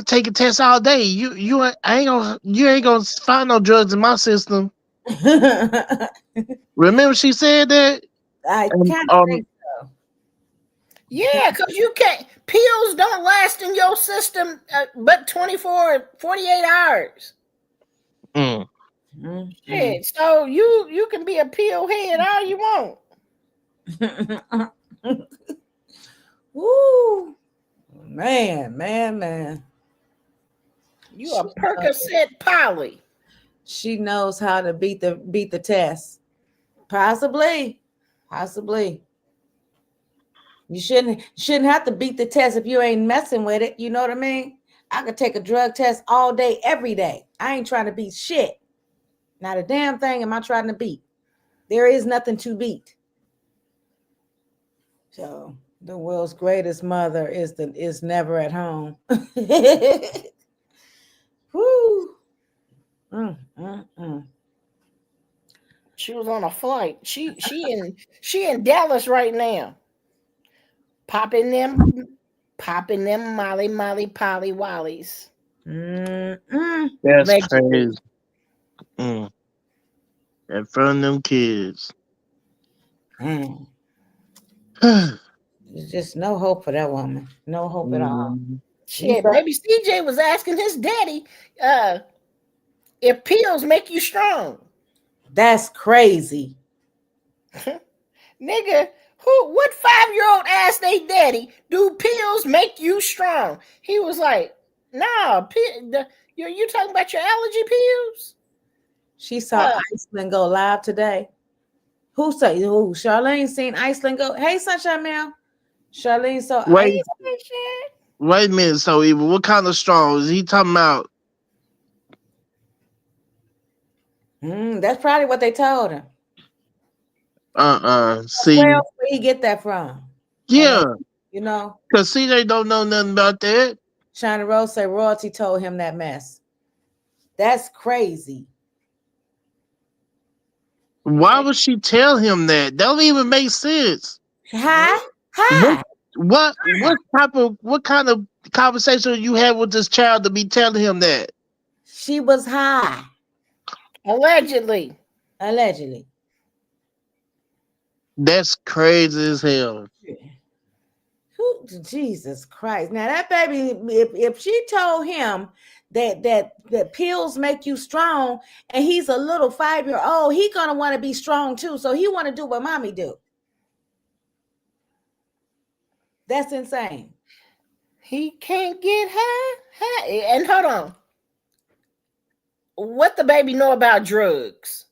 take a test all day. You ain't gonna find no drugs in my system. Remember she said that? I can't think so. Yeah, because you can't. Pills don't last in your system but 24, 48 hours. Shit, so you can be a pill head all you want. Woo. Man. You a Percocet Polly. She knows how to beat the test. Possibly. You shouldn't have to beat the test if you ain't messing with it. You know what I mean? I could take a drug test all day, every day. I ain't trying to beat shit. Not a damn thing am I trying to beat. There is nothing to beat. So the world's greatest mother is never at home. Woo. She was on a flight. She in Dallas right now. Popping them Molly Polly Wallies. That's crazy. In front of them kids. There's just no hope for that woman. No hope at all. Shit, baby CJ was asking his daddy if pills make you strong. That's crazy. Nigga, what 5-year-old asked they daddy, do pills make you strong? He was like, nah, you talking about your allergy pills? She saw Iceland go live today. Who? Charlene seen Iceland go. Hey, Sunshine Mel. Charlene saw Wait Iceland. a minute, so evil. What kind of strong is he talking about? That's probably what they told him. See, where else did he get that from? Yeah, you know, because CJ don't know nothing about that. China Rose say royalty told him that mess. That's crazy. Why would she tell him that? That don't even make sense. Hi. What kind of conversation you had with this child to be telling him that? She was high. Allegedly. That's crazy as hell. Jesus Christ. Now that baby, if she told him that pills make you strong and he's a little 5-year-old, he gonna want to be strong too. So he want to do what mommy do. That's insane. He can't get high. And hold on. What the baby know about drugs?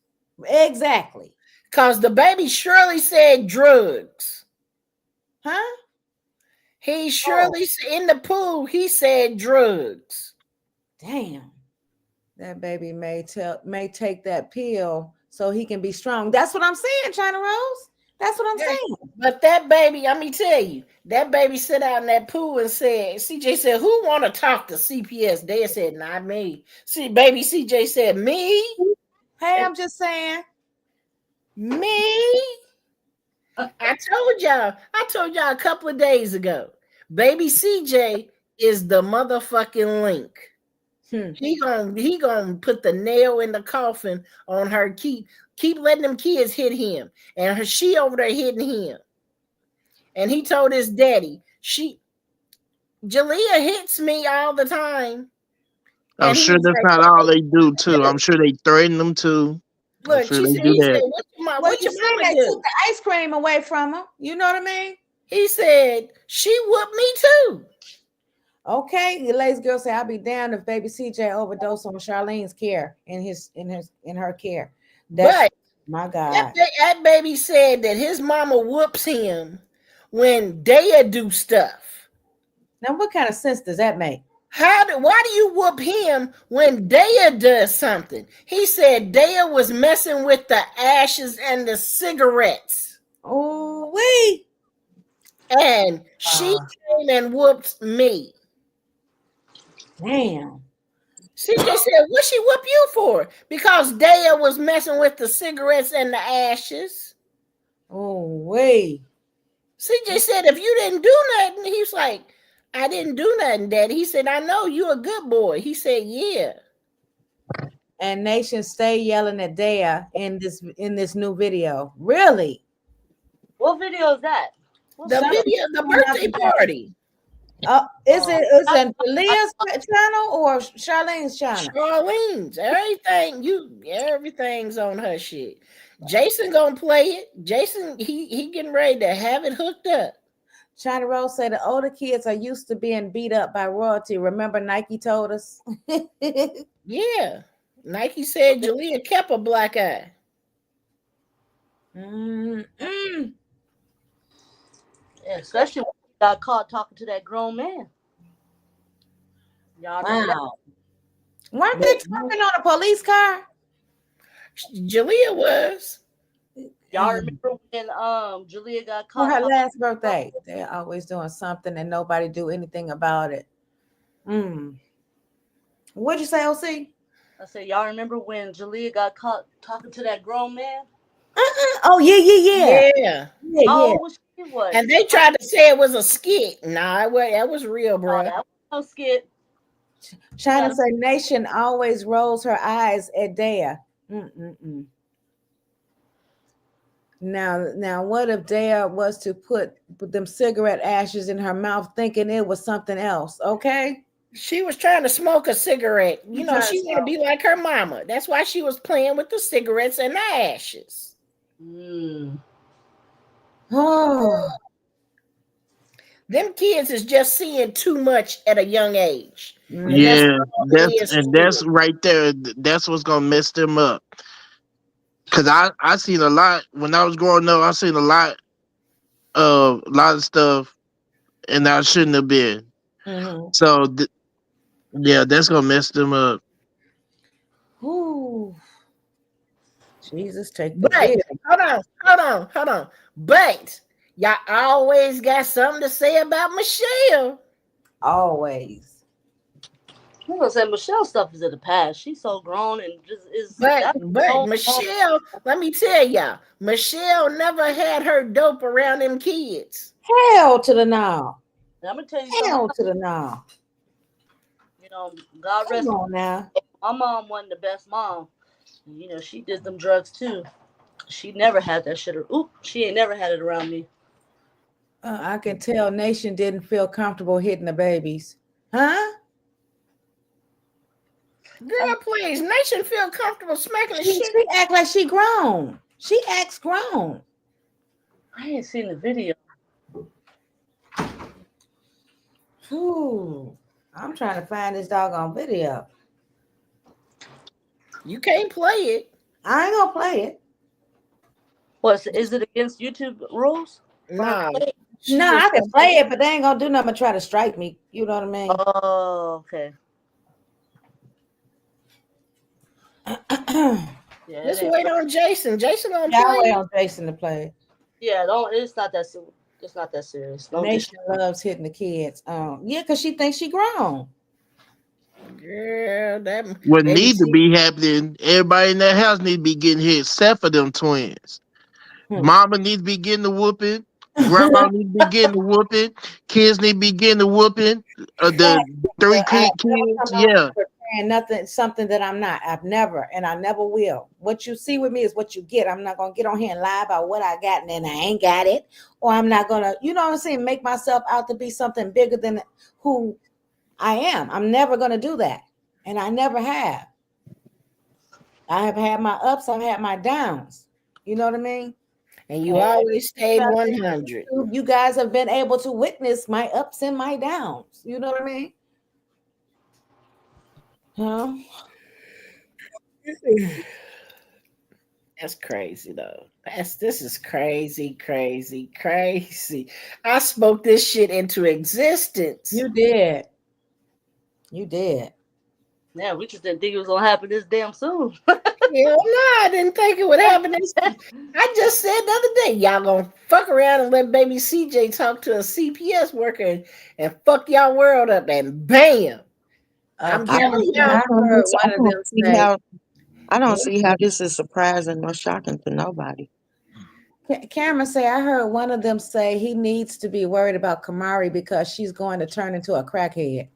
Exactly. Because the baby surely said drugs. Huh? He surely in the pool, he said drugs. Damn. That baby may take that pill so he can be strong. That's what I'm saying, China Rose. That's what I'm saying. But that baby, let me tell you, that baby sit out in that pool and said, CJ said, who want to talk to CPS? They said, not me. See, baby CJ said, me? Hey, I'm just saying. Me? I told y'all a couple of days ago. Baby CJ is the motherfucking link. He gonna put the nail in the coffin on her. Keep letting them kids hit him, and she over there hitting him. And he told his daddy, Jalea hits me all the time. I'm sure that's not all they do too. I'm sure they threaten them too. Look, sure he said, what your mama they do? took the ice cream away from him. You know what I mean? He said, she whooped me too. Okay, the lazy girl said, "I'll be damned if baby CJ overdosed on Charlene's care in her care." That's my God. That baby said that his mama whoops him when Daya do stuff. Now, what kind of sense does that make? Why do you whoop him when Daya does something? He said Daya was messing with the ashes and the cigarettes. Oh, wait. And she came and whooped me. Damn. CJ said, what she whoop you for? Because Daya was messing with the cigarettes and the ashes. Oh, wait. CJ said, if you didn't do nothing, he was like, I didn't do nothing, Daddy. He said, I know you a good boy. He said, yeah. And Nation stay yelling at Daya in this new video. Really? What video is that? The birthday party. Is it Leah's channel or Charlene's channel? Charlene's. Everything's on her shit. Jason gonna play it. Jason, he getting ready to have it hooked up. China Rose said the older kids are used to being beat up by royalty. Remember Nike told us? Yeah. Nike said Jalea kept a black eye. Yeah, especially when he got caught talking to that grown man. Wow. Weren't they talking on a police car? Jalea was. Y'all remember when Jalea got For caught her last birthday? They're always doing something and nobody do anything about it. What'd you say, OC? I said, y'all remember when Jalea got caught talking to that grown man? Oh, yeah. Oh, she was. And they tried to say it was a skit. Nah, that was real, bro. That was no skit. China said Nation always rolls her eyes at Daya. Now, what if Daya was to put them cigarette ashes in her mouth, thinking it was something else? Okay. She was trying to smoke a cigarette. You know, she want to be like her mama. That's why she was playing with the cigarettes and the ashes. Oh. Them kids is just seeing too much at a young age. Yeah, that's right there. That's what's gonna mess them up. Cause I seen a lot when I was growing up. I seen a lot of stuff, and I shouldn't have been. So yeah, that's gonna mess them up. Ooh. Jesus, take the hold on. But y'all always got something to say about Michelle. Always. I'm gonna say Michelle stuff is in the past. She's so grown and just is But that but whole Michelle, let me tell y'all, Michelle never had her dope around them kids. Hell to the no. I'm gonna tell you something. Hell to the no. You know, God Come rest on now. my mom wasn't the best mom. You know, she did them drugs too. She never had that shit. She ain't never had it around me. I can tell Nation didn't feel comfortable hitting the babies. Huh? Girl, please, Nation feel comfortable smacking the She shit. act like she grown. She acts grown. I ain't seen the video. Ooh, I'm trying to find this doggone video. You can't play it. I ain't gonna play it. What is it against YouTube rules? Nah. No, I can play it, but they ain't gonna do nothing but try to strike me. You know what I mean? Oh, okay. Yeah, Let's wait on Jason. Jason on Yeah, I'll play. wait on Jason to play. Yeah, don't. It's not that. It's not that serious. Don't Nation loves hitting the kids. Yeah, because she thinks she grown. Girl, that What baby need to be happening, everybody in that house need to be getting hit, except for them twins. Mama need to be getting the whooping. Grandma need to be getting the whooping. Kids need to be getting the whooping. The three kids, yeah. Nothing, something that I'm not. I've never, and I never will. What you see with me is what you get. I'm not gonna get on here and lie about what I got and then I ain't got it, or I'm not gonna, you know what I'm saying, make myself out to be something bigger than who I am. I'm never gonna do that, and I never have. I have had my ups. I've had my downs. You know what I mean? And you always stayed 100. You guys have been able to witness my ups and my downs. You know what I mean? Huh? That's crazy though. This is crazy. I spoke this shit into existence. You did. You did. Yeah, we just didn't think it was gonna happen this damn soon. Hell no, I didn't think it would happen this. I just said the other day, y'all gonna fuck around and let baby CJ talk to a CPS worker and fuck y'all world up, and bam. I'm telling y'all. I don't see how this is surprising or shocking to nobody. Cameron say, I heard one of them say he needs to be worried about Kamari because she's going to turn into a crackhead.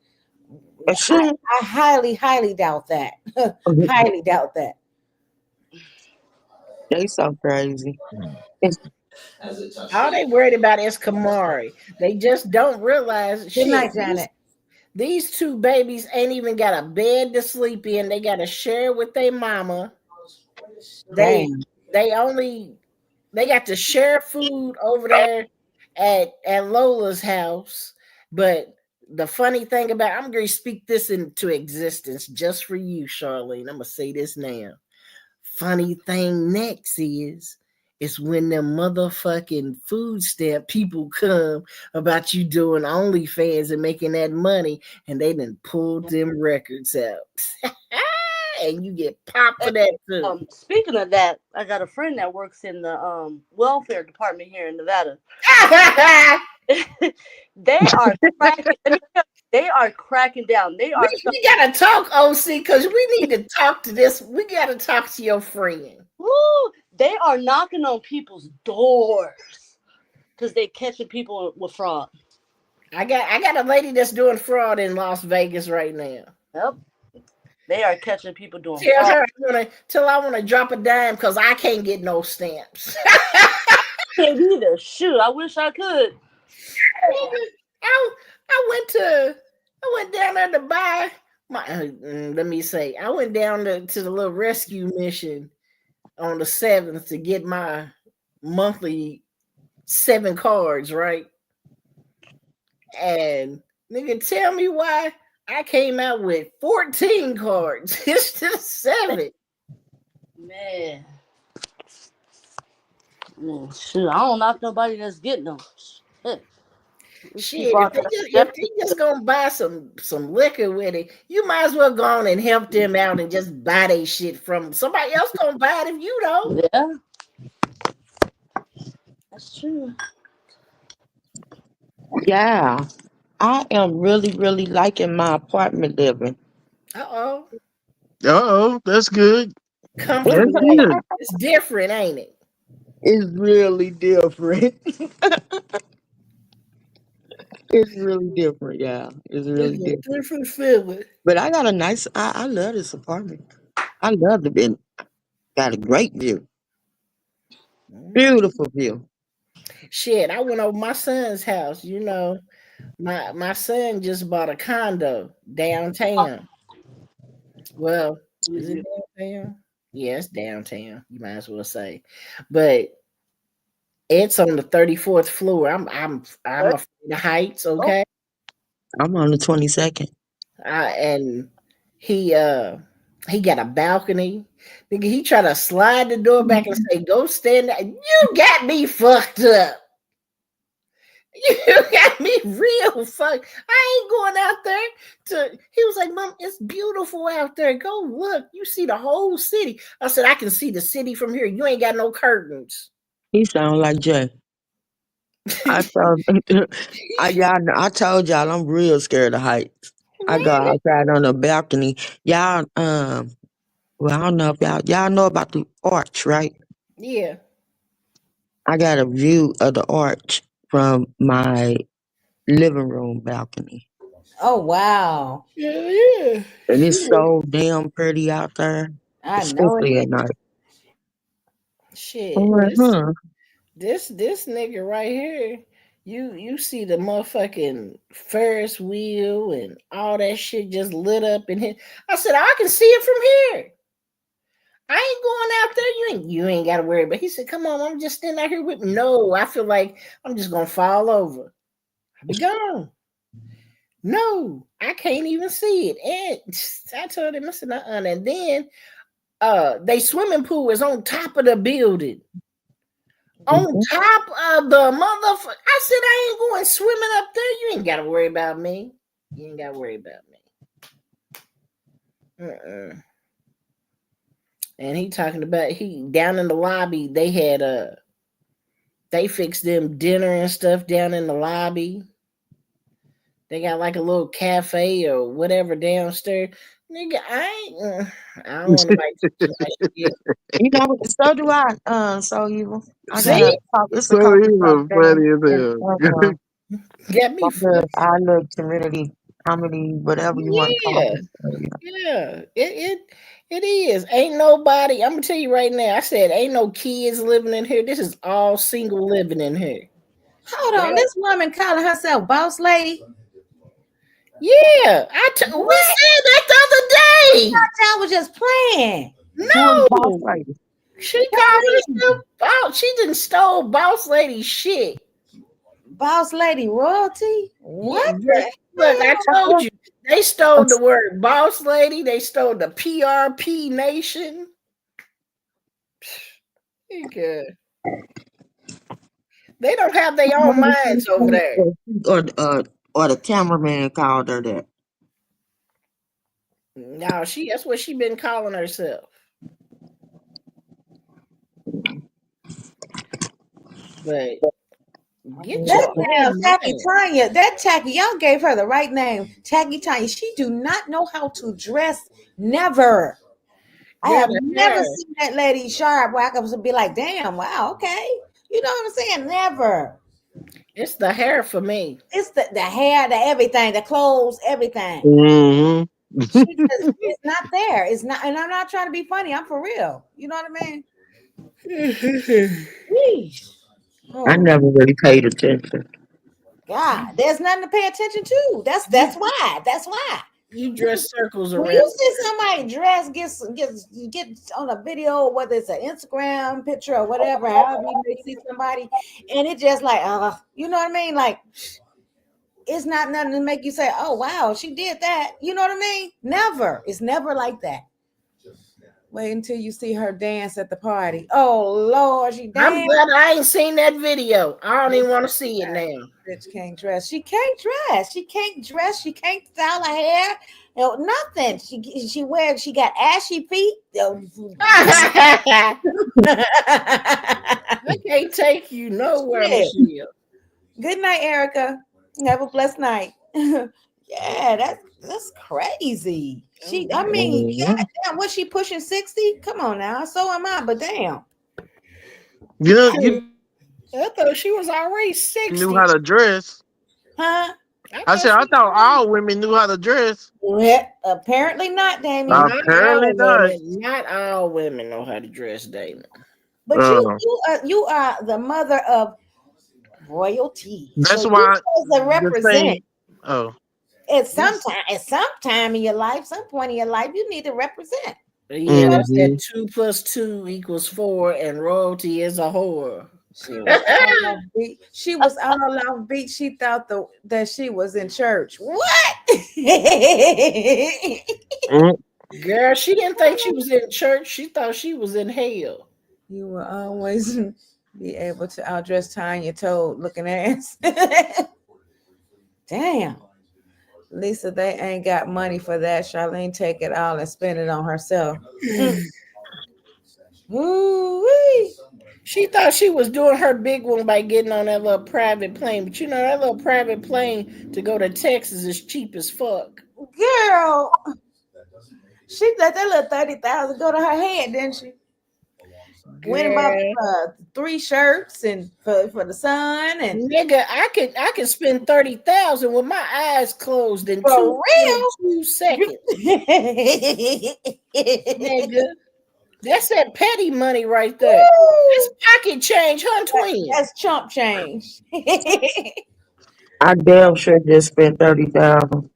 I highly doubt that. Highly doubt that. They so crazy. All they worried about is Kamari. They just don't realize Good night, Janet. These two babies ain't even got a bed to sleep in. They got to share with their mama. They got to share food over there at Lola's house. But the funny thing about, I'm going to speak this into existence just for you, Charlene. I'm going to say this now. Funny thing next is when them motherfucking food stamp people come about you doing OnlyFans and making that money, and they done pulled them records out. And you get popped for that too. Speaking of that, I got a friend that works in the welfare department here in Nevada. They are cracking. They are cracking down. They are. We gotta talk, OC, because we need to talk to this. We gotta talk to your friend. Woo! They are knocking on people's doors because they catching people with fraud. I got a lady that's doing fraud in Las Vegas right now. Yep. They are catching people doing Tell fraud. her I want to drop a dime because I can't get no stamps. I can't either. Shoot, I wish I could. I went down there to buy my. Let me say, I went down to the little rescue mission on the 7th to get my monthly 7 cards, right? And nigga, tell me why I came out with 14 cards. It's just 7. Man, shoot, I don't knock nobody that's getting them. Shit, if they just gonna buy some liquor with it, you might as well go on and help them out and just buy their shit from them. Somebody else gonna buy it if you don't. Yeah, that's true. Yeah, I am really liking my apartment living. Uh-oh. Uh-oh, that's good. Comfortable That's lady. good. It's different, ain't it? It's really different. It's really different, yeah. It's really It's a different. different feeling. But I got a nice. I love this apartment. I love the bed. Got a great view. Beautiful view. Shit, I went over my son's house. You know, my son just bought a condo downtown. Well, is it downtown? Yeah, it's downtown. You might as well say, but it's on the 34th floor. I'm afraid of heights. Okay, I'm on the 22nd. and he uh he got a balcony. Nigga, he tried to slide the door back and say, "Go stand there." You got me fucked up. You got me real fuck. I ain't going out there to. He was like, "Mom, it's beautiful out there. Go look. You see the whole city." I said, "I can see the city from here. You ain't got no curtains." He sound like Jay. I told, I told y'all I'm real scared of heights. I go Man, outside on the balcony. Y'all, well, I don't know if y'all know about the arch, right? yeah. I got a view of the arch from my living room balcony, Oh wow. Yeah, yeah. and it's Shit. so damn pretty out there, I know it especially is. at night. I'm Shit. like, huh? This nigga right here. You see the motherfucking Ferris wheel and all that shit just lit up in here. I said, I can see it from here. I ain't going out there. You ain't gotta worry. But he said, come on, I'm just standing out here with me. No, I feel like I'm just gonna fall over. I'll be gone. No, I can't even see it. And I told him, I said, and then they swimming pool is on top of the building. On Mhm. top of the motherfucker. I said, I ain't going swimming up there. You ain't gotta worry about me. You ain't gotta worry about me. And he talking about he down in the lobby, they had they fixed them dinner and stuff down in the lobby. They got like a little cafe or whatever downstairs. Nigga, I don't want nobody to my shit. You know, so do I. So evil. I got See? it's a So coffee shop even down funny as in hell. Got me fucked. our little comedy, whatever you want to call Yeah. it. Yeah. It is. Ain't nobody. I'm gonna tell you right now. I said ain't no kids living in here. This is all single living in here. Hold They on, don't- this woman calling herself boss lady. Yeah. We What? said that the other day. Y'all was just playing. Who is boss No. lady? She What called you mean? herself boss. She didn't stole boss lady shit. Boss lady royalty? Yeah, What the look, I told hell? you. They stole the word boss lady. They stole the PRP nation. Nigga. They don't have their own minds over there. Or the cameraman called her that. No, that's what she been calling herself. But get your That own damn Tacky mind. Tanya, that Tacky, y'all gave her the right name. Tacky Tanya. She do not know how to dress. Never. I Girl, have the never hair. seen that lady sharp where I could be like, damn, wow, okay. You know what I'm saying? Never. It's the hair for me. It's the hair, the everything, the clothes, everything. hmm She just it's not there. It's not, and I'm not trying to be funny. I'm for real. You know what I mean? Yeesh. I Oh never really paid attention. God, there's nothing to pay attention to. That's you why. That's why. you dress circles When around. you see somebody dress get on a video, whether it's an Instagram picture or whatever, however you may see somebody, and it just like, you know what I mean? Like, it's not nothing to make you say, "Oh wow, she did that." You know what I mean? Never. It's never like that. Wait until you see her dance at the party. Oh Lord, she I'm danced. glad I ain't seen that video. I don't even want to see it now. Bitch can't dress. She can't dress. She can't dress. She can't style her hair. Nothing. She wears. She got ashy feet. I can't take you nowhere, Shit. Michelle. Good night, Erica. Have a blessed night. Yeah, that's That's crazy. She, I Oh, mean, Mhm. goddamn, was she pushing 60? Come on now. So am I, but damn. You I thought she was already knew 60. how to dress. Huh? I I thought said she I was thought already. all women knew how to dress. Well, apparently not, Damien. Not Apparently all not. women. Not all women know how to dress, Damon. But Uh, you are the mother of royalty. So that's you why supposed to the represent same. Oh, at some time in your life, some point in your life, you need to represent. Yeah, that's that hmm 2 + 2 = 4, and royalty is a whore. She was all off beat. She was all off beat. She thought that she was in church. What? Girl, she didn't think she was in church. She thought she was in hell. You will always be able to outdress tying your toe looking ass. Damn. Lisa, they ain't got money for that. Charlene take it all and spend it on herself. Ooh-wee. She thought she was doing her big one by getting on that little private plane. But you know, that little private plane to go to Texas is cheap as fuck. Girl, she let that little 30,000 go to her head, didn't she? Went and bought Girl. 3 shirts and for the son and Nigga, I could spend 30,000 with my eyes closed in for real. 2.2 seconds. Nigga, that's that petty money right there. That's Woo! pocket change, huh, twin? That's chump change. I damn sure just spent 30,000.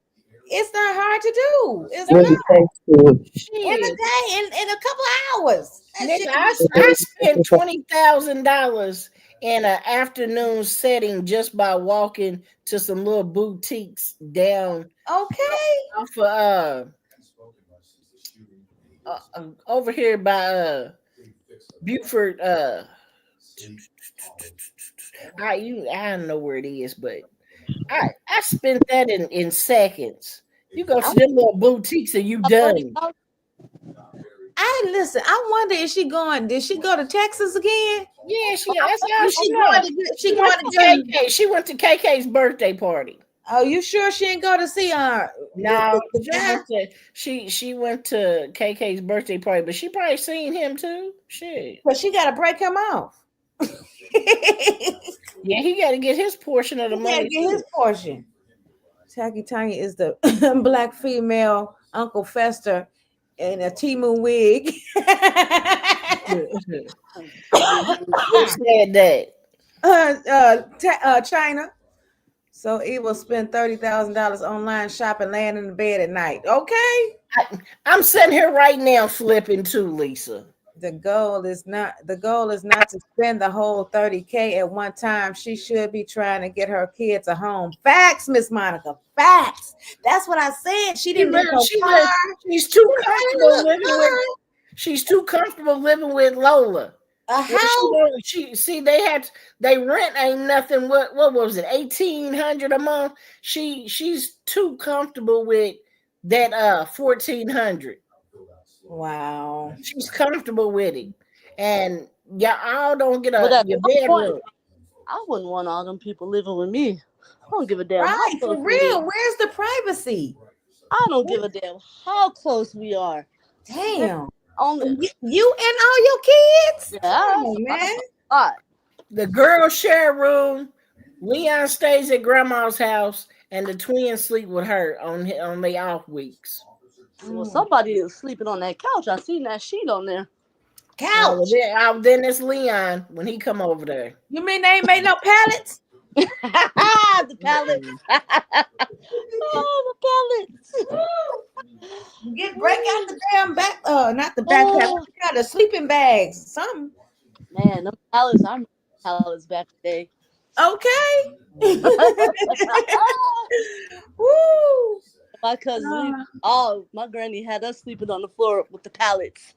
It's not hard to do. It's Let not me text you. in a Shit. day, in a couple of hours. That Nigga, shit I spent $20,000 in an afternoon setting just by walking to some little boutiques down okay. off of over here by Buford. I don't know where it is, but I spent that in seconds. You go to them little boutiques and you done. I listen. I wonder is she going? Did she go to Texas again? Yeah, that's all Is she she know. going to get? She She went going to to get her? KK. She went to KK's birthday party. Oh, you sure she ain't go to see No, the she guy? went to she went to KK's birthday party, but she probably seen him too. Shit. But she got to break him off. Yeah, he got to get his portion of the He got to money get too. his portion. Tacky Tanya is the black female Uncle Fester in a Timu wig. Who said that? China. So he will spend $30,000 online shopping, laying in the bed at night. Okay. I'm sitting here right now flipping too, Lisa. The goal is not to spend the whole 30K at one time. She should be trying to get her kids a home. Facts, Miss Monica. Facts. That's what I said. She didn't need no car. She's She too didn't comfortable need living with. She's too comfortable living with Lola. a Well, she house. don't. She see they rent ain't nothing. What was it? 1,800 a month. She's too comfortable with that 1,400. Wow. She's comfortable with it, and y'all don't get But at your some point, bedroom. I wouldn't want all them people living with me. I don't give a damn how Right, close for we real. are. Where's the privacy? I don't give a damn how close we are. Damn. On You and all your kids? Come yeah, on, man. a lot. The girls share a room. Leon stays at grandma's house, and the twins sleep with her on their off weeks. Well, somebody is sleeping on that couch. I seen that sheet on there. Couch. Then it's Leon when he come over there. You mean they ain't made no pallets? The pallets. Oh, the pallets. Break out the damn back. Not the backpack. Oh, Break out the sleeping bags. Something. man, them pallets. I remember pallets back in the day. Okay. Woo. My cousin, my granny had us sleeping on the floor with the pallets.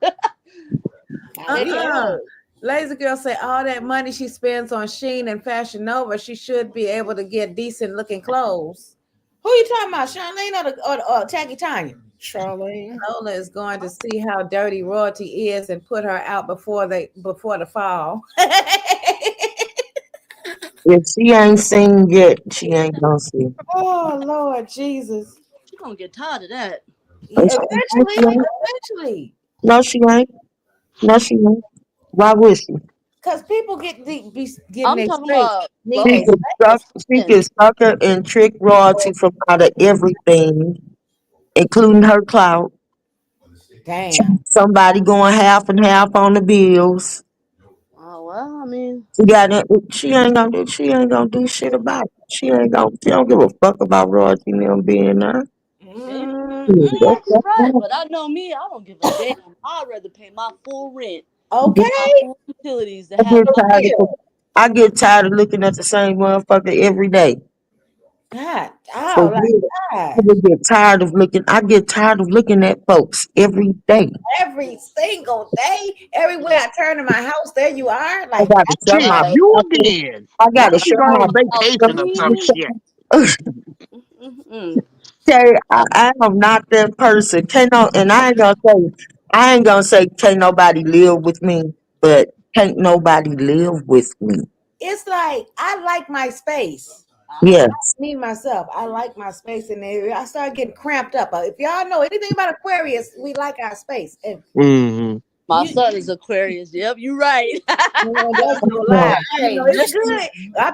Lazy girl say all that money she spends on Sheen and Fashion Nova, she should be able to get decent looking clothes. Who you talking about, Charlene or Tacky Tanya? Charlene. Lola is going to see how dirty royalty is and put her out before the fall. If she ain't seen yet, she ain't gonna see. Oh Lord Jesus. gonna get tired of that. Eventually. No, she ain't. No, she ain't. Why would she? Because people be getting I'm their talking space. about Need love their space. She can sucker and trick royalty from out of everything, including her clout. Damn. Somebody going half and half on the bills. Oh well, I mean, She got it. She ain't gonna do. She ain't gonna do shit about it. She ain't gonna. She don't give a fuck about royalty and them being there. maybe Mm-mm. you That's right, fine. but I know me. I don't give a damn. I'd rather pay my full rent, my Okay. full utilities to I have get my tired bill. of. I get tired of looking at the same motherfucker every day. God. For Oh, like real. I God. would get tired of looking. I get tired of looking at folks every day. Every single day, everywhere I turn in my house, there you are. I Like, gotta shut Shit, my. Right. you again. I Why gotta don't you shut go my. on House vacation or some clean. shit? Mm-mm. Okay, I am not that person. Can't no, and I ain't gonna say can't nobody live with me, but can't nobody live with me. it's like I like my space. Yes. Me myself, I like my space in there. I started getting cramped up. If y'all know anything about Aquarius, we like our space. And Mm-hmm. My you, son is Aquarius. Yep, you're right. that's no Yeah. lie. Hey, It's just good.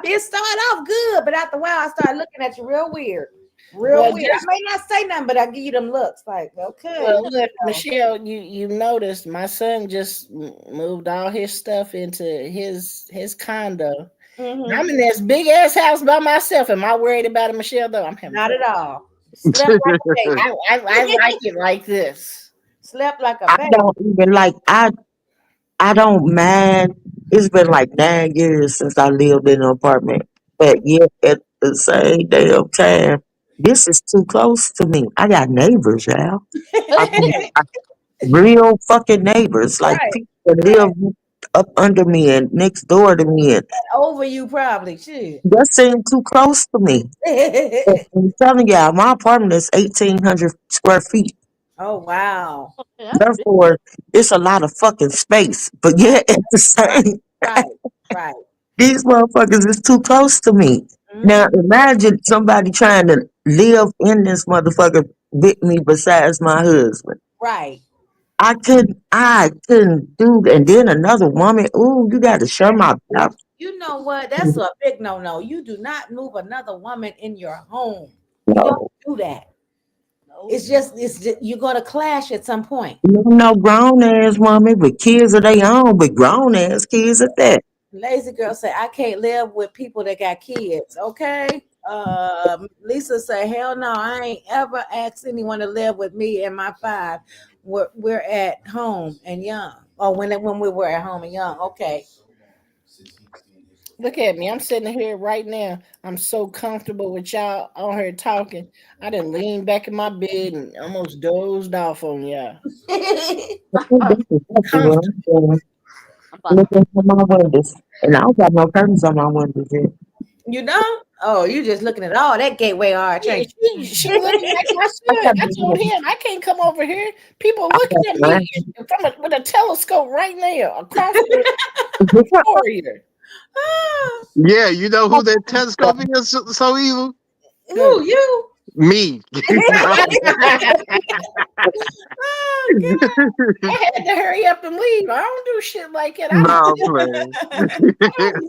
It started off good, but after a while, I started looking at you real weird. Real well, weird. I just may not say nothing, but I give you them looks like, okay. well, look, Michelle, you noticed my son just moved all his stuff into his condo. Mm-hmm. I'm in this big ass house by myself. Am I worried about it, Michelle? Though I'm having Not fun. at all. Slept like a baby. I like it like this. Slept like a I baby. don't even like I don't mind. It's been like 9 years since I lived in an apartment. But yet at the same damn time, this is too close to me. I got neighbors, y'all. I mean, real fucking neighbors, like Right, people that right. live up under me and next door to me, and Over you probably. Shit. that seemed too close to me. But I'm telling y'all, my apartment is 1,800 square feet. Oh wow. That's big. Therefore, it's a lot of fucking space. But Right, yet, at the right, same, right, right. these motherfuckers is too close to me. Now, Mm, imagine somebody trying to live in this motherfucker with me besides my husband. right. I couldn't do that. And then another woman, ooh, you got to share my bathroom. You know what? That's a big no-no. You do not move another woman in your home. You don't No, do that. No. It's just you're gonna clash at some point. no grown ass woman with kids of their own, but grown ass kids at that. Lazy girl say, I can't live with people that got kids. Okay. Lisa say, hell no, I ain't ever asked anyone to live with me and my five. We're at home and young. Oh, when we were at home and young. Okay. Look at me. I'm sitting here right now. I'm so comfortable with y'all on here talking. I done leaned back in my bed and almost dozed off on y'all. I think this is exactly what I'm Comfortable. doing. I'm about to. Looking for my windows. And I don't got no curtains on my windows yet. You don't? Oh, you just looking at all that gateway arch, Yeah, ain't she looking like my I son. got I told the him I can't come over here. People I looking got at me mine. with a telescope right now across the floor here. you? Yeah, you know who that telescope is so evil? Who you? Me. No. Oh God. I had to hurry up and leave. I don't do shit like that. No, I'm playing.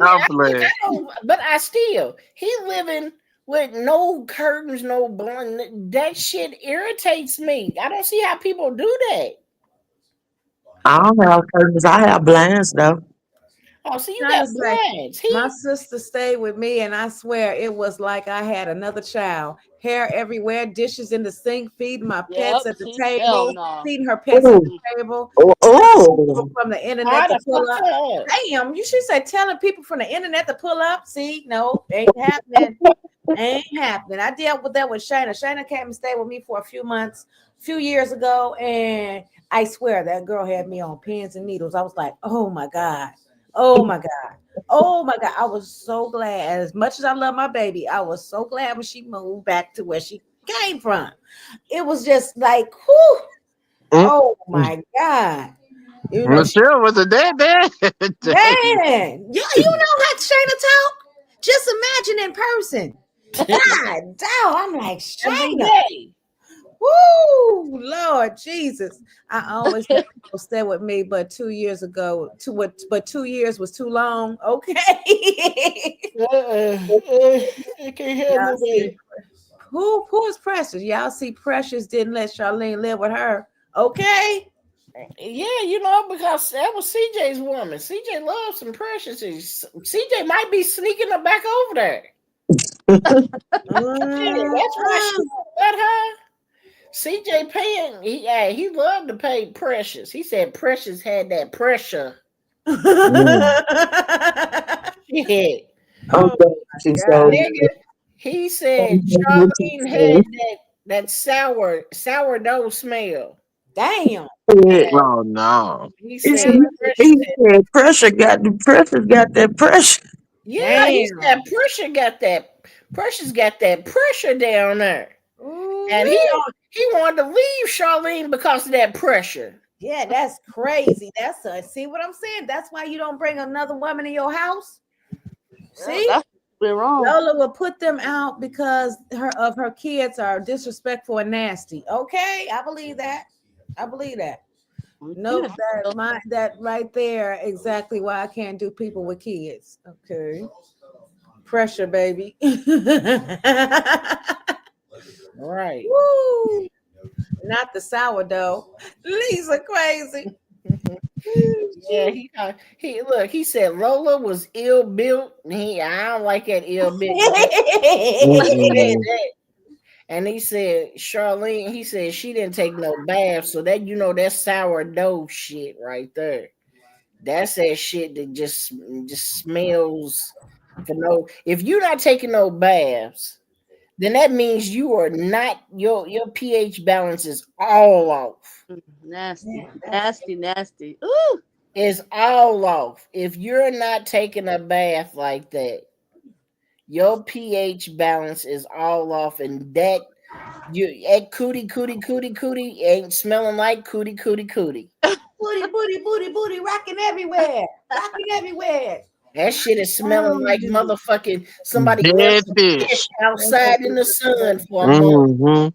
I'm playing. But I still, he living with no curtains, no blind. That shit irritates me. I don't see how people do that. I don't have curtains. I have blinds though. Oh, so you Trying got to say, blinds. my He sister stayed with me, and I swear it was like I had another child. Hair everywhere, dishes in the sink, feeding my pets Yep. at the See, hell table, no. feeding her pets at Oh, the table, oh, telling people oh. from the internet how to the pull fuck up. up? Damn, you should say telling people from the internet to pull up. See, no, ain't happening. Ain't happening. I dealt with that with Shayna. Shayna came and stayed with me for a few months, a few years ago, and I swear that girl had me on pins and needles. I was like, oh my God. Oh my God. Oh my God. I was so glad. As much as I love my baby, I was so glad when she moved back to where she came from. It was just like, whew, Mm. oh my God. You know, she Michelle was a dead dad. man, you know how Shayna talk? Just imagine in person. God damn, I'm like Every Shayna. day. Woo, Lord Jesus. I always let people stay with me, but 2 years ago, but 2 years was too long. Okay. I can't have Y'all see, nobody. who is Precious? Y'all see Precious didn't let Charlene live with her. Okay. Yeah, you know, because that was CJ's woman. CJ loves some Precious. CJ might be sneaking her back over there. Yeah, that's why she let her. CJ paying. He loved to pay Precious. He said Precious had that pressure. Shit. Oh my God. Nigga, he said Charlene had that sourdough smell. Damn. Oh no. He He said said, Precious he said pressure got that pressure. yeah, he Damn. said Precious got that pressure down there. And he wanted to leave Charlene because of that pressure. Yeah, that's crazy. See what I'm saying? That's why you don't bring another woman in your house. See? That's wrong. Lola will put them out because her kids are disrespectful and nasty. Okay, I believe that. I believe that. Nope, that right there exactly why I can't do people with kids. Okay. Pressure, baby. Right. Woo. Not the sourdough. Lisa crazy. Yeah, he said Lola was ill built. I don't like that ill built. He said that. And he said Charlene, he said she didn't take no bath. So that that's sourdough shit right there. That's that shit that just smells for no. If you're not taking no baths, then that means you are not your pH balance is all off. Nasty, nasty, nasty. Ooh. It's all off. If you're not taking a bath like that, your pH balance is all off, and that cootie ain't smelling like cootie. Booty, rocking everywhere. Rocking everywhere. That shit is smelling like motherfucking somebody left Dead some fish fish. outside in the sun for a month. Mm-hmm.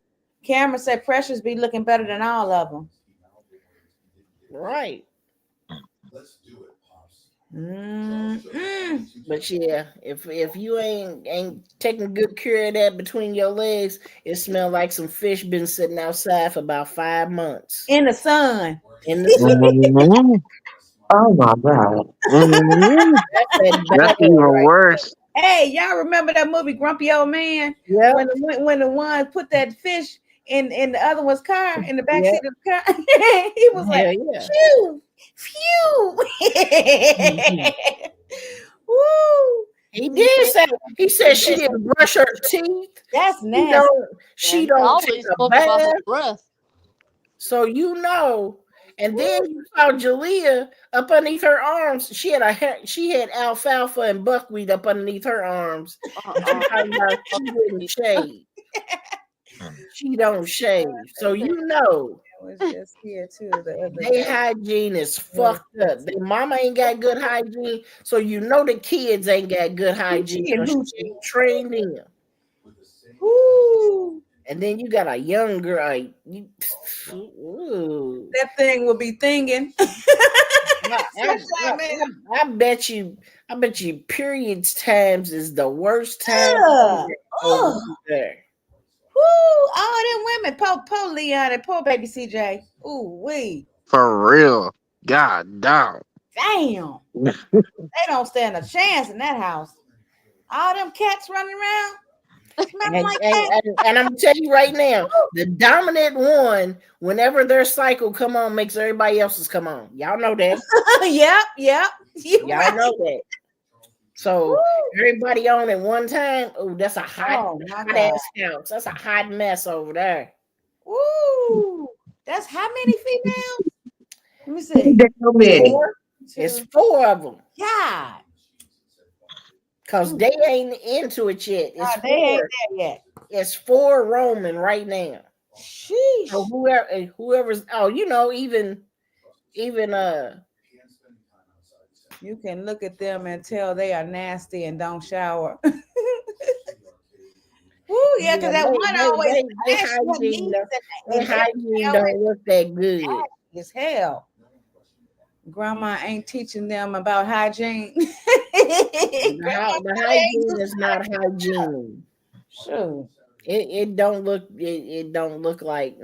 Cameron said Precious be looking better than all of them. Right. Mm-mm. But yeah, if you ain't taking good care of that between your legs, it smell like some fish been sitting outside for about 5 months In the sun. in the sun. Mm-hmm. Oh my God. Mm-hmm. That's that That's bad even right there. worse. Hey, y'all remember that movie Grumpy Old Man? Yep. When the one put that fish in the other one's car in the back Yep. seat of the car, he was like, Hell yeah. phew. Mhm. Woo. He did say he said she didn't brush her teeth. That's She nasty. don't Yeah, she he don't take always a spoke about her bath. breath. So and then you saw Jalea up underneath her arms. She had alfalfa and buckwheat up underneath her arms. And she talking about she didn't shave. She don't shave. So I was just here too the other their day. hygiene is fucked up. Their mama ain't got good hygiene. So the kids ain't got good hygiene. Hoochie and So she hoochie. trained them. Woo. And then you got a young girl. Ooh. That thing will be thinking. I, I, Sunshine Man. I bet you periods times is the worst time Ugh. over Ugh. there. Woo, all them women, poor Leon and poor baby CJ. Ooh, wee. For real. God damn. Damn. They don't stand a chance in that house. All them cats running around, smelling And, like and, that. and I'm gonna tell you right now, the dominant one, whenever their cycle come on, makes everybody else's come on. Y'all know that. Yep. You Y'all right. know that. So Woo. everybody on at one time. Oh, that's a Oh my hot God. ass house. That's a hot mess over there. Woo. That's how many females? Let me see. How many? 4. It's Two. 4 of them. God. Cause they ain't into it yet. It's They ain't 4. there yet. It's 4 roaming right now. Sheesh. So whoever's even You can look at them and tell they are nasty and don't shower. Woo, yeah, because that one always they asks what hygiene, needs their and hygiene don't look that good. as hell. Grandma ain't teaching them about hygiene. The hygiene is not hygiene. Sure. It don't look like.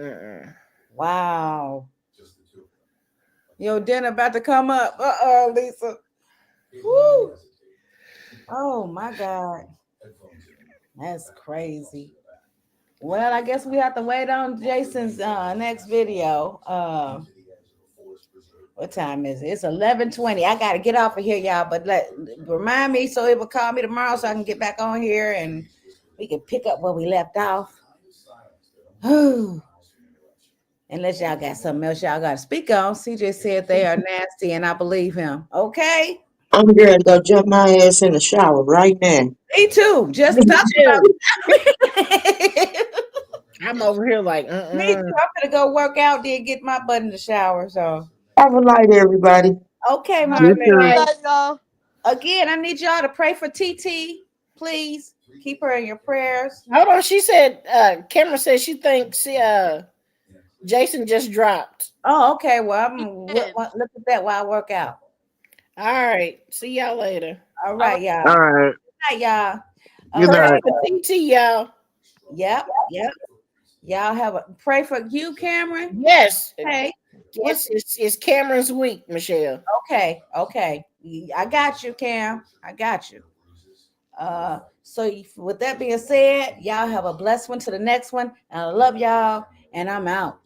Wow. Your dinner about to come up. Lisa. Woo. Oh my God. That's crazy. Well, I guess we have to wait on Jason's next video. What time is it? It's 11:20. I gotta get off of here, y'all. But remind me so it will call me tomorrow so I can get back on here and we can pick up where we left off. Unless y'all got something else y'all gotta speak on. CJ said they are nasty, and I believe him. Okay. I'm ready to go jump my ass in the shower right now. Me too. Just Me talking too. about. I'm over here like, Me too. I'm gonna go work out, then get my butt in the shower. So Have a light, everybody. okay, You Marley. too. Again, I need y'all to pray for TT. Please keep her in your prayers. Hold on. She said, Cameron said she thinks Jason just dropped. Oh, okay. Well, I'm look at that while I work out. All right. See y'all later. All right, y'all. All right. Good night, y'all. Good night. TT, y'all. Yep. Y'all have a pray for you, Cameron. Yes. Hey. It's Cameron's week, Michelle. Okay. I got you, Cam. I got you. So with that being said, y'all have a blessed one to the next one. And I love y'all, and I'm out.